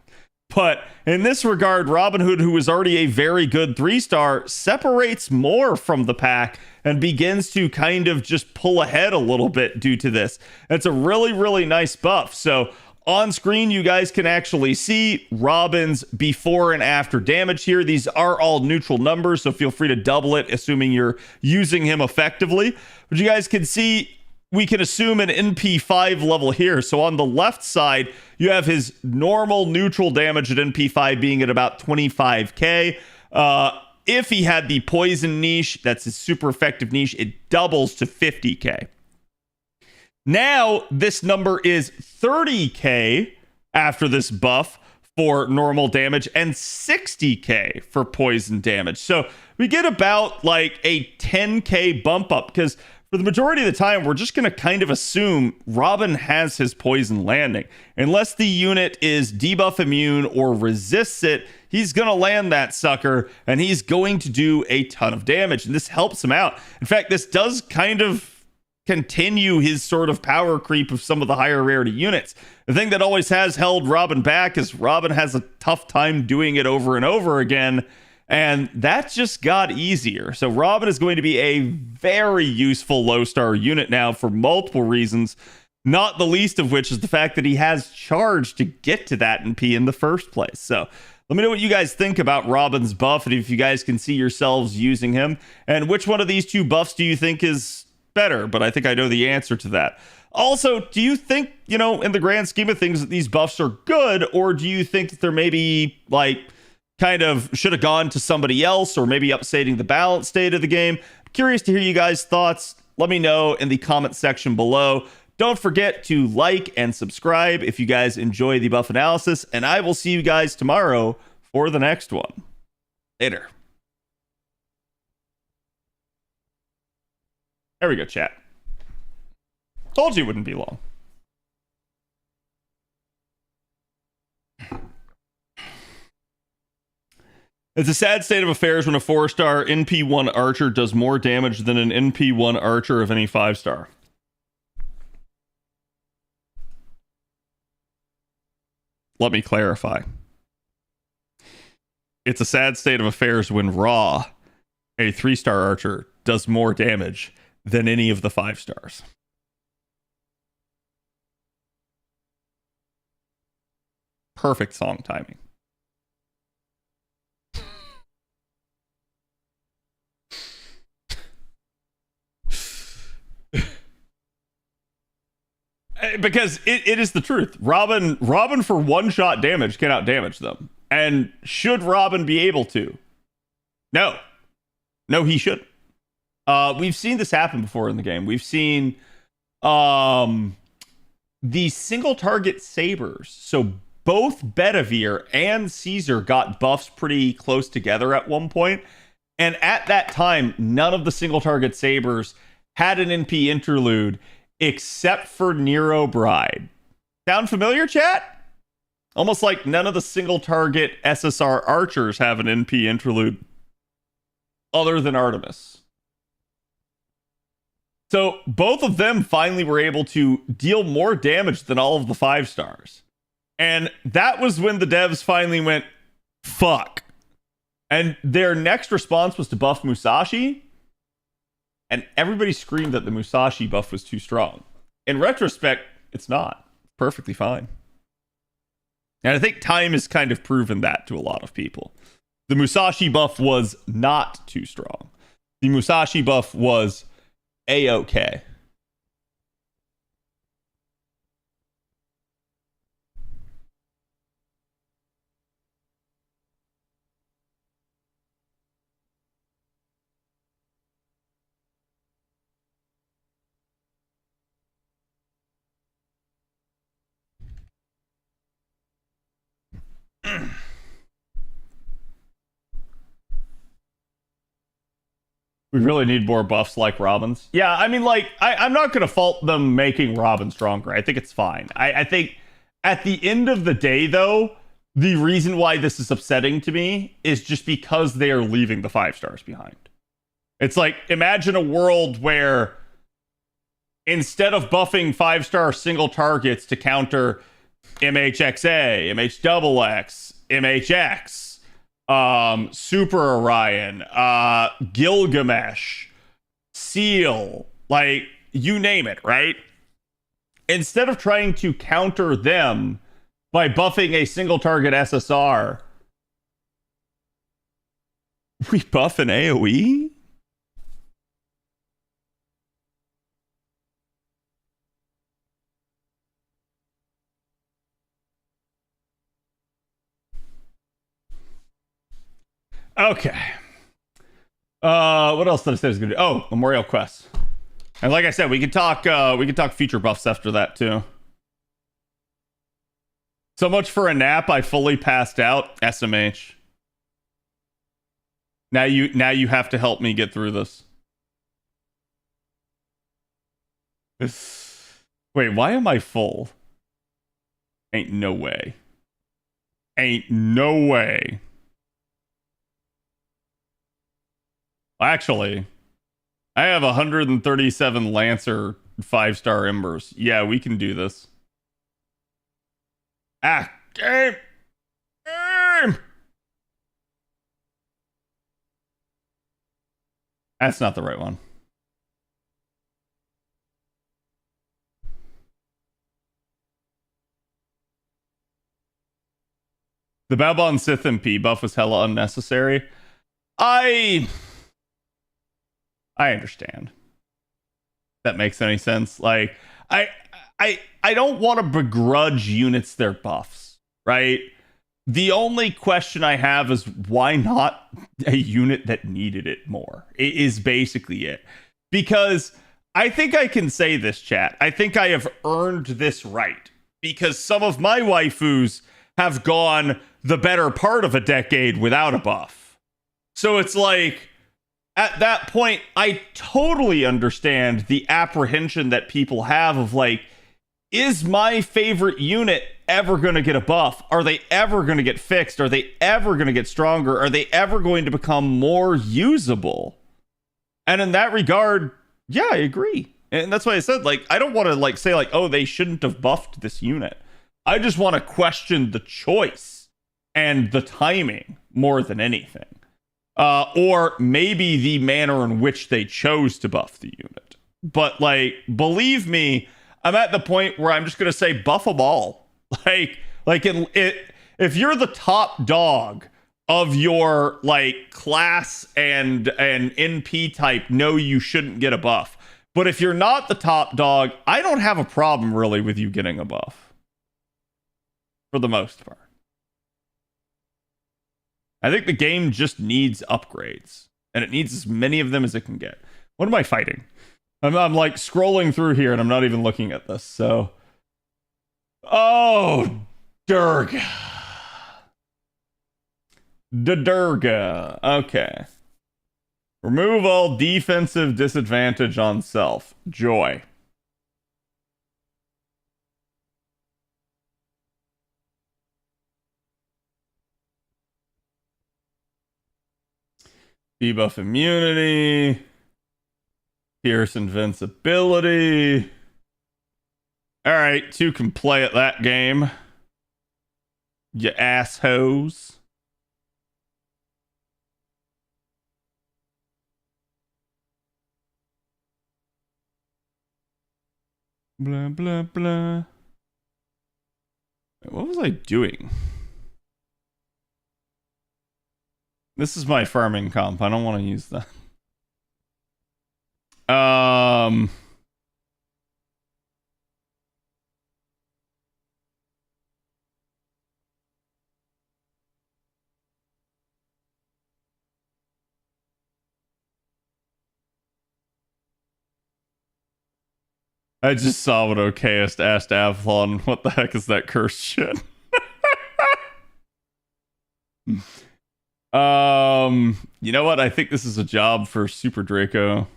But in this regard, Robin Hood, who is already a very good 3-star, separates more from the pack and begins to kind of just pull ahead a little bit due to this. It's a really, really nice buff. So on screen, you guys can actually see Robin's before and after damage here. These are all neutral numbers, so feel free to double it, assuming you're using him effectively. But you guys can see, we can assume an NP5 level here. So on the left side, you have his normal neutral damage at NP5 being at about 25k. If he had the poison niche, that's his super effective niche, it doubles to 50k. Now, this number is 30k after this buff for normal damage and 60k for poison damage. So we get about like a 10k bump up, because for the majority of the time, we're just going to kind of assume Robin has his poison landing. Unless the unit is debuff immune or resists it, he's going to land that sucker, and he's going to do a ton of damage. And this helps him out. In fact, this does kind of continue his sort of power creep of some of the higher rarity units. The thing that always has held Robin back is Robin has a tough time doing it over and over again. And that just got easier. So Robin is going to be a very useful low star unit now for multiple reasons, not the least of which is the fact that he has charge to get to that NP in the first place. So let me know what you guys think about Robin's buff, and if you guys can see yourselves using him, and which one of these two buffs do you think is better? But I think I know the answer to that. Also, do you think, in the grand scheme of things, that these buffs are good, or do you think that they're maybe like kind of should have gone to somebody else, or maybe updating the balance state of the game? I'm curious to hear you guys' thoughts. Let me know in the comment section below. Don't forget to like and subscribe if you guys enjoy the buff analysis, and I will see you guys tomorrow for the next one. Later. There we go, chat. Told you it wouldn't be long. It's a sad state of affairs when a 4-star NP1 archer does more damage than an NP1 archer of any 5-star. Let me clarify. It's a sad state of affairs when Raw, a 3-star archer, does more damage than any of the 5-stars. Perfect song timing. Because it is the truth. Robin for one-shot damage can out-damage them. And should Robin be able to? No. No, he shouldn't. We've seen this happen before in the game. We've seen the single-target sabers. So both Bedivere and Caesar got buffs pretty close together at one point. And at that time, none of the single-target sabers had an NP interlude, except for Nero Bride. Sound familiar, chat? Almost like none of the single target SSR archers have an NP interlude other than Artemis. So both of them finally were able to deal more damage than all of the 5-stars. And that was when the devs finally went, fuck. And their next response was to buff Musashi. And everybody screamed that the Musashi buff was too strong. In retrospect, it's not. Perfectly fine. And I think time has kind of proven that to a lot of people. The Musashi buff was not too strong. The Musashi buff was A-okay. We really need more buffs like Robin's. Yeah, I mean, like, I'm not going to fault them making Robin stronger. I think it's fine. I think at the end of the day, though, the reason why this is upsetting to me is just because they are leaving the 5-stars behind. It's like, imagine a world where instead of buffing 5-star single targets to counter MHXA, MHXX, MHX, Super Orion, Gilgamesh, Seal, like, you name it, right? Instead of trying to counter them by buffing a single target SSR, we buff an AoE? Okay. What else did I say I was gonna do? Oh, Memeorial Quest. And like I said, we could talk future buffs after that too. So much for a nap. I fully passed out. SMH. Now you have to help me get through this. Wait, why am I full? Ain't no way. Ain't no way. Actually, I have 137 Lancer 5-star embers. Yeah, we can do this. Ah, game! Game! That's not the right one. The Babylon Sith MP buff was hella unnecessary. I understand. If that makes any sense. Like, I don't want to begrudge units their buffs, right? The only question I have is why not a unit that needed it more? It is basically it. Because I think I can say this, chat. I think I have earned this right. Because some of my waifus have gone the better part of a decade without a buff. So it's like, at that point, I totally understand the apprehension that people have of like, is my favorite unit ever going to get a buff? Are they ever going to get fixed? Are they ever going to get stronger? Are they ever going to become more usable? And in that regard, yeah, I agree. And that's why I said, like, I don't want to like say like, oh, they shouldn't have buffed this unit. I just want to question the choice and the timing more than anything. Or maybe the manner in which they chose to buff the unit. But like, believe me, I'm at the point where I'm just going to say buff them all. If you're the top dog of your like class and NP type, no, you shouldn't get a buff. But if you're not the top dog, I don't have a problem really with you getting a buff. For the most part. I think the game just needs upgrades. And it needs as many of them as it can get. What am I fighting? I'm like scrolling through here and I'm not even looking at this, so. Oh, Durga. The Durga. Okay. Remove all defensive disadvantage on self. Joy. Debuff immunity. Pierce invincibility. Alright, 2 can play at that game. You assholes. Blah, blah, blah. Wait, what was I doing? This is my farming comp. I don't want to use that. I just saw what Okayist asked Avalon. What the heck is that cursed shit? You know what? I think this is a job for Super Draco.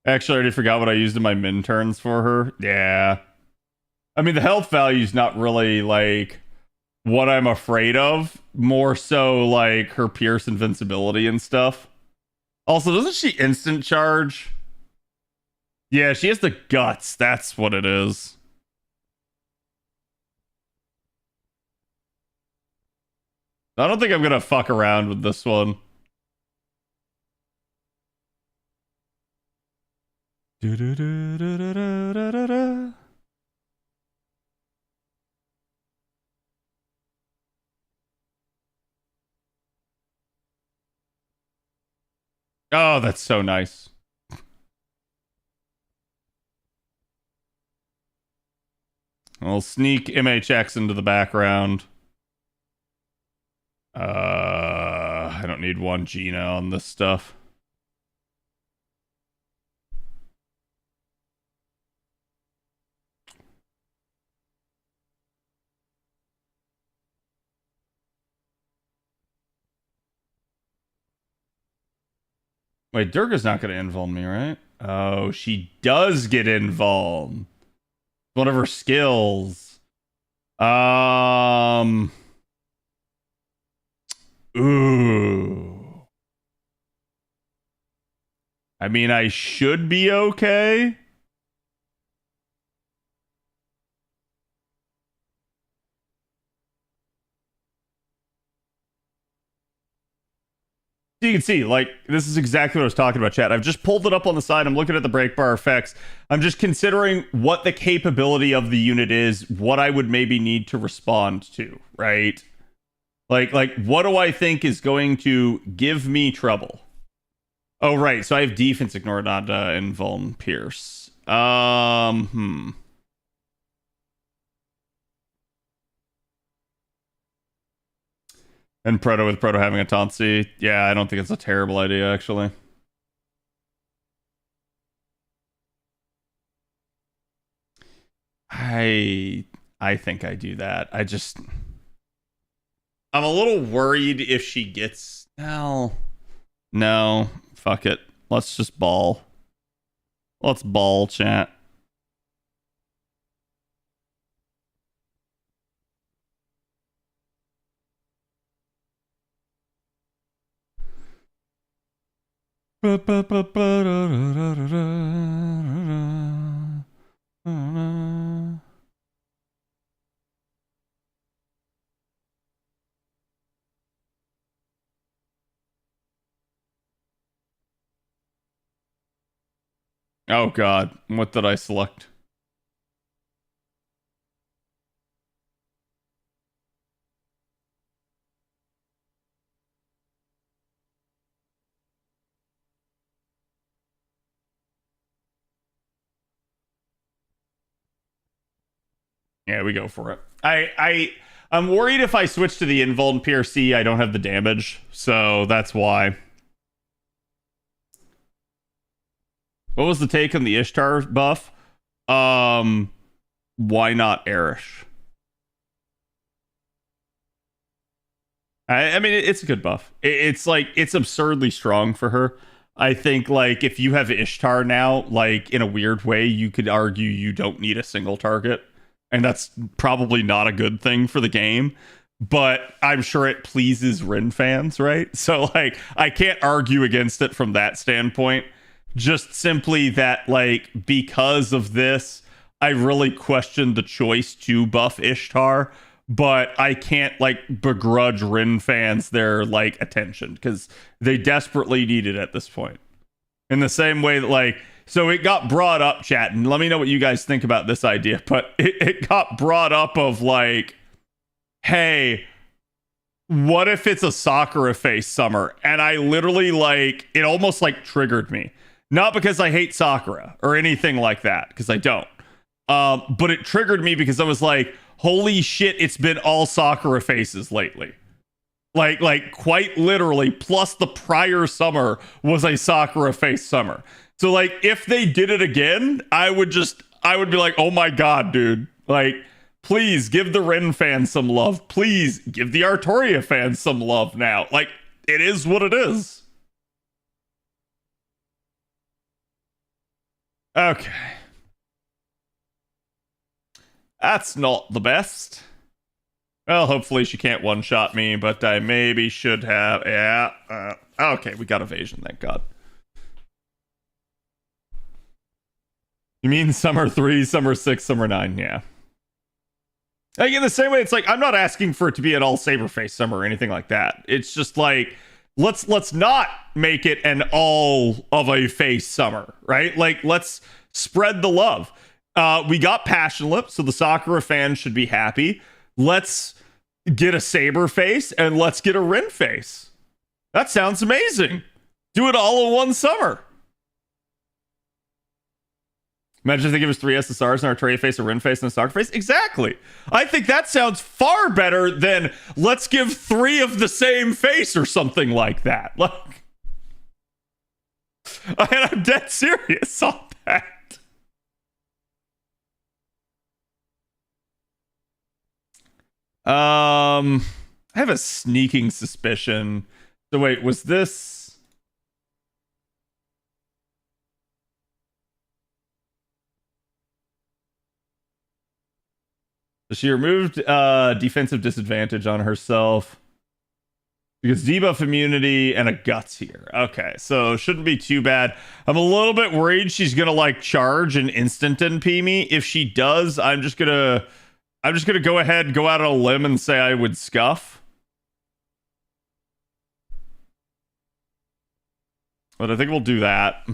Actually, I already forgot what I used in my min turns for her. Yeah. I mean, the health value is not really, like, what I'm afraid of. More so, like, her Pierce invincibility and stuff. Also, doesn't she instant charge? Yeah, she has the guts. That's what it is. I don't think I'm gonna fuck around with this one. Oh, that's so nice. I'll sneak MHX into the background. I don't need 1 Gina on this stuff. Wait, Durga's not going to invuln me, right? Oh, she does get invuln. One of her skills. Ooh. I mean, I should be okay. You can see, like, this is exactly what I was talking about, chat. I've just pulled it up on the side. I'm looking at the break bar effects. I'm just considering what the capability of the unit is, what I would maybe need to respond to, right? Like, what do I think is going to give me trouble? Oh, right. So I have defense, ignore, not invuln, pierce. And Proto with Proto having a Tansi. Yeah, I don't think it's a terrible idea, actually. I think I do that. I'm a little worried if she gets... No. Fuck it. Let's just ball. Let's ball, chat. Oh god, what did I select? Yeah, we go for it. I'm worried if I switch to the invuln PRC, I don't have the damage, so that's why. What was the take on the Ishtar buff? Why not Erish? I mean, it's a good buff. It's like, it's absurdly strong for her. I think, like, if you have Ishtar now, like, in a weird way, you could argue you don't need a single target. And that's probably not a good thing for the game. But I'm sure it pleases Rin fans, right? So, like, I can't argue against it from that standpoint. Just simply that, like, because of this, I really questioned the choice to buff Ishtar. But I can't, like, begrudge Rin fans their, like, attention, because they desperately need it at this point. In the same way that, like, so it got brought up, chat, and let me know what you guys think about this idea, but it got brought up of, like, hey, what if it's a Sakura face summer? And I literally, like, it almost, like, triggered me. Not because I hate Sakura or anything like that, because I don't. But it triggered me because I was like, holy shit, it's been all Sakura faces lately. Like quite literally, plus the prior summer was a Sakura face summer. So, like, if they did it again, I would be like, oh my god, dude. Like, please give the Ren fans some love. Please give the Artoria fans some love now. Like, it is what it is. Okay. That's not the best. Well, hopefully she can't one-shot me, but I maybe should have. Yeah. Okay, we got evasion, thank God. You mean summer 3, summer 6, summer 9? Yeah. Like, in the same way, it's like, I'm not asking for it to be an all Saberface summer or anything like that. It's just like, let's not make it an all of a face summer, right? Like, let's spread the love. We got Passion Lip, so the Sakura fans should be happy. Let's get a Saber face and let's get a Rin face. That sounds amazing. Do it all in one summer. Imagine if they give us 3 SSRs and our Artoria face, a Rin face, and a Sakura face. Exactly. I think that sounds far better than let's give 3 of the same face or something like that. Like, I'm dead serious on that. I have a sneaking suspicion. So wait, was this? She removed defensive disadvantage on herself because debuff immunity and a guts here. Okay, so shouldn't be too bad. I'm a little bit worried she's gonna like charge and instant NP me. If she does, I'm just gonna go ahead, go out on a limb and say I would scuff. But I think we'll do that.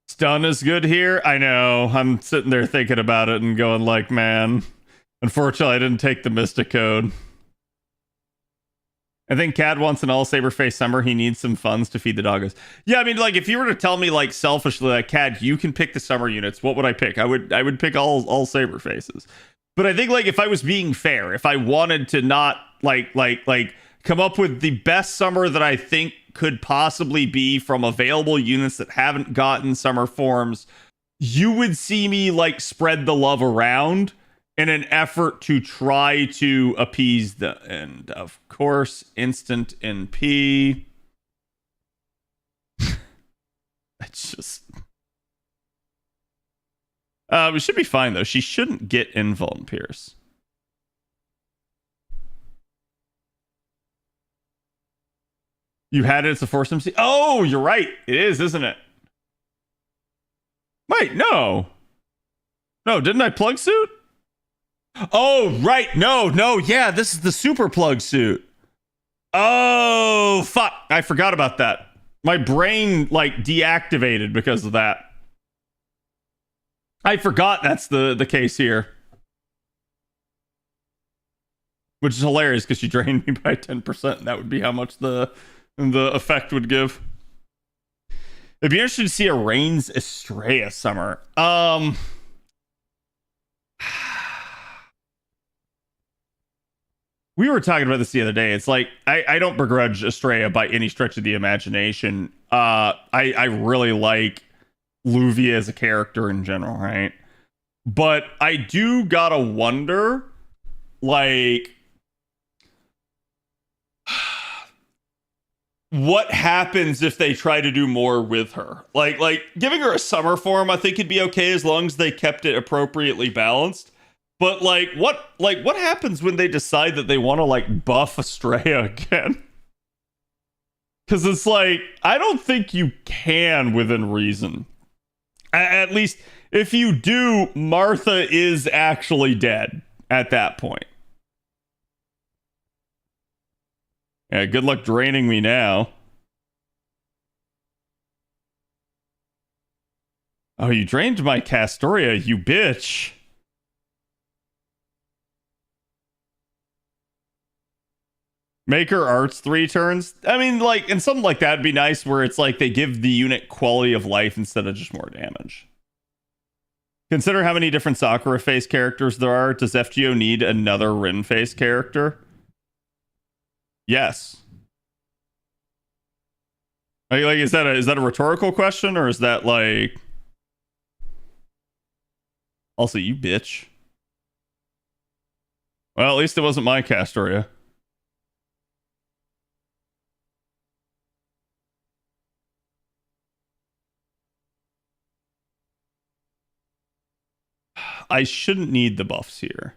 Stun is good here. I know. I'm sitting there thinking about it and going like, man, unfortunately I didn't take the Mystic Code. I think Cad wants an all saber face summer. He needs some funds to feed the doggos. Yeah, I mean, like, if you were to tell me, like, selfishly, like, Cad, you can pick the summer units, what would I pick? I would pick all saber faces. But I think, like, if I was being fair, if I wanted to not like come up with the best summer that I think could possibly be from available units that haven't gotten summer forms, you would see me like spread the love around in an effort to try to appease the, and of course, instant NP. It's just we should be fine though. She shouldn't get invuln Pierce. You had it as a force MC. Oh, you're right. It is, isn't it? Wait, no. No, didn't I plug suit? Oh, right. No. Yeah, this is the super plug suit. Oh, fuck. I forgot about that. My brain, like, deactivated because of that. I forgot that's the case here. Which is hilarious because she drained me by 10%. And that would be how much the effect would give. It'd be interesting to see a Reigns Estrella summer. We were talking about this the other day. It's like I don't begrudge Estrella by any stretch of the imagination. I really like Luvia as a character in general, right? But I do gotta wonder, like, what happens if they try to do more with her? Like giving her a summer form, I think it'd be okay as long as they kept it appropriately balanced. But what happens when they decide that they want to like buff Estrella again? Because it's like, I don't think you can within reason. At least if you do, Martha is actually dead at that point. Yeah, good luck draining me now. Oh, you drained my Castoria, you bitch. Make her arts 3 turns. I mean, like, and something like that would be nice where it's like they give the unit quality of life instead of just more damage. Consider how many different Sakura face characters there are. Does FGO need another Rin face character? Yes. Like, is that a rhetorical question, or is that like? Also, you bitch. Well, at least it wasn't my Castoria. I shouldn't need the buffs here.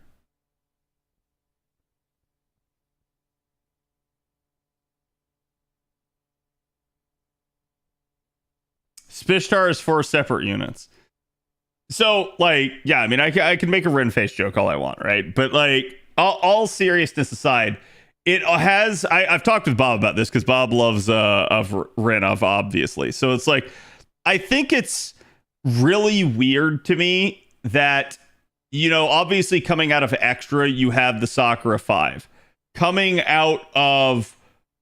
Ishtar is 4 separate units. So, like, yeah, I mean, I can make a Rin face joke all I want, right? But, like, all seriousness aside, it has... I've talked with Bob about this, because Bob loves of Rin, obviously. So it's like, I think it's really weird to me that, you know, obviously coming out of Extra, you have the Sakura 5. Coming out of,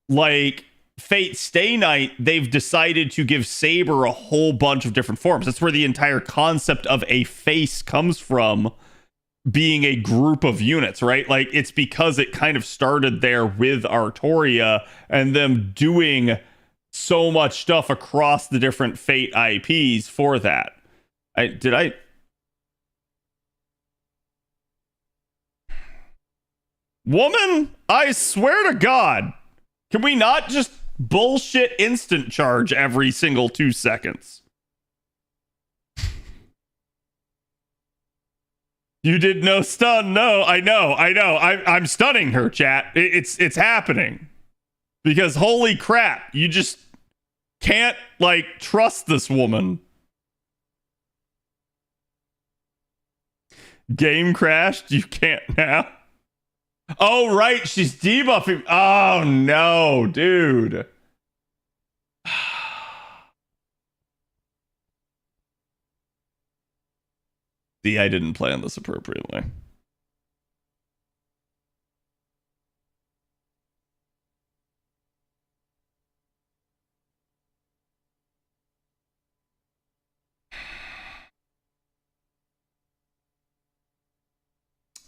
like... Fate Stay Night, they've decided to give Saber a whole bunch of different forms. That's where the entire concept of a face comes from, being a group of units, right? Like, it's because it kind of started there with Artoria and them doing so much stuff across the different Fate IPs for that. Woman, I swear to God, can we not just bullshit instant charge every single 2 seconds? You did no stun. No, I know. I'm stunning her, chat. It's happening. Because holy crap, you just can't, like, trust this woman. Game crashed. You can't now. Oh, right. She's debuffing. Oh, no, dude. See, I didn't plan this appropriately.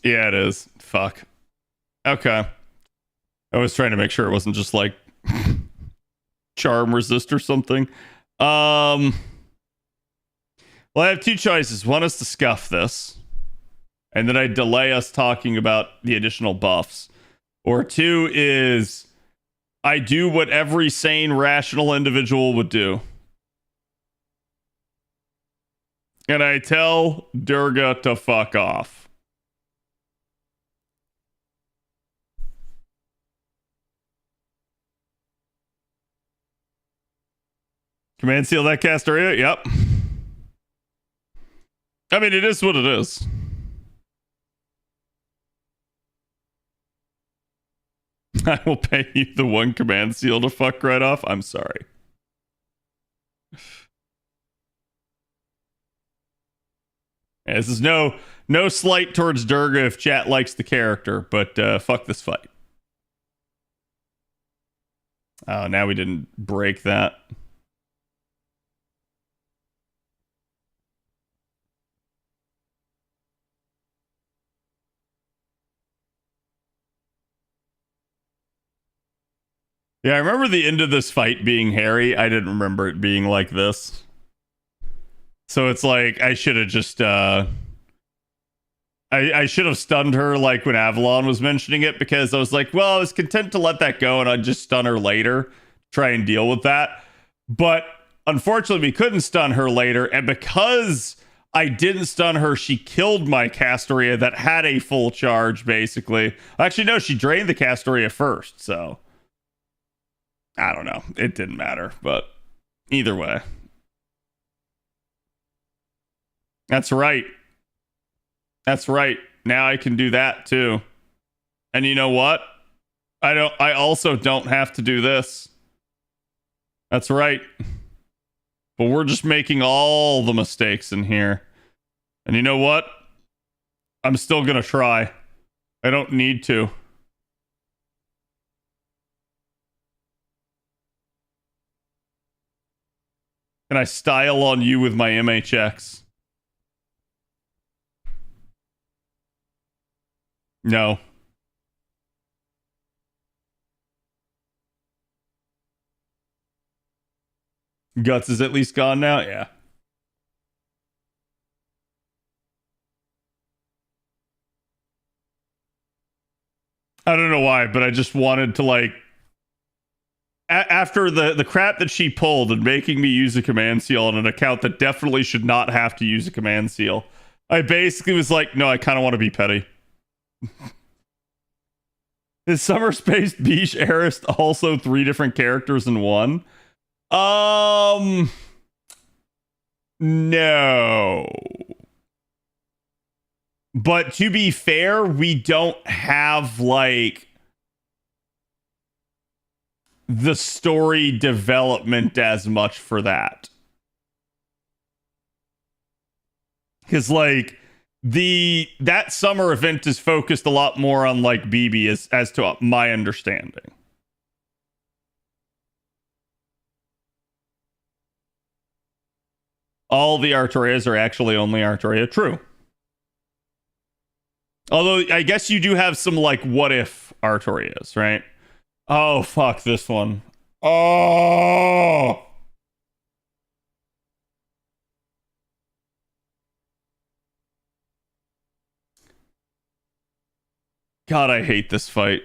Yeah, it is. Fuck. Okay. I was trying to make sure it wasn't just like charm resist or something. Well, I have two choices. One is to scuff this, and then I delay us talking about the additional buffs. Or two is I do what every sane, rational individual would do. And I tell Durga to fuck off. Command seal that cast area? Yep. I mean, it is what it is. I will pay you the one command seal to fuck right off. I'm sorry. Yeah, this is no slight towards Durga if chat likes the character, but fuck this fight. Oh, now we didn't break that. Yeah, I remember the end of this fight being hairy. I didn't remember it being like this. So it's like I should have just I should have stunned her like when Avalon was mentioning it, because I was like, well, I was content to let that go and I'd just stun her later, try and deal with that. But unfortunately, we couldn't stun her later, and because I didn't stun her, she killed my Castoria that had a full charge, basically. Actually, no, she drained the Castoria first, so I don't know. It didn't matter, but either way. That's right. That's right. Now I can do that too. And you know what? I also don't have to do this. That's right. But we're just making all the mistakes in here. And you know what? I'm still going to try. I don't need to. Can I style on you with my MHX? No. Guts is at least gone now? Yeah. I don't know why, but I just wanted to, like, after the crap that she pulled and making me use a command seal on an account that definitely should not have to use a command seal, I basically was like, no, I kind of want to be petty. Is Summer Space Beach Arist also 3 different characters in one? No. But to be fair, we don't have, like, the story development as much for that. Because, like, that summer event is focused a lot more on, like, BB as to my understanding. All the Artorias are actually only Artoria. True. Although, I guess you do have some, like, what if Artorias, right? Oh, fuck this one. Oh! God, I hate this fight.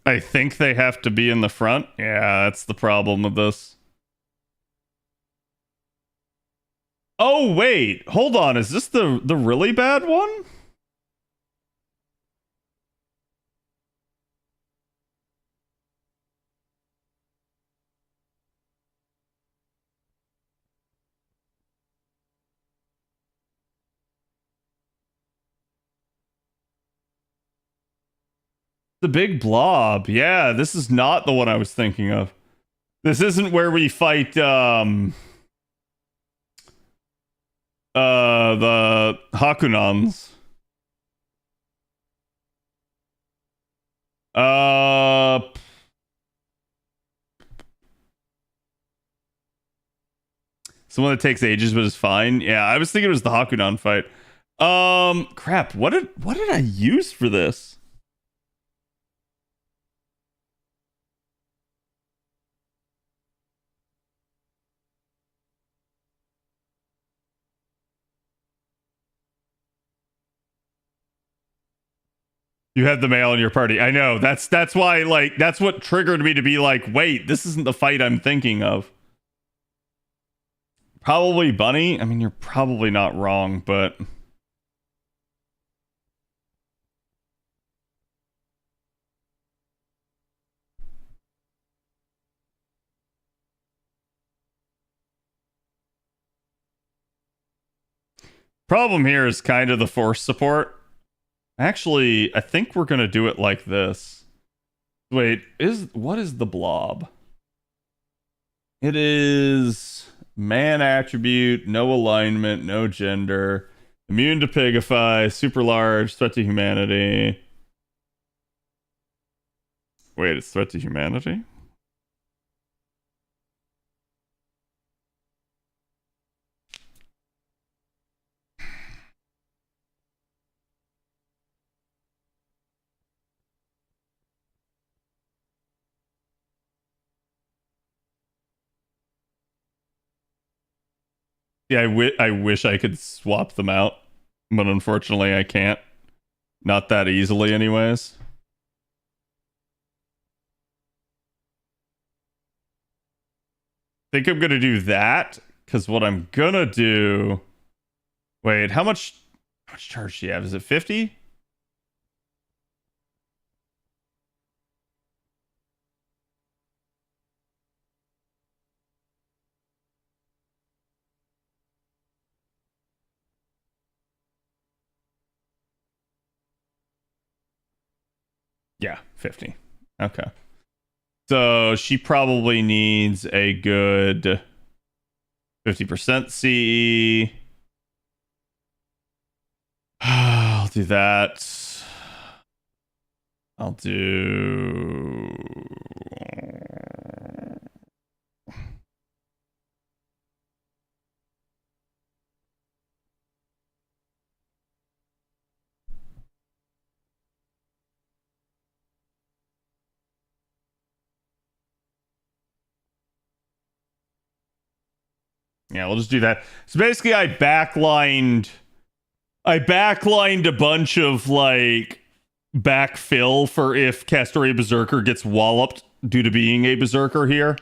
I think they have to be in the front. Yeah, that's the problem with this. Oh, wait. Hold on. Is this the really bad one? The big blob. Yeah, this is not the one I was thinking of. This isn't where we fight the Hakunans. Someone that takes ages but is fine. Yeah, I was thinking it was the Hakunan fight. Crap. What did I use for this? You had the male in your party. I know. That's why, like, that's what triggered me to be like, wait, this isn't the fight I'm thinking of. Probably Bunny. I mean, you're probably not wrong, but problem here is kind of the force support. Actually, I think we're gonna do it like this. Wait, what is the blob? It is man attribute, no alignment, no gender, immune to pigify, super large, threat to humanity. Wait, it's threat to humanity? Yeah, I wish I could swap them out, but unfortunately I can't. Not that easily, anyways. Think I'm gonna do that, because what I'm gonna do... Wait, how much charge do you have? Is it 50? Yeah, 50. Okay. So she probably needs a good 50% CE. I'll do that. I'll do... Yeah, we'll just do that. So basically I backlined a bunch of like backfill for if Castoria Berserker gets walloped due to being a Berserker here.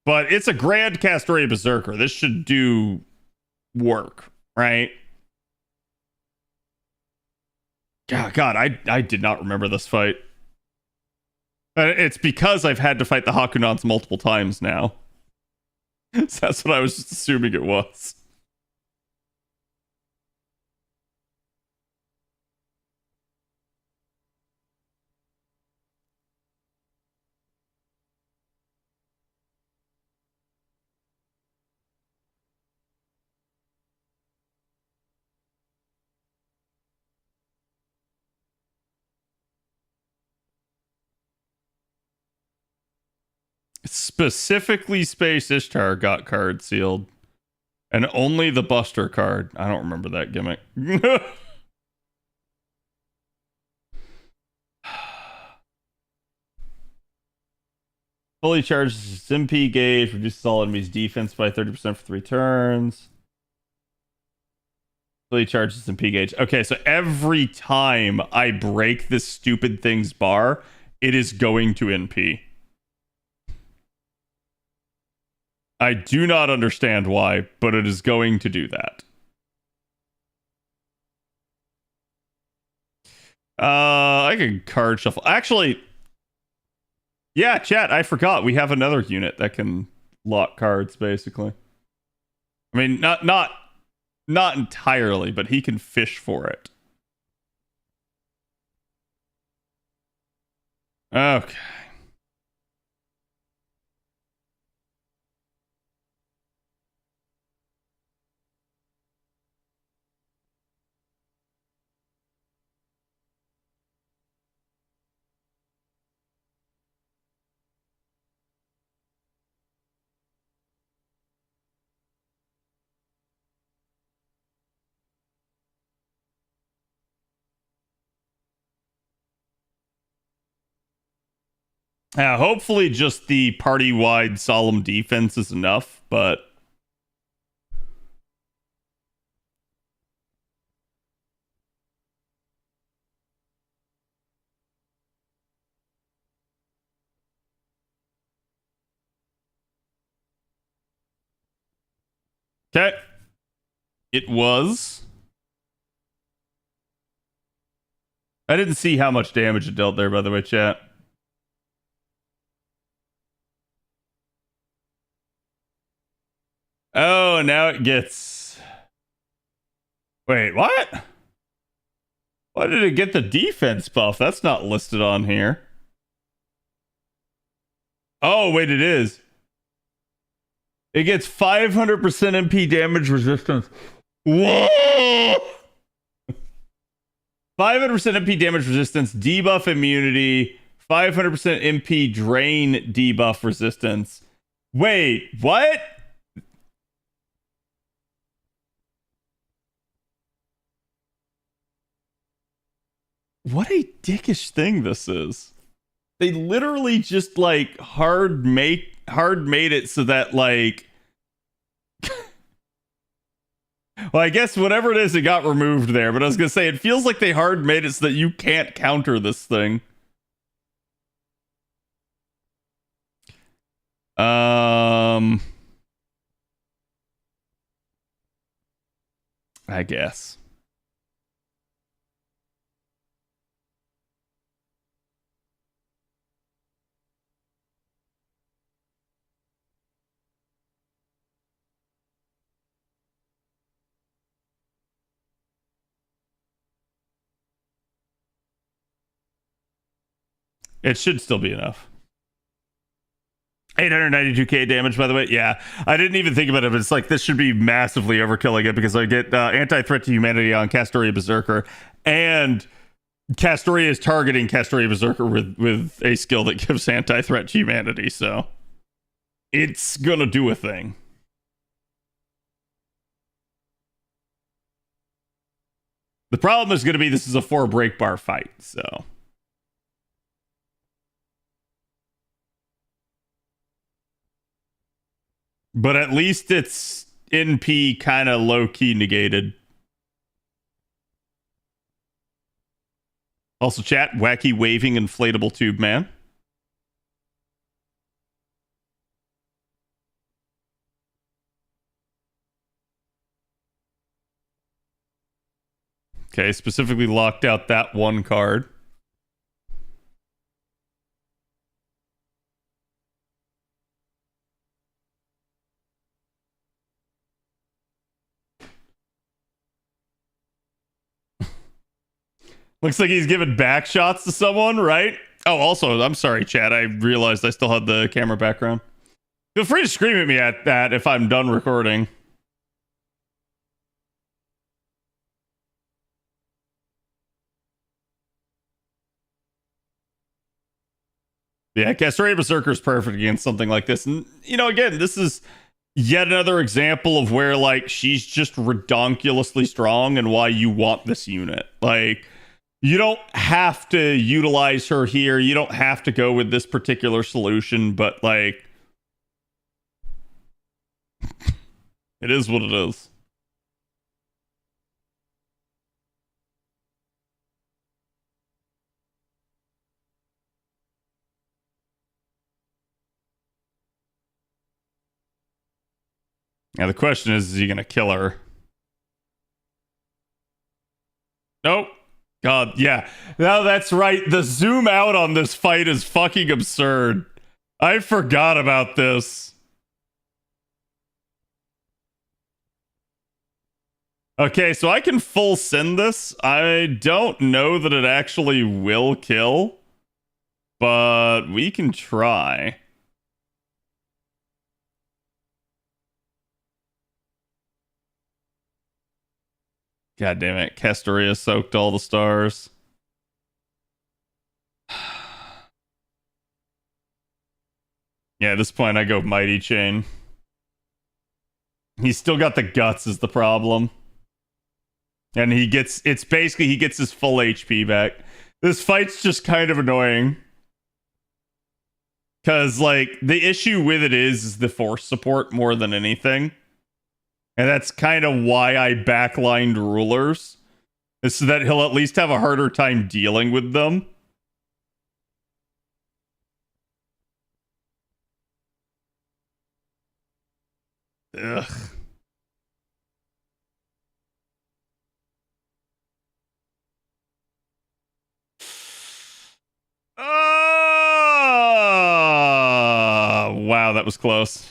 But it's a Grand Castoria Berserker. This should do work, right? God, I did not remember this fight. It's because I've had to fight the Hakunans multiple times now. So that's what I was just assuming it was. Specifically, Space Ishtar got card sealed. And only the Buster card. I don't remember that gimmick. Fully charged MP gauge, reduces all enemies' defense by 30% for 3 turns. Fully charges MP gauge. Okay, so every time I break this stupid thing's bar, it is going to NP. I do not understand why, but it is going to do that. I can card shuffle. Actually, yeah, chat, I forgot. We have another unit that can lock cards, basically. I mean, not entirely, but he can fish for it. Okay. Hopefully just the party-wide solemn defense is enough, but... Okay. It was. I didn't see how much damage it dealt there, by the way, chat. Oh, now it gets... Wait, what? Why did it get the defense buff? That's not listed on here. Oh, wait, it is. It gets 500% MP damage resistance. Whoa! 500% MP damage resistance, debuff immunity, 500% MP drain debuff resistance. Wait, what? What a dickish thing this is. They literally just like hard made it so that like well, I guess whatever it is, it got removed there. But I was gonna say, it feels like they hard made it so that you can't counter this thing. I guess. It should still be enough. 892k damage, by the way. Yeah, I didn't even think about it, but it's like this should be massively overkilling it because I get anti-threat to humanity on Castoria Berserker, and Castoria is targeting Castoria Berserker with a skill that gives anti-threat to humanity, so it's gonna do a thing. The problem is gonna be this is a 4 break bar fight, so... But at least it's NP kind of low-key negated. Also, chat, wacky waving inflatable tube man. Okay, specifically locked out that one card. Looks like he's giving back shots to someone, right? Oh, also, I'm sorry, chat. I realized I still had the camera background. Feel free to scream at me at that if I'm done recording. Yeah, Castoria Berserker is perfect against something like this. And, you know, again, this is yet another example of where, like, she's just redonkulously strong and why you want this unit. Like... You don't have to utilize her here. You don't have to go with this particular solution, but like, it is what it is. Now the question is he gonna kill her? Nope. God, yeah. No, that's right. The zoom out on this fight is fucking absurd. I forgot about this. Okay, so I can full send this. I don't know that it actually will kill, but we can try. God damn it. Castoria soaked all the stars. Yeah, at this point I go Mighty Chain. He's still got the guts is the problem. And he gets his full HP back. This fight's just kind of annoying. Cause like the issue with it is the force support more than anything. And that's kind of why I backlined rulers. Is so that he'll at least have a harder time dealing with them. Ugh. Wow, that was close.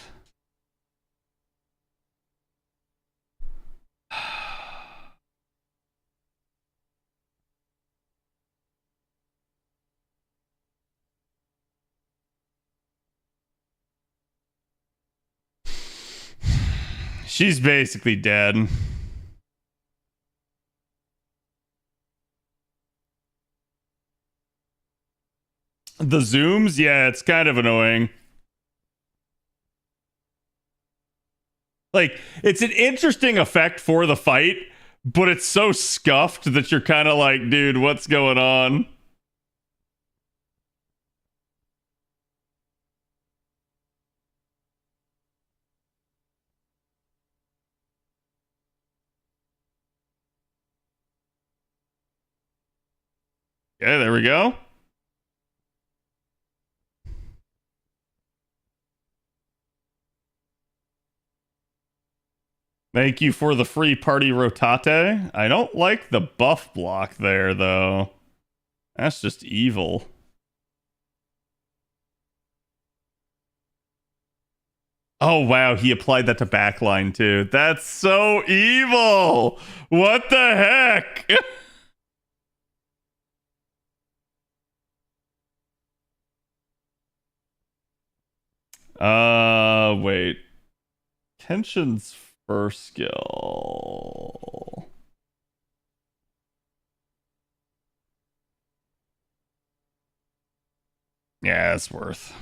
She's basically dead. The zooms, yeah, it's kind of annoying. Like, it's an interesting effect for the fight, but it's so scuffed that you're kind of like, dude, what's going on? Okay, there we go. Thank you for the free party rotate. I don't like the buff block there, though. That's just evil. Oh, wow. He applied that to backline, too. That's so evil. What the heck? Wait. Kenshin's first skill. Yeah, it's worth.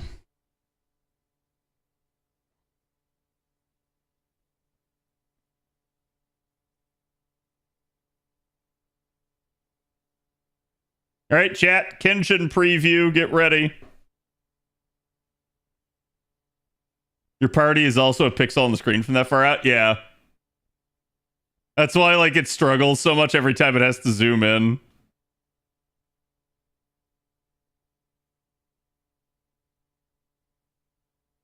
All right, chat. Kenshin preview. Get ready. Your party is also a pixel on the screen from that far out? Yeah. That's why like it struggles so much every time it has to zoom in.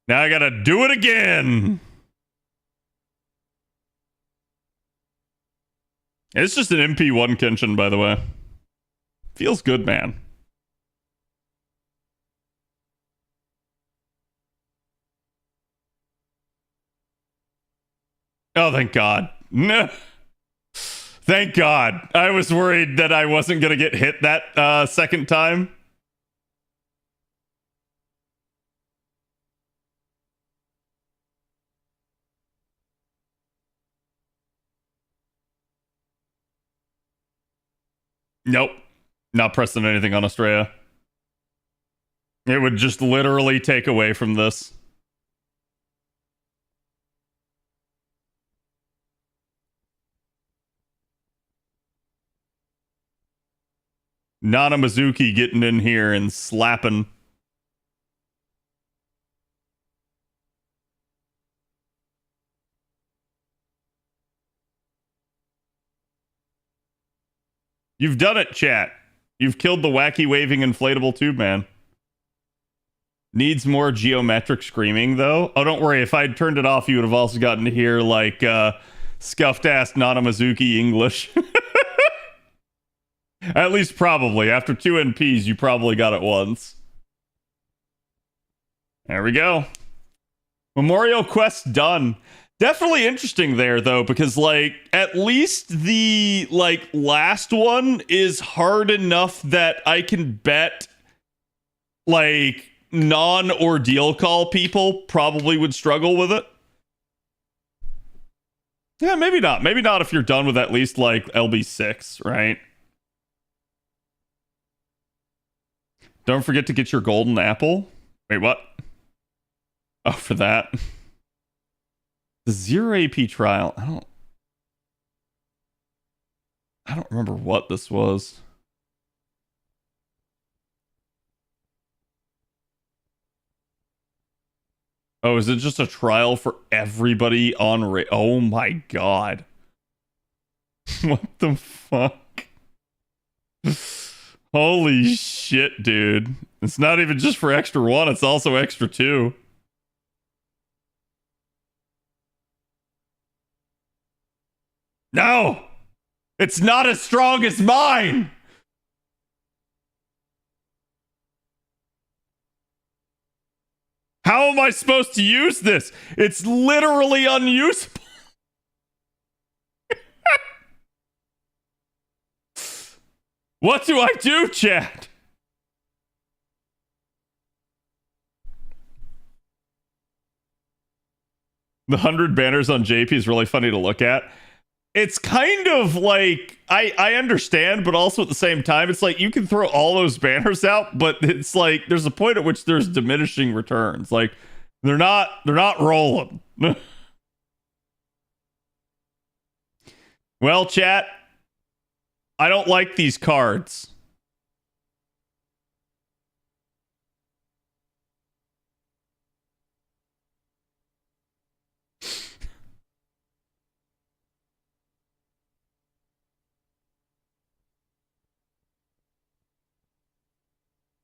Now I gotta do it again. It's just an MP1 Kenshin, by the way. Feels good, man. Oh, thank God. No. Thank God. I was worried that I wasn't going to get hit that second time. Nope. Not pressing anything on Estrella. It would just literally take away from this. Nana Mizuki getting in here and slapping. You've done it, chat. You've killed the wacky waving inflatable tube man. Needs more geometric screaming, though. Oh, don't worry. If I'd turned it off, you would have also gotten to hear, like, scuffed-ass Nanamazuki English. At least probably. After 2 NPs, you probably got it once. There we go. Memorial quest done. Definitely interesting there, though, because, like, at least the, like, last one is hard enough that I can bet, like, non-Ordeal Call people probably would struggle with it. Yeah, maybe not. Maybe not if you're done with at least, like, LB6, right? Don't forget to get your golden apple. Wait, what? Oh, for that. The 0 AP trial. I don't remember what this was. Oh, is it just a trial for everybody on Oh my god. What the fuck? Holy shit, dude. It's not even just for extra 1, it's also extra 2. No! It's not as strong as mine! How am I supposed to use this? It's literally unusable. What do I do, chat? The 100 banners on JP is really funny to look at. It's kind of like, I understand, but also at the same time, it's like you can throw all those banners out, but it's like there's a point at which there's diminishing returns. Like they're not rolling. Well, chat, I don't like these cards.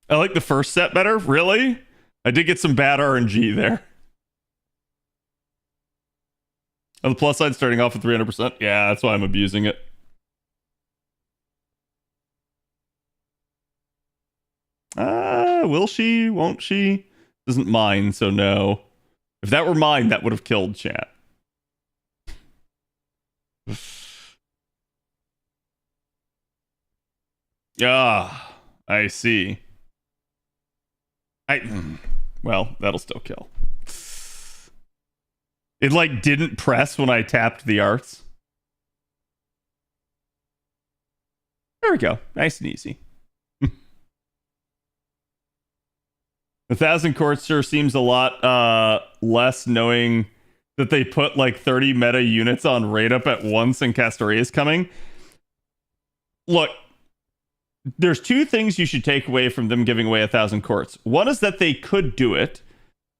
I like the first set better. Really? I did get some bad RNG there. On the plus side, starting off with 300%. Yeah, that's why I'm abusing it. Will she? Won't she? Doesn't mind, so no. If that were mine, that would have killed chat. Ah, I see. Well, that'll still kill. It like didn't press when I tapped the arts. There we go. Nice and easy. 1,000 courts sure seems a lot less, knowing that they put like 30 meta units on raid up at once and Castoria is coming. Look, there's 2 things you should take away from them giving away 1,000 courts. One is that they could do it.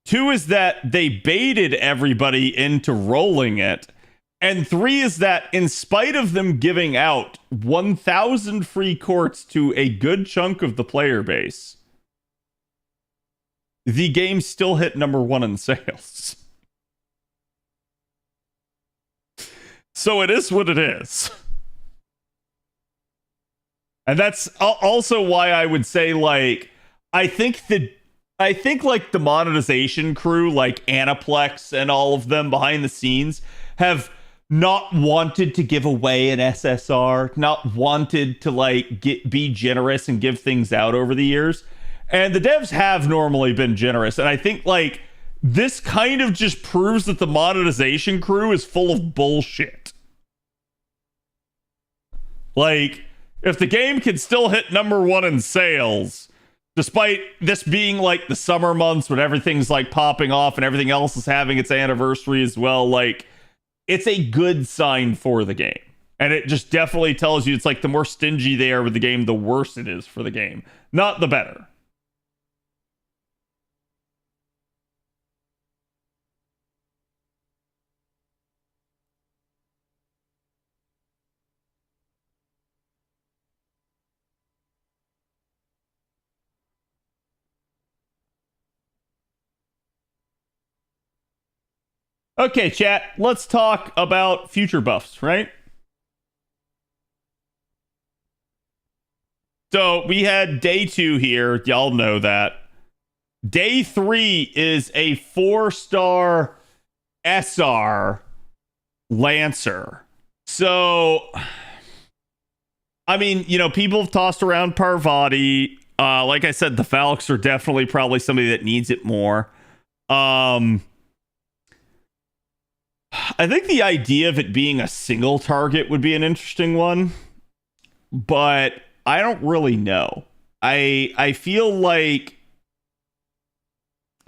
2 is that they baited everybody into rolling it. And 3 is that in spite of them giving out 1,000 free courts to a good chunk of the player base, the game still hit number 1 in sales. So it is what it is. And that's also why I would say, like, I think like the monetization crew, like Aniplex and all of them behind the scenes, have not wanted to give away an SSR, not wanted to like be generous and give things out over the years. And the devs have normally been generous. And I think like this kind of just proves that the monetization crew is full of bullshit. Like, if the game can still hit number 1 in sales, despite this being like the summer months when everything's like popping off and everything else is having its anniversary as well, like, it's a good sign for the game. And it just definitely tells you it's like the more stingy they are with the game, the worse it is for the game, not the better. Okay, chat, let's talk about future buffs, right? So we had day 2 here. Y'all know that. Day 3 is a 4-star SR Lancer. So, I mean, you know, people have tossed around Parvati. Like I said, the Falcons are definitely probably somebody that needs it more. I think the idea of it being a single target would be an interesting one, but I don't really know. I feel like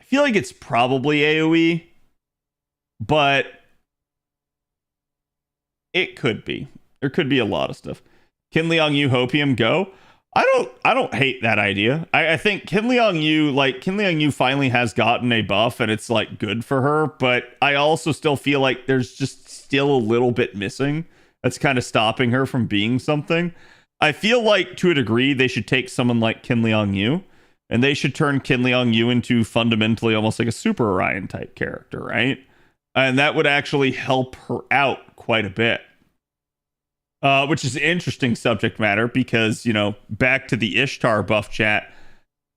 it's probably AoE, but it could be. There could be a lot of stuff. Can Liang Yu Hopium go? I don't hate that idea. I think Qin Liang Yu finally has gotten a buff and it's like good for her, but I also still feel like there's just still a little bit missing that's kind of stopping her from being something. I feel like to a degree they should take someone like Qin Liang Yu and they should turn Qin Liang Yu into fundamentally almost like a Super Orion type character, right? And that would actually help her out quite a bit. Which is interesting subject matter because, you know, back to the Ishtar buff chat,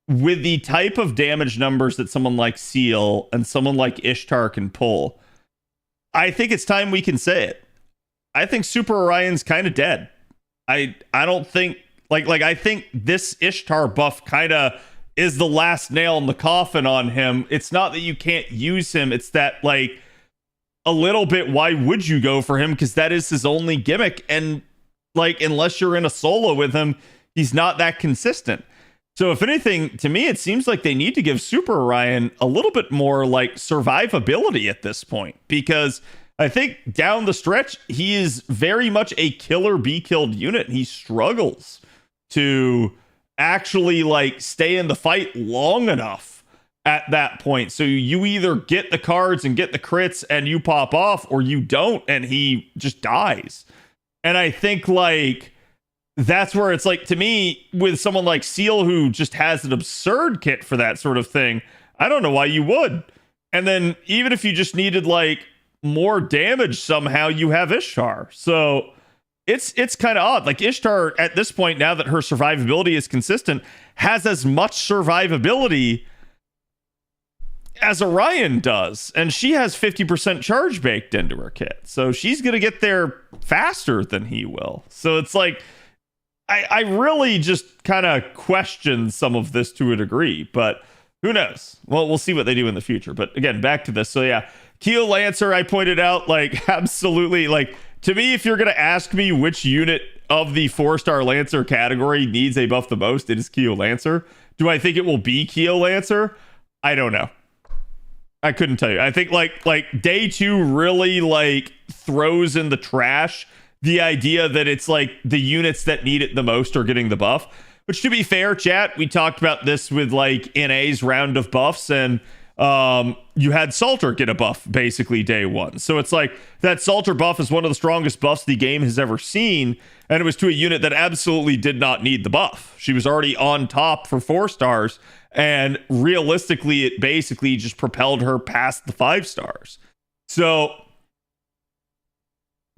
with the type of damage numbers that someone like Seal and someone like Ishtar can pull, I think it's time we can say it. I think Super Orion's kind of dead. I don't think, I think this Ishtar buff kind of is the last nail in the coffin on him. It's not that you can't use him, it's that, like, a little bit, why would you go for him? Because that is his only gimmick, and like, unless you're in a solo with him, he's not that consistent. So if anything, to me, it seems like they need to give Super Orion a little bit more like survivability at this point, because I think down the stretch, he is very much a killer be killed unit, and he struggles to actually like stay in the fight long enough at that point. So you either get the cards and get the crits and you pop off, or you don't and he just dies. And I think like that's where it's like, to me, with someone like Seal who just has an absurd kit for that sort of thing, I don't know why you would. And then even if you just needed like more damage somehow, you have Ishtar. So it's kind of odd. Like Ishtar at this point, now that her survivability is consistent, has as much survivability as Orion does, and she has 50% charge baked into her kit, so she's gonna get there faster than he will. So it's like I really just kind of question some of this to a degree, but who knows? Well, we'll see what they do in the future. But again, back to this. So yeah, Keel Lancer, I pointed out, like, absolutely, like, to me, if you're gonna ask me which unit of the 4-star Lancer category needs a buff the most, it is Keel Lancer. Do I think it will be Keel Lancer? I don't know. I couldn't tell you. I think like day 2 really like throws in the trash the idea that it's like the units that need it the most are getting the buff. Which, to be fair, chat, we talked about this with like NA's round of buffs, and you had Salter get a buff basically day 1. So it's like that Salter buff is one of the strongest buffs the game has ever seen, and it was to a unit that absolutely did not need the buff. She was already on top for 4 stars. And realistically, it basically just propelled her past the 5 stars. So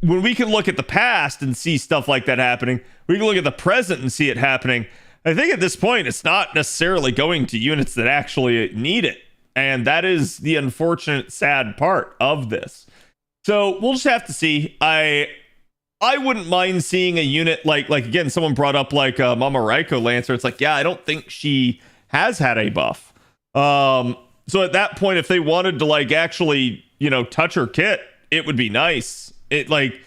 when we can look at the past and see stuff like that happening, we can look at the present and see it happening. I think at this point, it's not necessarily going to units that actually need it. And that is the unfortunate, sad part of this. So we'll just have to see. I wouldn't mind seeing a unit like again, someone brought up like Mama Raiko Lancer. It's like, yeah, I don't think she has had a buff. So at that point, if they wanted to like actually, you know, touch her kit, it would be nice. It like,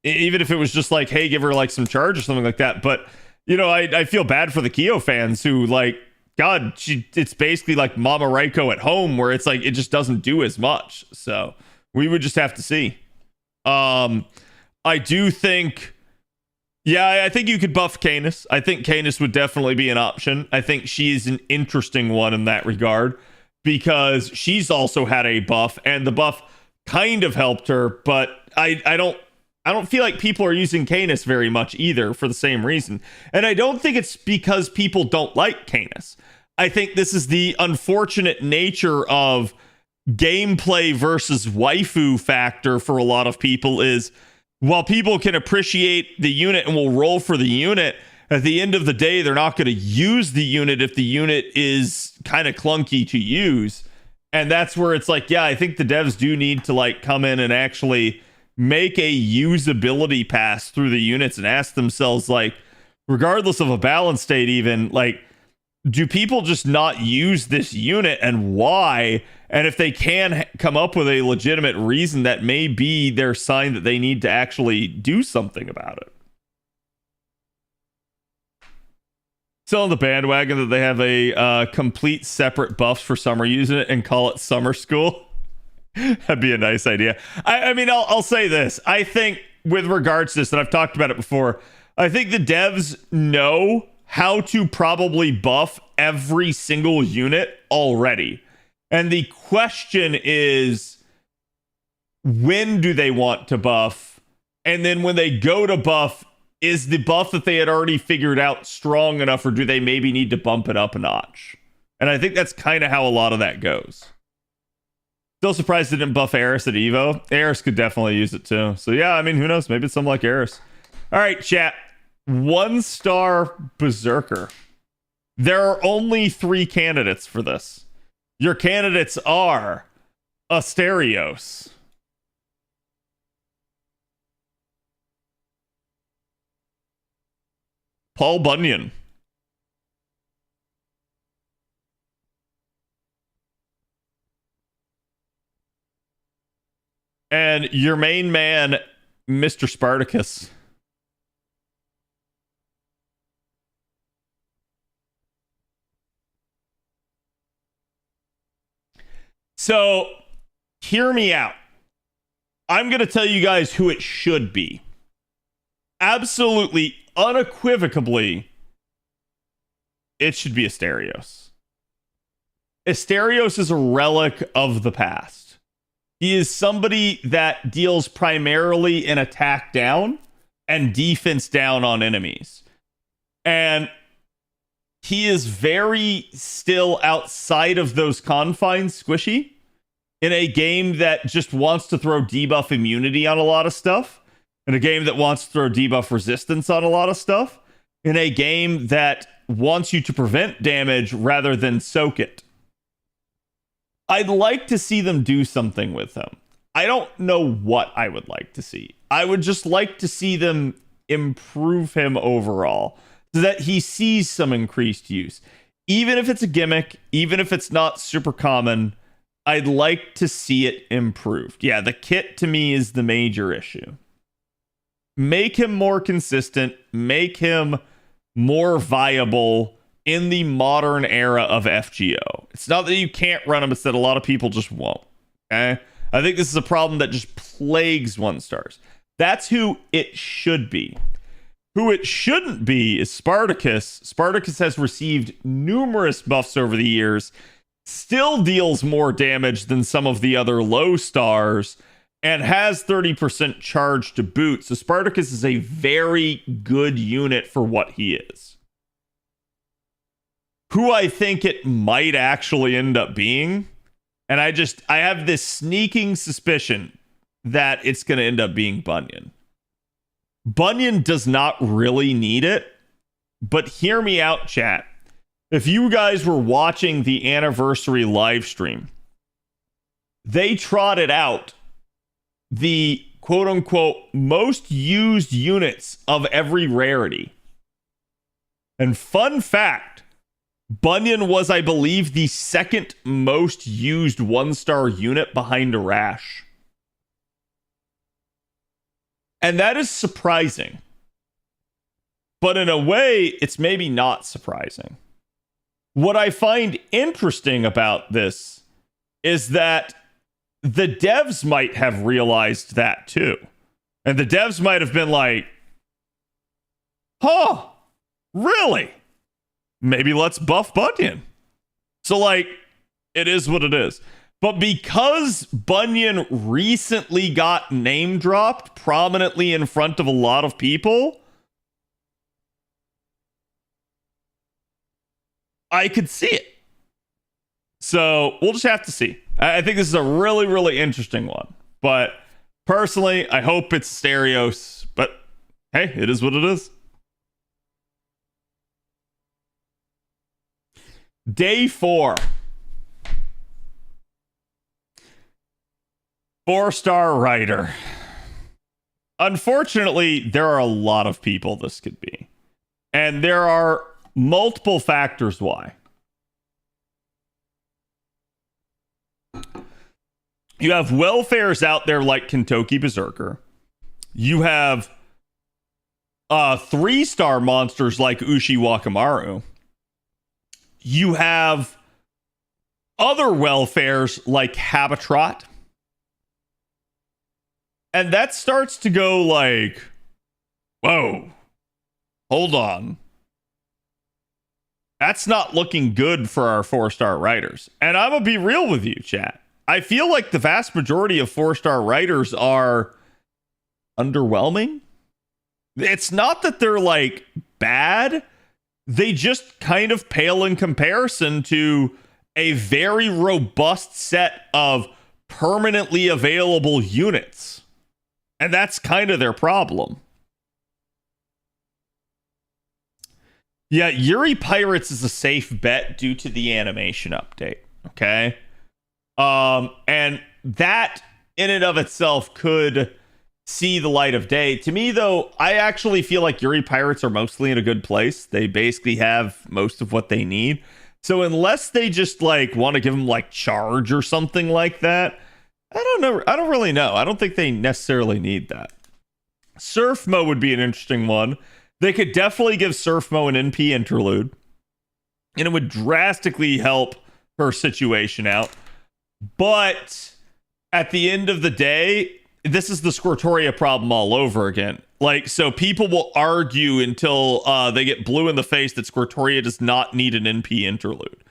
even if it was just like, hey, give her like some charge or something like that. But, you know, I feel bad for the Kyo fans who like, God, it's basically like Mama Raiko at home, where it's like, it just doesn't do as much. So we would just have to see. I do think, yeah, I think you could buff Canis. I think Canis would definitely be an option. I think she's an interesting one in that regard, because she's also had a buff, and the buff kind of helped her, but I don't feel like people are using Canis very much either for the same reason. And I don't think it's because people don't like Canis. I think this is the unfortunate nature of gameplay versus waifu factor for a lot of people is, while people can appreciate the unit and will roll for the unit, at the end of the day, they're not going to use the unit if the unit is kind of clunky to use. And that's where it's like, yeah, I think the devs do need to like come in and actually make a usability pass through the units and ask themselves, like, regardless of a balance state, even, like, do people just not use this unit and why? And if they can come up with a legitimate reason, that may be their sign that they need to actually do something about it. Still on the bandwagon that they have a complete separate buffs for summer unit and call it summer school. That'd be a nice idea. I mean, I'll say this. I think with regards to this, and I've talked about it before, I think the devs know how to probably buff every single unit already. And the question is, when do they want to buff? And then when they go to buff, is the buff that they had already figured out strong enough, or do they maybe need to bump it up a notch? And I think that's kind of how a lot of that goes. Still surprised they didn't buff Eris at Evo. Eris could definitely use it too. So yeah, I mean, who knows? Maybe it's something like Eris. All right, chat. 1-star Berserker. There are only 3 candidates for this. Your candidates are Asterios, Paul Bunyan, and your main man, Mr. Spartacus. So, hear me out. I'm going to tell you guys who it should be. Absolutely, unequivocally, it should be Asterios. Asterios is a relic of the past. He is somebody that deals primarily in attack down and defense down on enemies. And he is very still outside of those confines squishy in a game that just wants to throw debuff immunity on a lot of stuff, in a game that wants to throw debuff resistance on a lot of stuff, in a game that wants you to prevent damage rather than soak it. I'd like to see them do something with him. I don't know what I would like to see. I would just like to see them improve him overall, so that he sees some increased use. Even if it's a gimmick, even if it's not super common, I'd like to see it improved. Yeah, the kit to me is the major issue. Make him more consistent, make him more viable in the modern era of FGO. It's not that you can't run him, it's that a lot of people just won't. Okay? I think this is a problem that just plagues 1-stars. That's who it should be. Who it shouldn't be is Spartacus. Spartacus has received numerous buffs over the years, still deals more damage than some of the other low stars, and has 30% charge to boot. So Spartacus is a very good unit for what he is. Who I think it might actually end up being, and I have this sneaking suspicion that it's going to end up being Bunyan. Bunyan does not really need it, but hear me out, chat. If you guys were watching the anniversary live stream, they trotted out the quote-unquote most used units of every rarity. And fun fact, Bunyan was, I believe, the second most used 1-star unit behind a Rash. And that is surprising. But in a way, it's maybe not surprising. What I find interesting about this is that the devs might have realized that too. And the devs might have been like, huh, really? Maybe let's buff Bunyan. So, like, it is what it is. But because Bunyan recently got name dropped prominently in front of a lot of people, I could see it. So we'll just have to see. I think this is a really, really interesting one. But personally, I hope it's Asterios. But hey, it is what it is. Day 4. 4-star writer. Unfortunately, there are a lot of people this could be. And there are multiple factors why. You have welfares out there like Kentucky Berserker. You have 3-star monsters like Ushi Wakamaru. You have other welfares like Habitrot. And that starts to go like, whoa, hold on. That's not looking good for our 4-star writers. And I'm going to be real with you, chat. I feel like the vast majority of 4-star writers are underwhelming. It's not that they're like bad. They just kind of pale in comparison to a very robust set of permanently available units. And that's kind of their problem. Yeah, Yuri Pirates is a safe bet due to the animation update. Okay. And that in and of itself could see the light of day. To me, though, I actually feel like Yuri Pirates are mostly in a good place. They basically have most of what they need. So unless they just like want to give them like charge or something like that, I don't know. I don't really know. I don't think they necessarily need that. Surfmo would be an interesting one. They could definitely give Surfmo an NP interlude, and it would drastically help her situation out. But at the end of the day, this is the Squirtoria problem all over again. Like, so people will argue until they get blue in the face that Squirtoria does not need an NP interlude.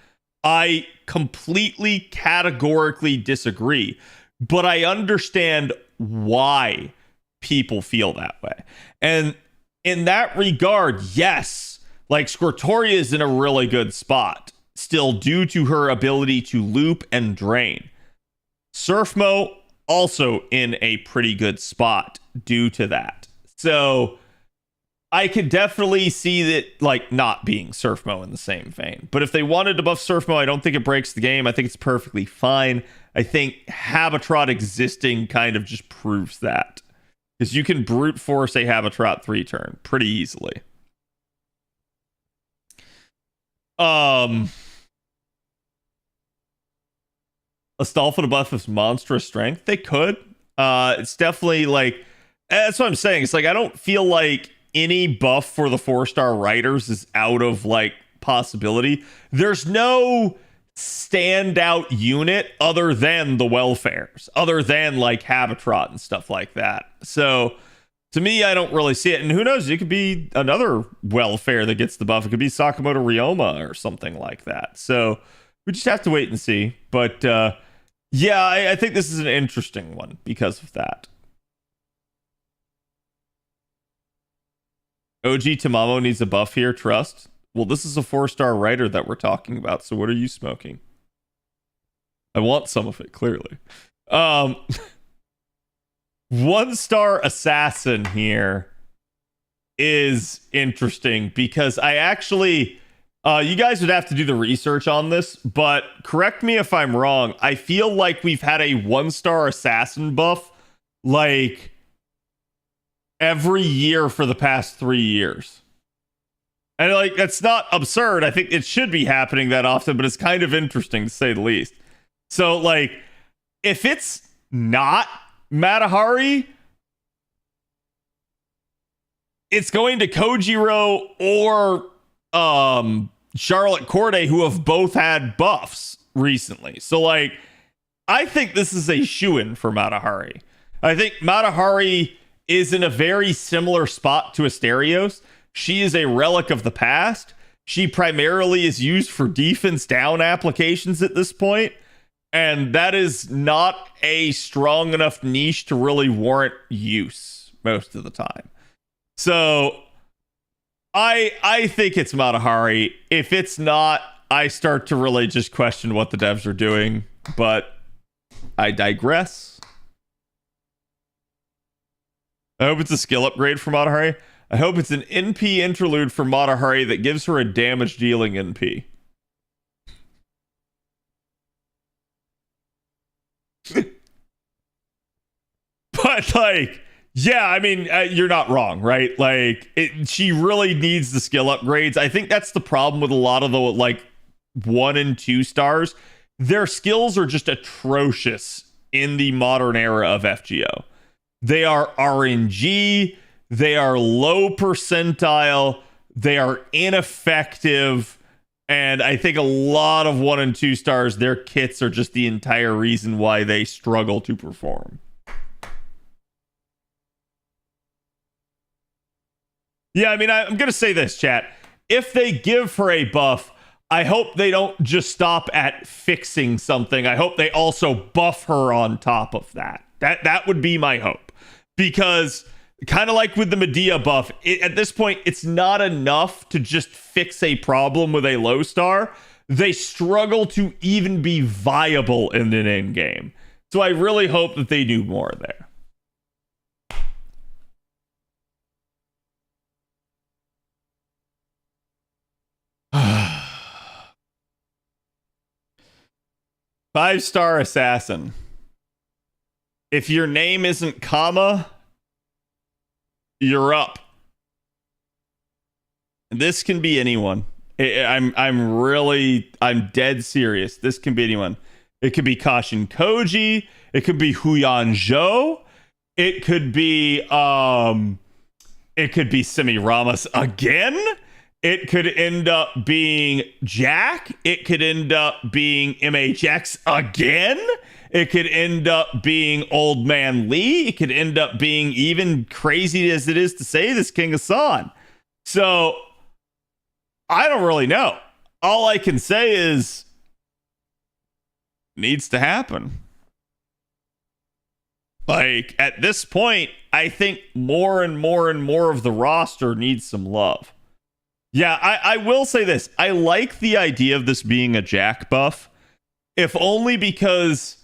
I completely categorically disagree, but I understand why people feel that way. And in that regard, yes, like Squirtoria is in a really good spot still due to her ability to loop and drain. Surfmo also in a pretty good spot due to that. So I could definitely see that like not being Surfmo in the same vein. But if they wanted to buff Surfmo, I don't think it breaks the game. I think it's perfectly fine. I think Habitrot existing kind of just proves that. Because you can brute force a Habitrot 3-turn pretty easily. Astolfo to buff is monstrous strength. They could. It's definitely like, that's what I'm saying. It's like, I don't feel like any buff for the 4-star writers is out of like possibility. There's no standout unit other than the welfares, other than like Habitrot and stuff like that. So to me, I don't really see it. And who knows? It could be another welfare that gets the buff. It could be Sakamoto Ryoma or something like that. So we just have to wait and see. But yeah, I think this is an interesting one because of that. OG Tamamo needs a buff here, trust. Well, this is a 4-star writer that we're talking about, so what are you smoking? I want some of it, clearly. 1-star assassin here is interesting because I actually... you guys would have to do the research on this, but correct me if I'm wrong. I feel like we've had a 1-star assassin buff like every year for the past 3 years. And like, that's not absurd. I think it should be happening that often, but it's kind of interesting to say the least. So like, if it's not Matahari, it's going to Kojiro or Charlotte Corday, who have both had buffs recently. So like, I think this is a shoo-in for Matahari. I think Matahari is in a very similar spot to Asterios. She is a relic of the past. She primarily is used for defense down applications at this point, and that is not a strong enough niche to really warrant use most of the time. So I think it's Matahari. If it's not, I start to really just question what the devs are doing. But I digress. I hope it's a skill upgrade for Matahari. I hope it's an NP interlude for Matahari that gives her a damage dealing NP. But like, yeah, I mean, you're not wrong, right? Like, she really needs the skill upgrades. I think that's the problem with a lot of the like 1 and 2 stars. Their skills are just atrocious in the modern era of FGO. They are RNG, they are low percentile, they are ineffective, and I think a lot of 1 and 2 stars, their kits are just the entire reason why they struggle to perform. Yeah, I mean, I'm going to say this, chat. If they give her a buff, I hope they don't just stop at fixing something. I hope they also buff her on top of that. That would be my hope. Because kind of like with the Medea buff, at this point, it's not enough to just fix a problem with a low star. They struggle to even be viable in an end game. So I really hope that they do more there. Five-star assassin. If your name isn't comma, you're up. This can be anyone. I'm dead serious. This can be anyone. It could be Kashin Koji. It could be Huyan Zhou. It could be Semiramis again. It could end up being Jack. It could end up being MHX again. It could end up being Old Man Lee. It could end up being, even crazy as it is to say this, King Hassan. So I don't really know. All I can say is needs to happen. Like, at this point, I think more and more and more of the roster needs some love. Yeah, I will say this. I like the idea of this being a Jack buff, if only because,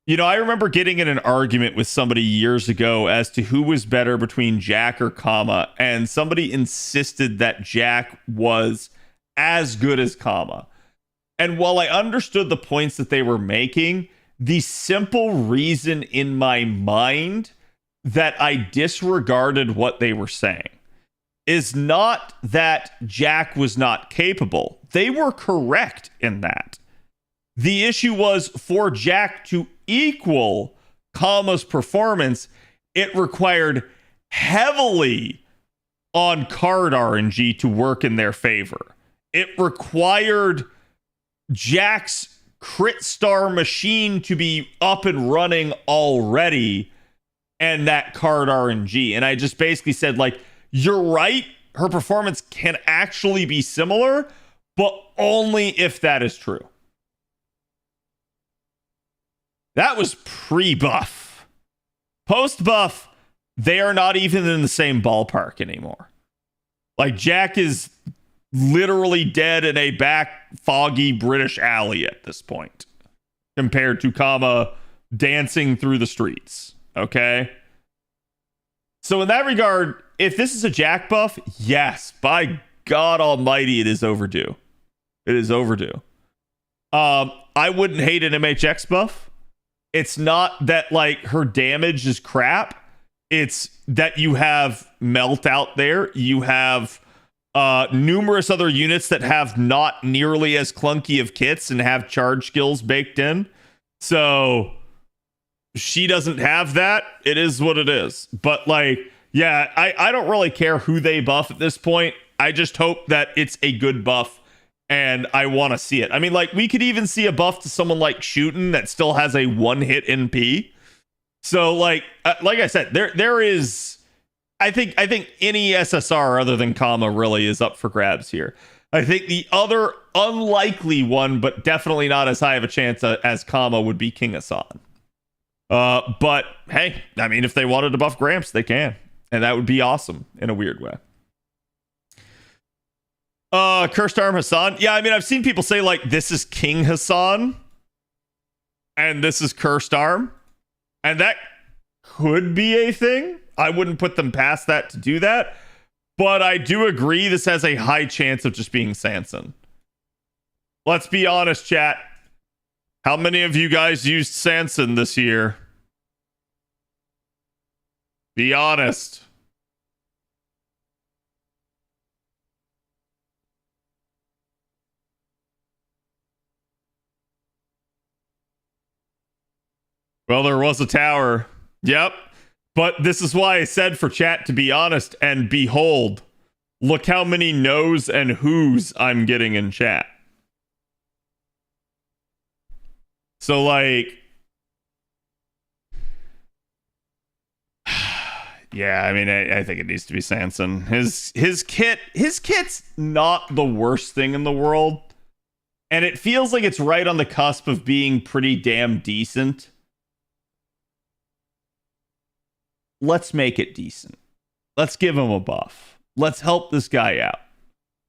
you know, I remember getting in an argument with somebody years ago as to who was better between Jack or Kama, and somebody insisted that Jack was as good as Kama. And while I understood the points that they were making, the simple reason in my mind that I disregarded what they were saying is not that Jack was not capable. They were correct in that. The issue was for Jack to equal Kama's performance, it required heavily on card RNG to work in their favor. It required Jack's crit star machine to be up and running already, and that card RNG. And I just basically said, like, you're right, her performance can actually be similar, but only if that is true. That was pre-buff. Post-buff, they are not even in the same ballpark anymore. Like, Jack is literally dead in a back foggy British alley at this point, compared to Kama dancing through the streets. Okay? So in that regard, if this is a Jack buff, yes, by God almighty, it is overdue. It is overdue. I wouldn't hate an MHX buff. It's not that, like, her damage is crap. It's that you have Melt out there. You have numerous other units that have not nearly as clunky of kits and have charge skills baked in. So she doesn't have that. It is what it is. But, like, yeah, I don't really care who they buff at this point. I just hope that it's a good buff, and I want to see it. I mean, like, we could even see a buff to someone like Shootin' that still has a one-hit NP. So, like I said, there is... I think any SSR other than Kama really is up for grabs here. I think the other unlikely one, but definitely not as high of a chance as Kama, would be King Hassan. But, hey, I mean, if they wanted to buff Gramps, they can. And that would be awesome in a weird way. Cursed Arm Hassan. Yeah, I mean, I've seen people say, like, this is King Hassan. and this is Cursed Arm, and that could be a thing. I wouldn't put them past that to do that, but I do agree this has a high chance of just being Sanson. Let's be honest, chat. How many of you guys used Sanson this year? Be honest. Well, there was a tower. Yep. But this is why I said for chat to be honest, and behold, look how many no's and who's I'm getting in chat. So, like, yeah, I mean, I think it needs to be Sanson. His kit's not the worst thing in the world, and it feels like it's right on the cusp of being pretty damn decent. Let's make it decent. Let's give him a buff. Let's help this guy out.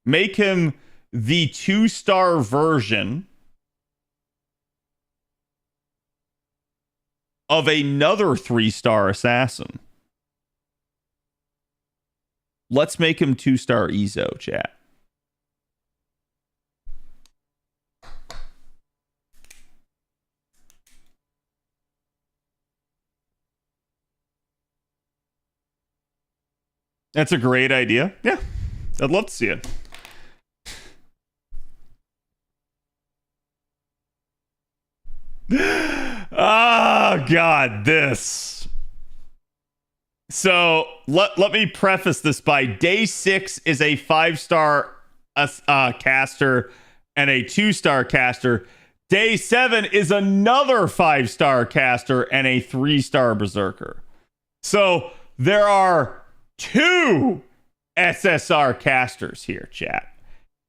Make him the 2-star version of another 3-star assassin. Let's make him 2-star Ezo, chat. That's a great idea. Yeah, I'd love to see it. Oh, God, this. So let me preface this by day 6 is a 5-star caster and a 2-star caster. Day 7 is another 5-star caster and a 3-star berserker. So there are 2 SSR casters here, chat.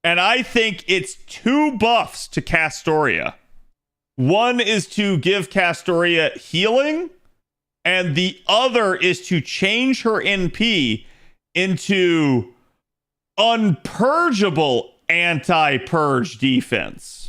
And I think it's 2 buffs to Castoria. One is to give Castoria healing, and the other is to change her NP into unpurgeable anti-purge defense.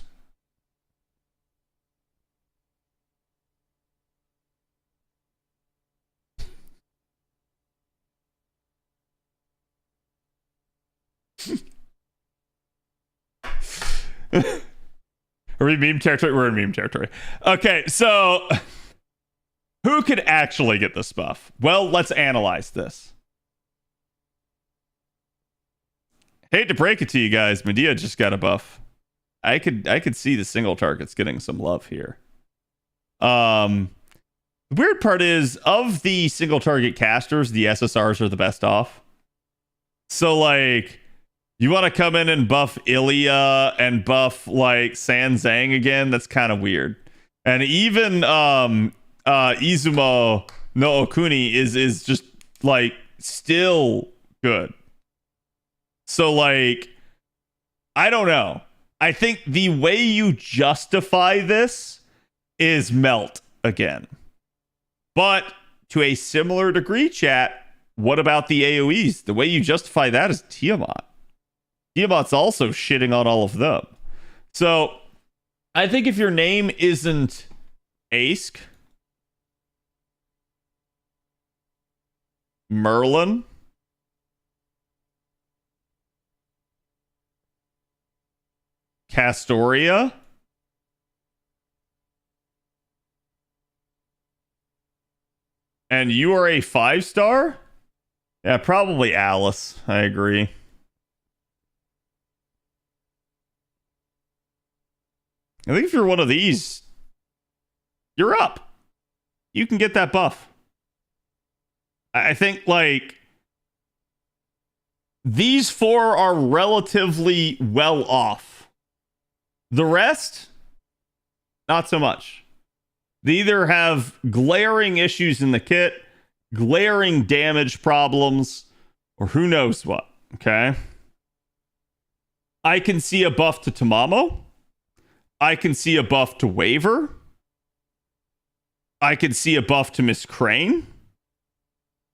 Are we meme territory? We're in meme territory. Okay, so who could actually get this buff? Well, let's analyze this. Hate to break it to you guys, Medea just got a buff. I could see the single targets getting some love here. The weird part is, of the single target casters, the SSRs are the best off. So, like, you want to come in and buff Ilya and buff, like, Sanzang again? That's kind of weird. And even Izumo no Okuni is just, like, still good. So, like, I don't know. I think the way you justify this is melt again. But to a similar degree, chat, what about the AoEs? The way you justify that is Tiamat. Tiamat's also shitting on all of them. So I think if your name isn't Ask, Merlin, Castoria, and you are a 5-star? Yeah, probably Alice. I agree. I think if you're one of these, you're up. You can get that buff. I think, like, these 4 are relatively well off. The rest, not so much. They either have glaring issues in the kit, glaring damage problems, or who knows what, okay? I can see a buff to Tamamo. I can see a buff to Waver. I can see a buff to Miss Crane.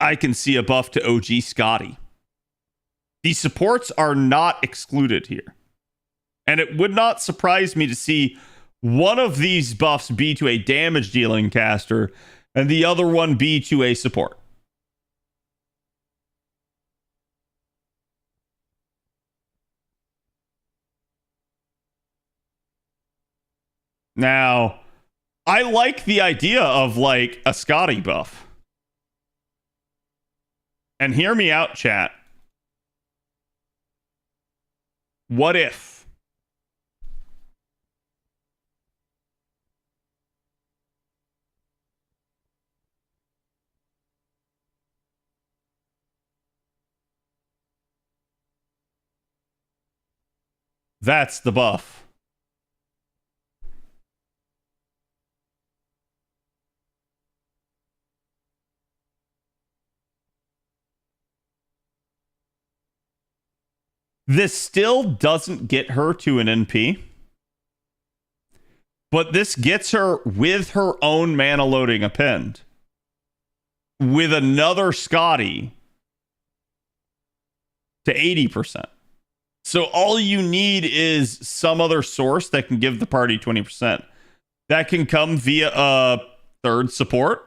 I can see a buff to OG Scotty. These supports are not excluded here. And it would not surprise me to see one of these buffs be to a damage dealing caster and the other one be to a support. Now, I like the idea of like a Scotty buff. And hear me out, chat. What if? That's the buff. This still doesn't get her to an NP, but this gets her with her own mana loading append with another Scotty to 80%. So all you need is some other source that can give the party 20%. That can come via a third support.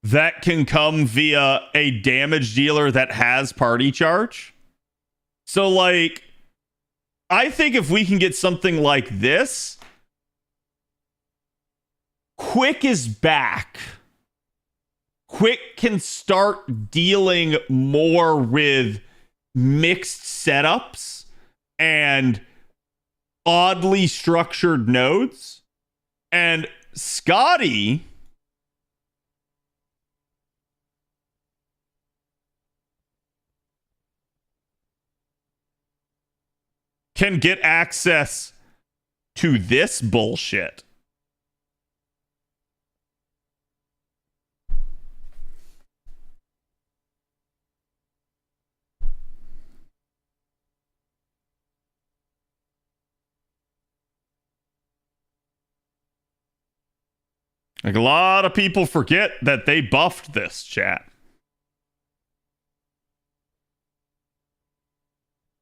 That can come via a damage dealer that has party charge. So, like, I think if we can get something like this, Quick is back. Quick can start dealing more with mixed setups and oddly structured nodes. And Scotty can get access to this bullshit. Like, a lot of people forget that they buffed this, chat.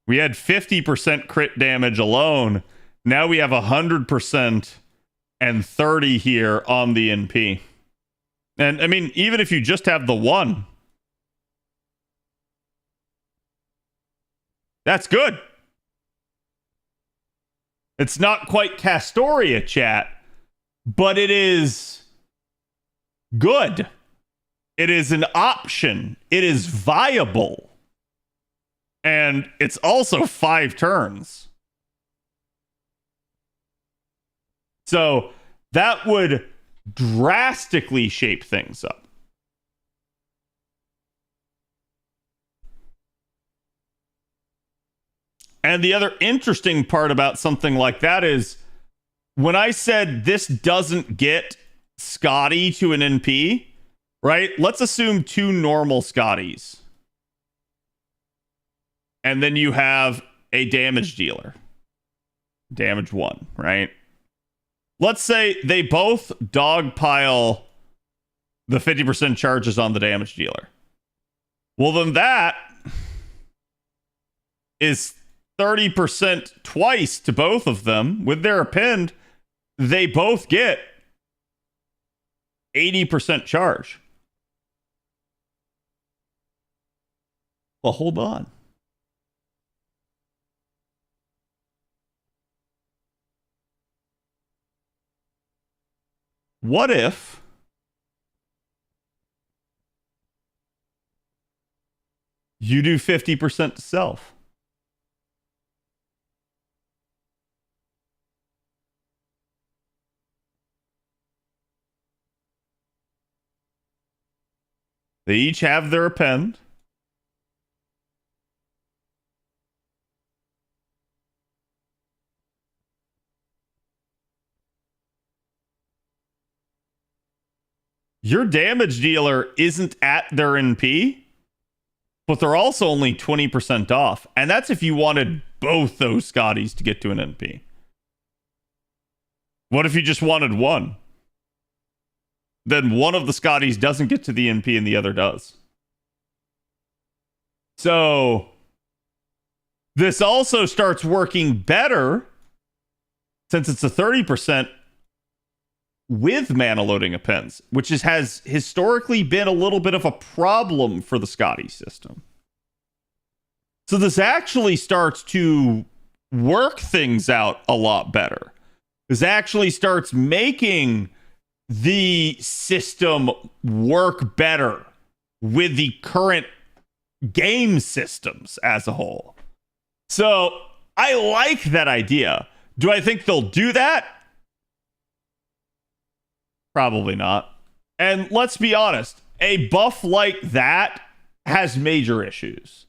We had 50% crit damage alone. Now we have 100% and 30 here on the NP. And I mean, even if you just have the one, that's good. It's not quite Castoria, chat, but it is good. It is an option. It is viable. And it's also 5 turns. So that would drastically shape things up. And the other interesting part about something like that is when I said this doesn't get Scotty to an NP, right? Let's assume 2 normal Scotties. And then you have a damage dealer. Damage 1, right? Let's say they both dogpile the 50% charges on the damage dealer. Well, then that is 30% twice to both of them. With their append, they both get 80% charge. Well, hold on. What if you do 50% to self? They each have their append. Your damage dealer isn't at their NP, but they're also only 20% off. And that's if you wanted both those Scotties to get to an NP. What if you just wanted one? Then one of the Scotties doesn't get to the NP and the other does. So this also starts working better since it's a 30% with mana loading appends, which has historically been a little bit of a problem for the Scotty system. So this actually starts to work things out a lot better. This actually starts making the system work better with the current game systems as a whole. So I like that idea. Do I think they'll do that? Probably not. And let's be honest, a buff like that has major issues.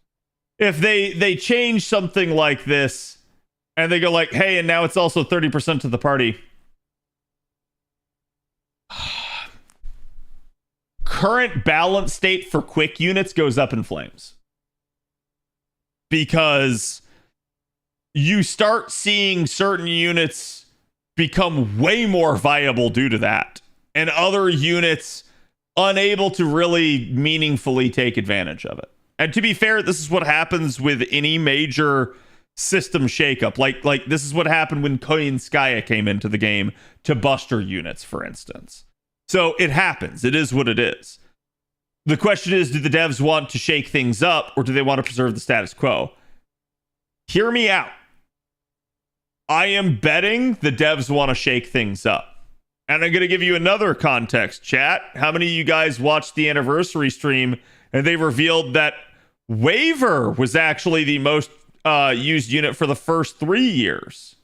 If they change something like this and they go like, hey, and now it's also 30% to the party. Current balance state for quick units goes up in flames. Because you start seeing certain units become way more viable due to that, and other units unable to really meaningfully take advantage of it. And to be fair, this is what happens with any major system shakeup. Like this is what happened when Koinskaya came into the game to Buster units, for instance. So it happens. It is what it is. The question is, do the devs want to shake things up, or do they want to preserve the status quo? Hear me out. I am betting the devs want to shake things up. And I'm going to give you another context, chat. How many of you guys watched the anniversary stream and they revealed that Waver was actually the most used unit for the first 3 years?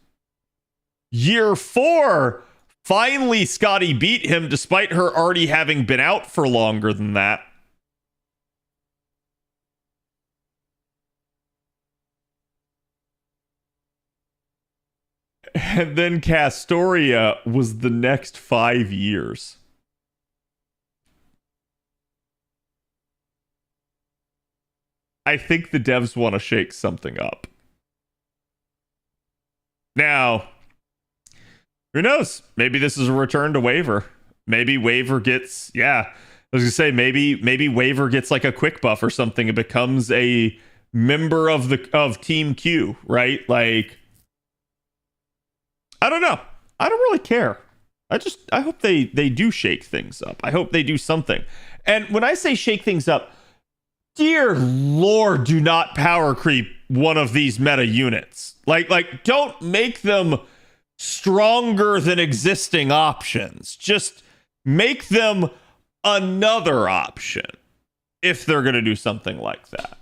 Year 4, finally Scotty beat him despite her already having been out for longer than that. And then Castoria was the next 5 years. I think the devs want to shake something up. Now, who knows? Maybe this is a return to Waver. Maybe Waver gets, I was gonna say maybe Waver gets like a quick buff or something. It becomes a member of Team Q, right? Like, I don't know. I don't really care. I hope they do shake things up. I hope they do something. And when I say shake things up, dear Lord, do not power creep one of these meta units. Like don't make them stronger than existing options. Just make them another option if they're going to do something like that.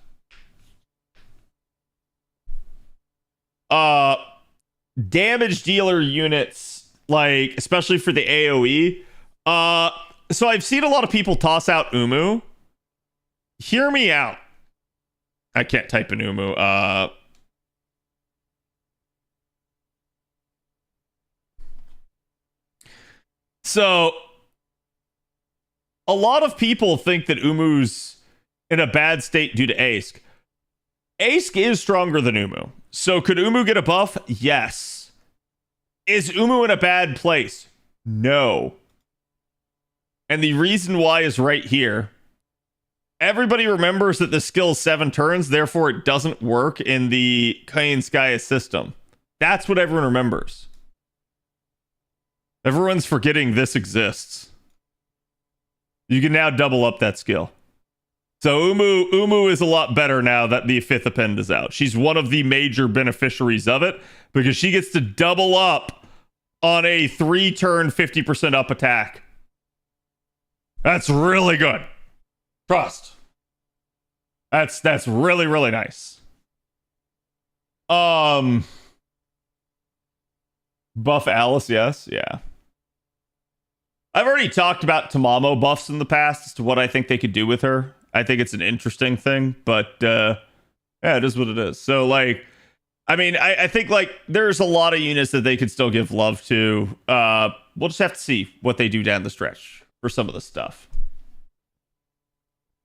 Damage dealer units, like especially for the AoE. So I've seen a lot of people toss out Umu. Hear me out. I can't type in Umu. So a lot of people think that Umu's in a bad state due to Ask. Ask is stronger than Umu. So could Umu get a buff? Yes. Is Umu in a bad place? No. And the reason why is right here. Everybody remembers that the skill is 7 turns, therefore it doesn't work in the Kainskaya system. That's what everyone remembers. Everyone's forgetting this exists. You can now double up that skill. So Umu is a lot better now that the 5th append is out. She's one of the major beneficiaries of it because she gets to double up on a 3-turn 50% up attack. That's really good. Trust. That's really, really nice. Buff Alice, yes, yeah. I've already talked about Tamamo buffs in the past as to what I think they could do with her. I think it's an interesting thing, but yeah, it is what it is. So, like, I mean, I think, like, there's a lot of units that they could still give love to. We'll just have to see what they do down the stretch for some of the stuff.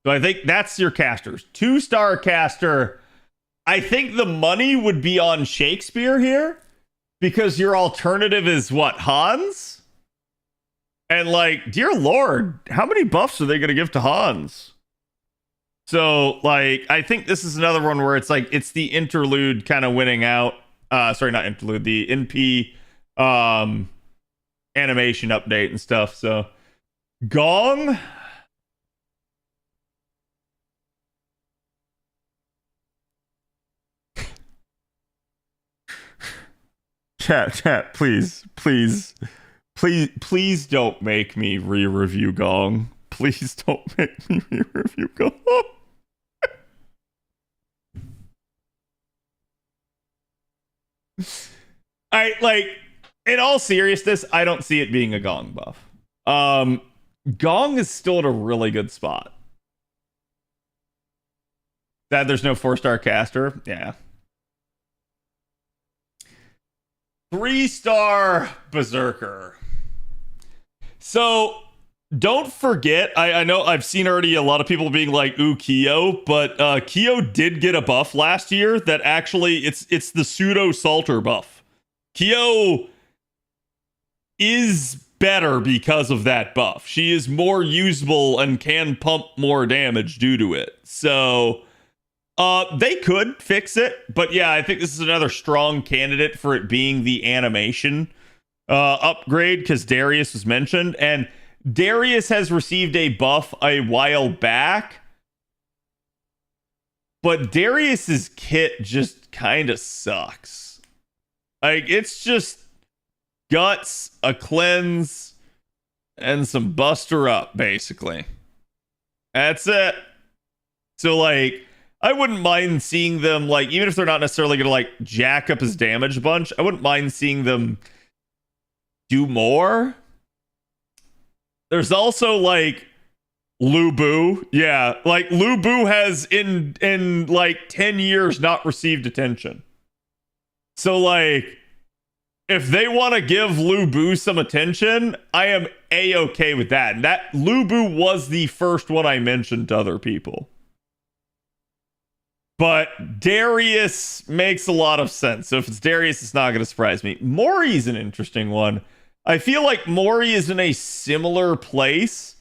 So I think that's your casters. 2-star caster. I think the money would be on Shakespeare here because your alternative is what, Hans? And like, dear Lord, how many buffs are they going to give to Hans? So like, I think this is another one where it's like, it's the interlude kind of winning out. Sorry, not interlude, the NP animation update and stuff. So Gong. Chat, please don't make me re-review Gong. Please don't make me re-review Gong. In all seriousness, I don't see it being a Gong buff. Gong is still at a really good spot. That there's no 4-star caster, yeah. 3-star Berserker. So don't forget, I know I've seen already a lot of people being like, ooh, Kyo, but Kyo did get a buff last year that actually it's the pseudo Salter buff. Kyo is better because of that buff. She is more usable and can pump more damage due to it. So they could fix it, but yeah, I think this is another strong candidate for it being the animation upgrade, because Darius was mentioned, and Darius has received a buff a while back, but Darius's kit just kind of sucks. Like, it's just guts, a cleanse, and some buster up, basically. That's it. So, like, I wouldn't mind seeing them, like, even if they're not necessarily going to, like, jack up his damage a bunch, I wouldn't mind seeing them do more. There's also, like, Lu Bu. Yeah, like, Lu Bu has, in like, 10 years not received attention. So, like, if they want to give Lu Bu some attention, I am A-okay with that. And that Lu Bu was the first one I mentioned to other people. But Darius makes a lot of sense. So if it's Darius, it's not going to surprise me. Mori's an interesting one. I feel like Mori is in a similar place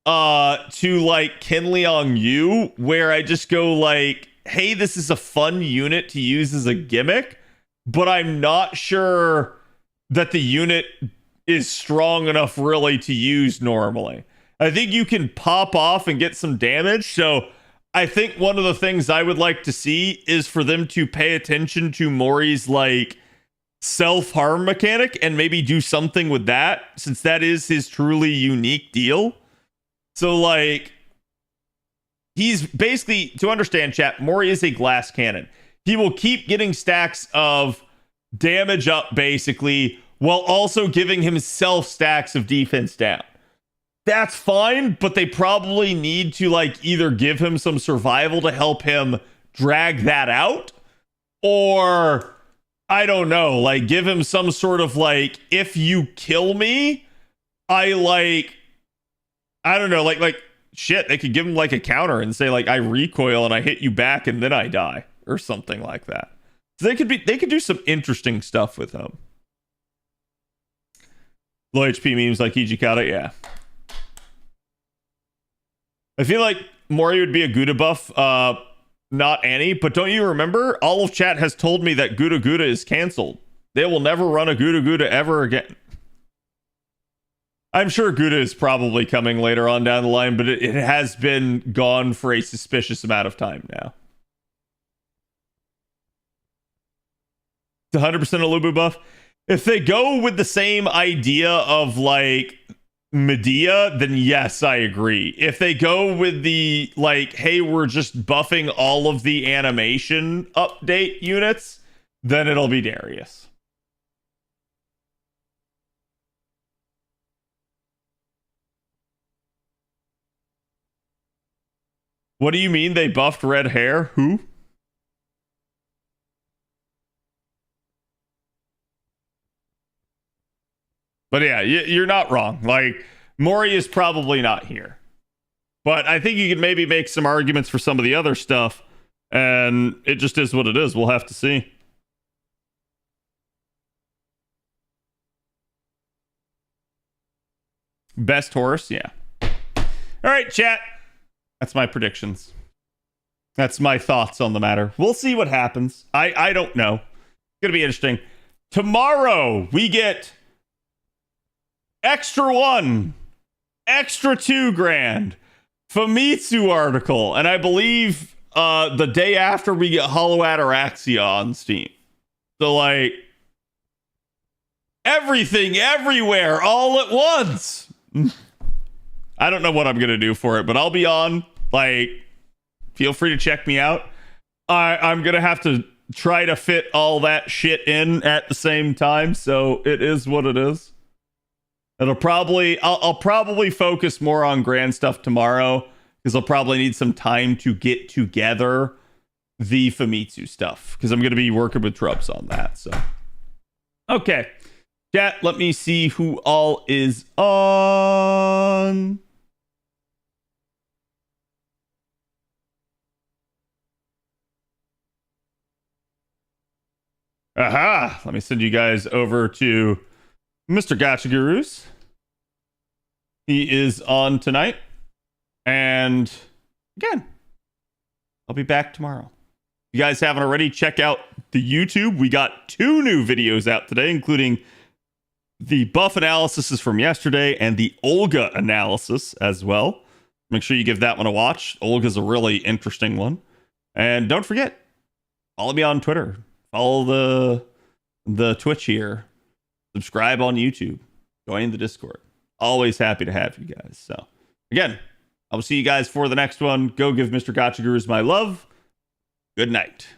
to like Kinliang Yu, where I just go like, hey, this is a fun unit to use as a gimmick, but I'm not sure that the unit is strong enough really to use normally. I think you can pop off and get some damage. So I think one of the things I would like to see is for them to pay attention to Mori's like self-harm mechanic and maybe do something with that, since that is his truly unique deal. So like, he's basically, to understand chat, Mori is a glass cannon. He will keep getting stacks of damage up basically, while also giving himself stacks of defense down. That's fine, but they probably need to like either give him some survival to help him drag that out, or I don't know, like give him some sort of like, if you kill me, I don't know, like shit, they could give him like a counter and say like I recoil and I hit you back and then I die or something like that. So they could do some interesting stuff with him. Low HP memes like Ijikata, yeah. I feel like Mori would be a Gouda buff, not Annie, but don't you remember? All of chat has told me that Gouda Gouda is canceled. They will never run a Gouda Gouda ever again. I'm sure Gouda is probably coming later on down the line, but it has been gone for a suspicious amount of time now. It's 100% a Lu Bu buff. If they go with the same idea of like Medea, then yes, I agree. If they go with the like, hey, we're just buffing all of the animation update units, then it'll be Darius. What do you mean they buffed red hair? Who? But yeah, you're not wrong. Like, Mori is probably not here. But I think you could maybe make some arguments for some of the other stuff. And it just is what it is. We'll have to see. Best horse? Yeah. All right, chat. That's my predictions. That's my thoughts on the matter. We'll see what happens. I don't know. It's going to be interesting. Tomorrow we get extra 1, extra 2 grand, Famitsu article, and I believe the day after we get Hollow Ataraxia on Steam. So like everything, everywhere, all at once. I don't know what I'm gonna do for it, but I'll be on. Like, feel free to check me out. I'm gonna have to try to fit all that shit in at the same time, so it is what it is. I'll probably focus more on grand stuff tomorrow because I'll probably need some time to get together the Famitsu stuff because I'm going to be working with Trubs on that. So, okay, chat. Let me see who all is on. Aha! Let me send you guys over to Mr. Gacha Gurus. He is on tonight. And again, I'll be back tomorrow. If you guys haven't already, check out the YouTube. We got 2 new videos out today, including the buff analysis from yesterday and the Olga analysis as well. Make sure you give that one a watch. Olga's a really interesting one. And don't forget, follow me on Twitter. Follow the Twitch here. Subscribe on YouTube. Join the Discord. Always happy to have you guys. So, again, I will see you guys for the next one. Go give Mr. Gacha Gurus my love. Good night.